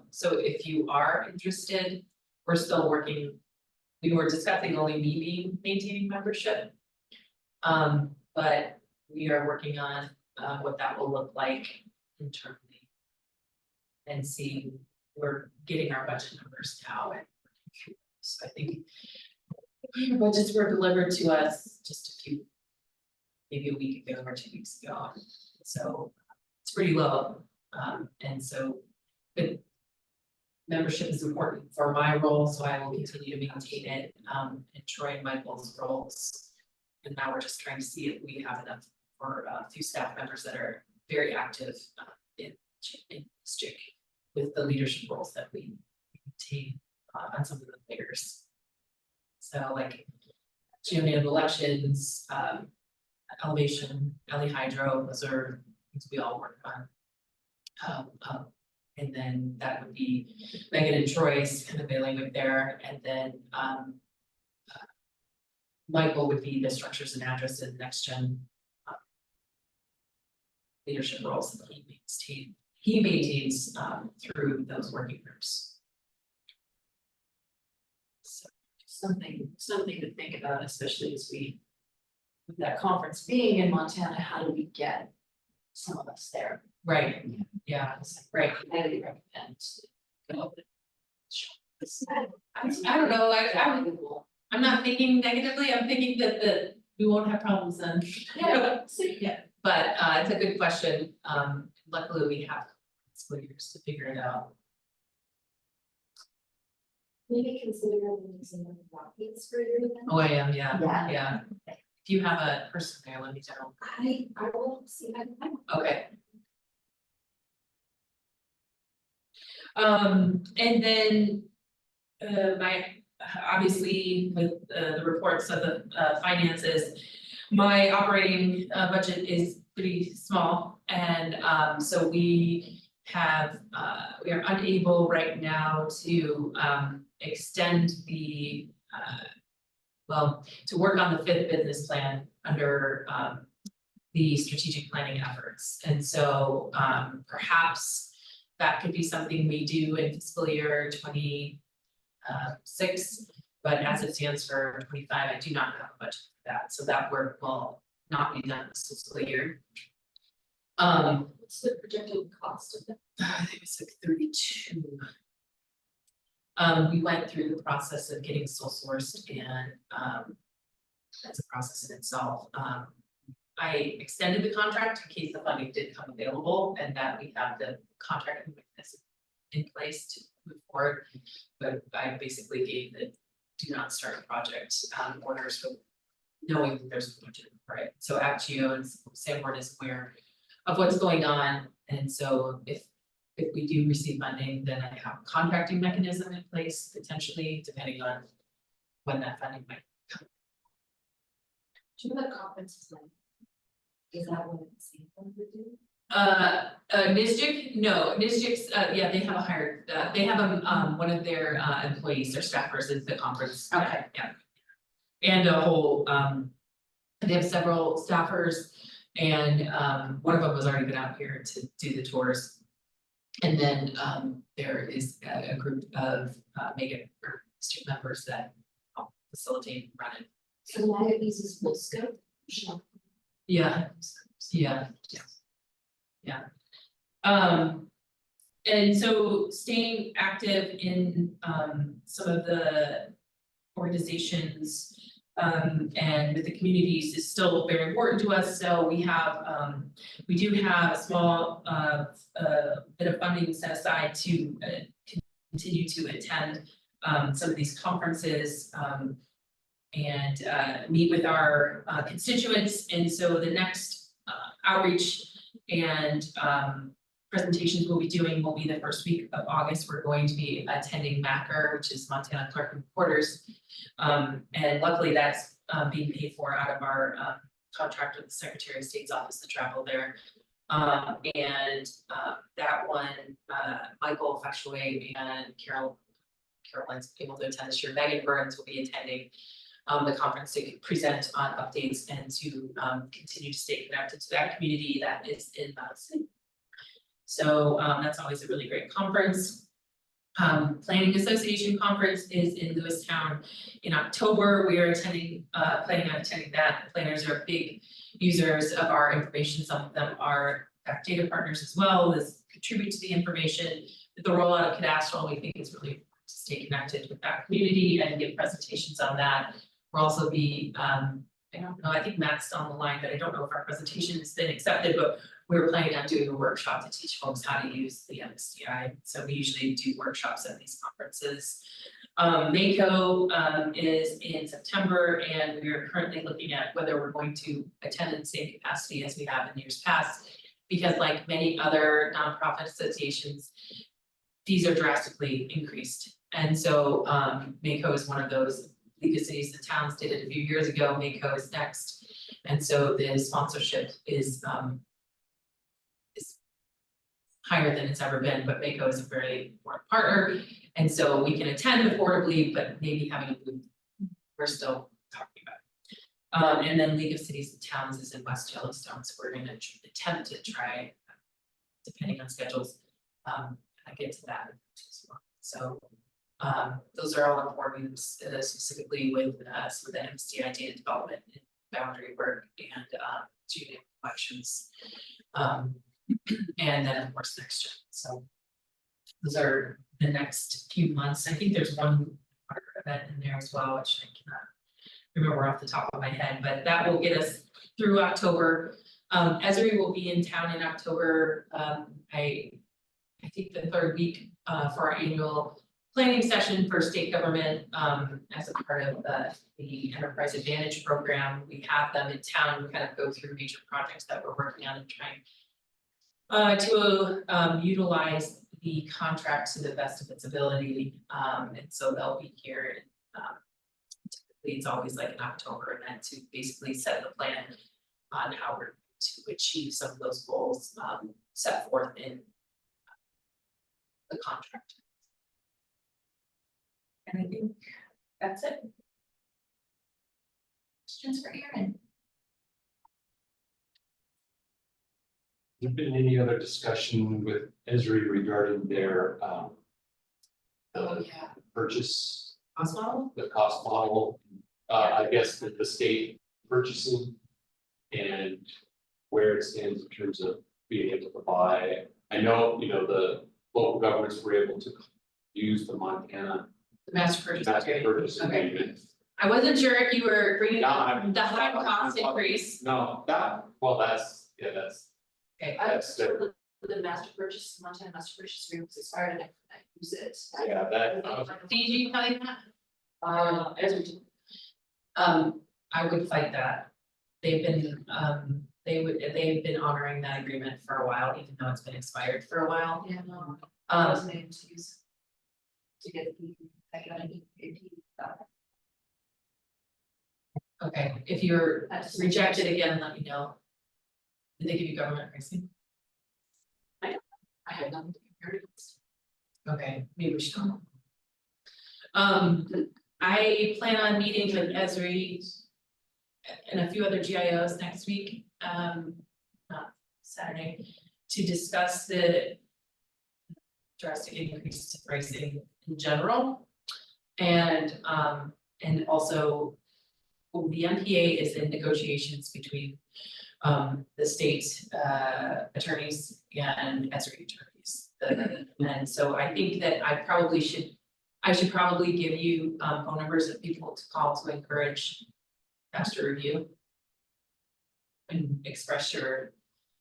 So if you are interested, we're still working. We were discussing only me maintaining membership. But we are working on what that will look like internally. And see, we're getting our budget numbers now. So I think our budgets were delivered to us just maybe a week ago or 2 weeks ago. So it's pretty low. And so the membership is important for my role, so I will continue to maintain it, and Troy and Michael's roles. And now we're just trying to see if we have enough for a few staff members that are very active in district with the leadership roles that we maintain on some of the figures. So like June of elections, elevation, LE Hydro, those are things we all work on. And then that would be Megan and Troy's kind of bailiwick there, and then Michael would be the structures and addresses, next gen leadership roles that he maintains through those working groups. So something to think about, especially as we, with that conference being in Montana, how do we get some of us there? Right, yeah, right. I highly recommend. I don't know, I'm not thinking negatively, I'm thinking that we won't have problems then. Yeah. But it's a good question. Luckily we have school years to figure it out. Maybe consider using the rockets for your event. Oh, I am, yeah, Yeah. yeah. If you have a person there, let me know. I will see if I can find one. Okay. And then obviously with the reports of the finances, my operating budget is pretty small, and so we are unable right now to extend the to work on the 5th business plan under the strategic planning efforts. And so perhaps that could be something we do in fiscal year 26, But as it stands for 25, I do not have a budget for that, so that work will not be done this fiscal year. What's the projected cost of that? I think it's like 32. We went through the process of getting sole sourced and that's a process in itself. I extended the contract in case the funding did come available and that we have the contract in place to move forward. But I basically gave the do not start a project orders with knowing that there's a budget for it. So ActGeo and Sanborn is aware of what's going on. And so if we do receive funding, then I have a contracting mechanism in place, potentially, depending on when that funding might come. Do you know the conference is like? Is that what it's Sanborn would do? NISJIC, no, NISJIC's, yeah, they have a hired, they have one of their employees, their staffers at the conference. Okay. Yeah. And a whole, they have several staffers and one of them has already been out here to do the tours. And then there is a group of mega or student members that help facilitate and run it. So that it uses full scope. Yeah, yeah, yeah. And so staying active in some of the organizations and with the communities is still very important to us. So we have we do have a small bit of funding set aside to continue to attend some of these conferences and meet with our constituents. And so the next outreach and presentations we'll be doing will be the first week of August. We're going to be attending MACR, which is Montana Clerk and Reporters. And luckily that's being paid for out of our contract with the Secretary of State's office to travel there. And that one, Michael Fashaway and Caroline's able to attend this year. Megan Burns will be attending the conference to present on updates and to continue to stay connected to that community that is in Madison. So that's always a really great conference. Planning Association Conference is in Lewistown in October. We are attending, planning on attending that. Planners are big users of our information. Some of them are data partners as well, as contribute to the information. With the rollout of cadastral, we think it's really important to stay connected with that community and give presentations on that. We'll also be, I don't know, I think Matt's on the line, but I don't know if our presentation has been accepted, but we're planning on doing a workshop to teach folks how to use the MSDI. So we usually do workshops at these conferences. MACO is in September, and we are currently looking at whether we're going to attend in the same capacity as we have in years past, because like many other nonprofit associations, fees are drastically increased. And so MACO is one of those. League of Cities and Towns did it a few years ago. MACO is next, and so the sponsorship is higher than it's ever been. But MACO is a very important partner, and so we can attend affordably, but maybe having a booth, we're still talking about it. And then League of Cities and Towns is in West Yellowstone, so we're going to attempt to try, depending on schedules, get to that as well. So. Those are all important, specifically with some of the MSDI data development and boundary work and GDA collections. And then of course next year. So those are the next few months. I think there's one other event in there as well, which I cannot remember off the top of my head, but that will get us through October. Esri will be in town in October. I think the third week for our annual planning session for state government as a part of the Enterprise Advantage program. We have them in town. We kind of go through major projects that we're working on and trying to utilize the contract to the best of its ability. And so they'll be here. Typically, it's always like an October event to basically set the plan on how we're to achieve some of those goals set forth in the contract. And I think that's it. Questions for Erin? Has there been any other discussion with Esri regarding their purchase cost model? the cost model, I guess the state purchasing. And where it stands in terms of being able to buy. I know, the local governments were able to use the Montana The master purchase master agreement. purchase Okay. agreement. I wasn't sure if you were bringing No, up I'm- the high cost increase. No, that's, Okay, I That's was the master purchase, Montana master purchase agreement was expired and I couldn't use it. yeah, that, did you tell you that? As we did. I would fight that. They've been, they've been honoring that agreement for a while, even though it's been expired for a while. Yeah, no, I was Um, named to use. To get the, I got an EP. okay, if you're rejected again, let me know. Did they give you government pricing? I have nothing to compare it to. Okay, maybe we should. I plan on meeting with Esri and a few other GIOs next week, not Saturday, to discuss the drastic increase to pricing in general. And also the MPA is in negotiations between the state attorneys and Esri attorneys. And so I think that I should probably give you phone numbers of people to call to encourage faster review. And express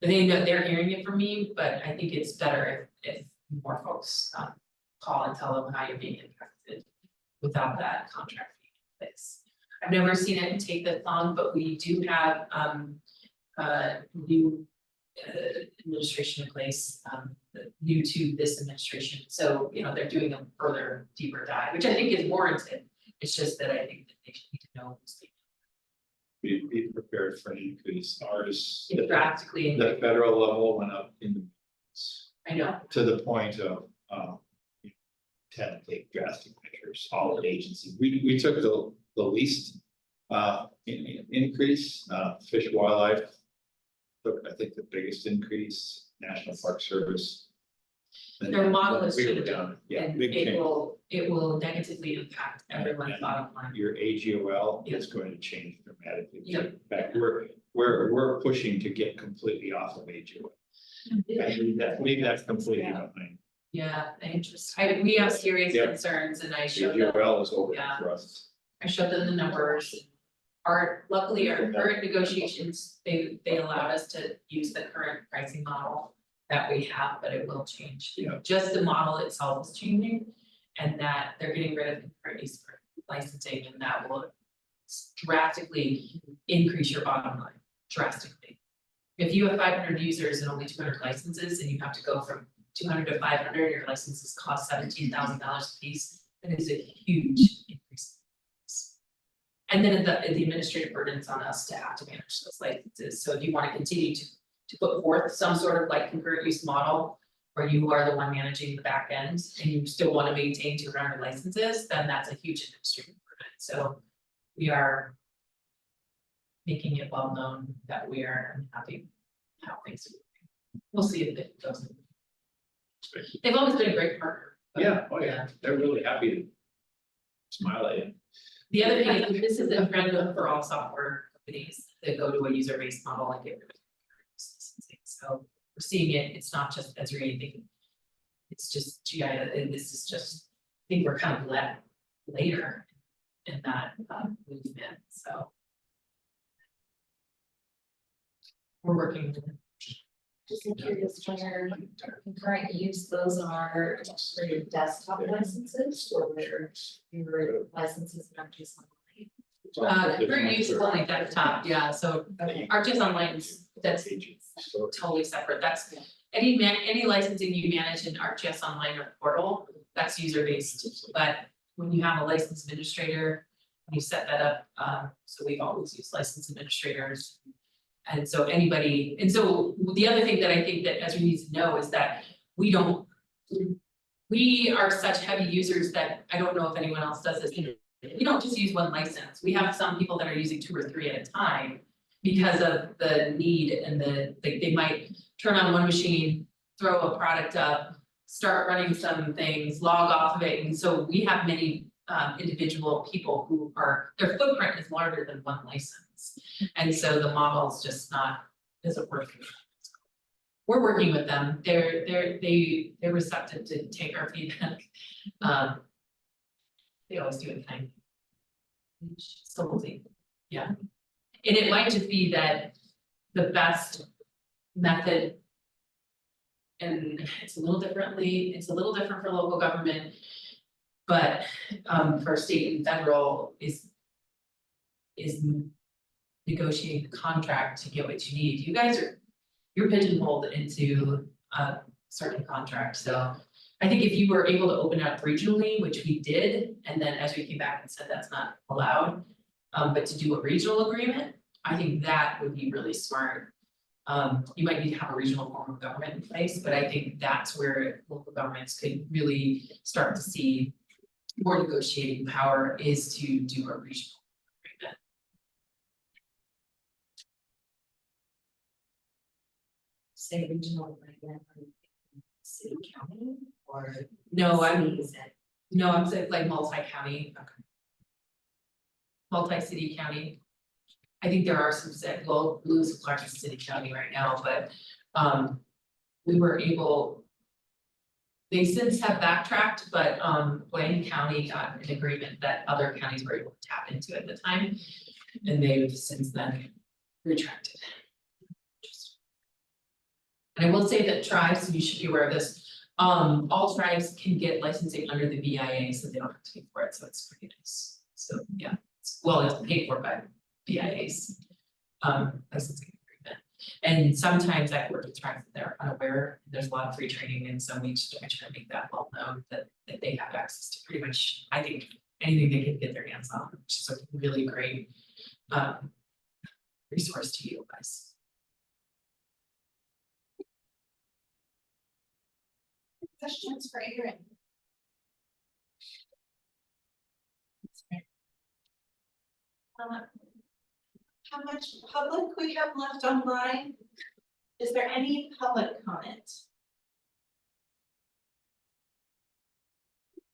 they know they're hearing it from me, but I think it's better if more folks call and tell them how you're being impacted without that contract being in place. I've never seen it take this long, but we do have new administration in place, new to this administration. So, they're doing a further deeper dive, which I think is warranted. It's just that I think that they should need to know who's Be prepared for an increase. Ours, taking drastically. the federal level went up in the. I know, To the point of, had to take drastic measures, all the agencies. We took the least, increase, Fish and Wildlife. Took, I think, the biggest increase, National Park Service. And their model is we were changing, down, yeah, and big change. it will negatively impact everyone's And bottom line. Your AGOL Yeah. is going to change dramatically. Yeah. In fact, we're pushing to get completely off of AGOL. Leave that completely behind. Yeah, interesting. We have serious Yeah. concerns and I showed them, AGOL is over Yeah. for us. I showed them the numbers. Luckily, our current negotiations, they allowed us to use the current pricing model that we have, but it will change. Yeah. Just the model itself is changing, and that they're getting rid of concurrent use for licensing, and that will drastically increase your bottom line, drastically. If you have 500 users and only 200 licenses, and you have to go from 200 to 500, your licenses cost $17,000 a piece, that is a huge increase. And then the administrative burden is on us to have to manage those licenses. So if you want to continue to put forth some sort of like concurrent use model where you are the one managing the back end and you still want to maintain 200 licenses, then that's a huge administrative burden. So we are making it well known that we are unhappy how things are moving. We'll see if it goes. They've always been a great partner. but Yeah, oh yeah, they're really happy to smile at you. The other thing is, this is a trend for all software companies that go to a user-based model and get rid of licensing. So we're seeing it, it's not just Esri anything. It's just GI, and this is just, I think we're kind of later in that movement, so. We're working. Just curious, where concurrent use, those are for your desktop licenses or your licenses not just online? Current use is only desktop, yeah, so ArcGIS Online, that's totally separate, that's. Any licensing you manage in ArcGIS Online or portal, that's user-based, but when you have a licensed administrator, you set that up, so we've always used licensed administrators. And so the other thing that I think that Esri needs to know is that we are such heavy users that I don't know if anyone else does this. We don't just use one license. We have some people that are using 2 or 3 at a time because of the need and they might turn on one machine, throw a product up, start running some things, log off of it. And so we have many individual people who are, their footprint is larger than one license. And so the model's just not, isn't working. We're working with them, they're receptive to take our feedback. They always do it kind. So we'll see, yeah. And it might just be that the best method. And it's a little different for local government. But for state and federal is negotiating the contract to get what you need. You guys you're pigeonholed into a certain contract, so. I think if you were able to open up regionally, which we did, and then as we came back and said that's not allowed. But to do a regional agreement, I think that would be really smart. You might need to have a regional form of government in place, but I think that's where local governments could really start to see more negotiating power is to do a regional agreement. Say regional agreement from city, county, or? No, cities and- I'm saying like multi-county. Okay. Multi-city county. I think there are some set, well, Blue's a large city county right now, but we were able. They since have backtracked, but Blaine County got an agreement that other counties were able to tap into at the time. And they've since then retracted. And I will say that tribes, and you should be aware of this, all tribes can get licensing under the BIA, so they don't have to pay for it, so it's pretty nice. So yeah, it's paid for by BIA's licensing agreement. And sometimes I work with tribes that they're unaware, there's a lot of free training, and so we try to make that well known that they have access to pretty much, I think, anything they can get their hands on, which is a really great resource to utilize. Questions for Erin? How much public we have left online? Is there any public comment?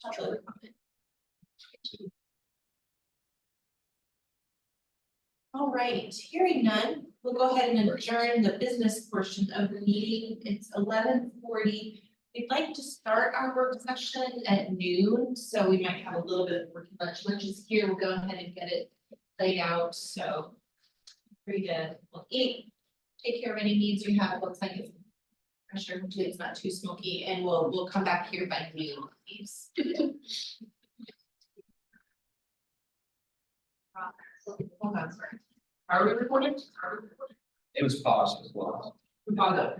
Public comment. All right, hearing none, we'll go ahead and adjourn the business portion of the meeting. It's 11:40. We'd like to start our work session at noon, so we might have a little bit of working lunch. Lunch is here, we'll go ahead and get it laid out, so. Free to eat, take care of any needs you have. It looks like it's pressure, hopefully it's not too smoky, and we'll come back here by noon, please. Hold on, sorry. Are we recording? It was paused as well. Pause up.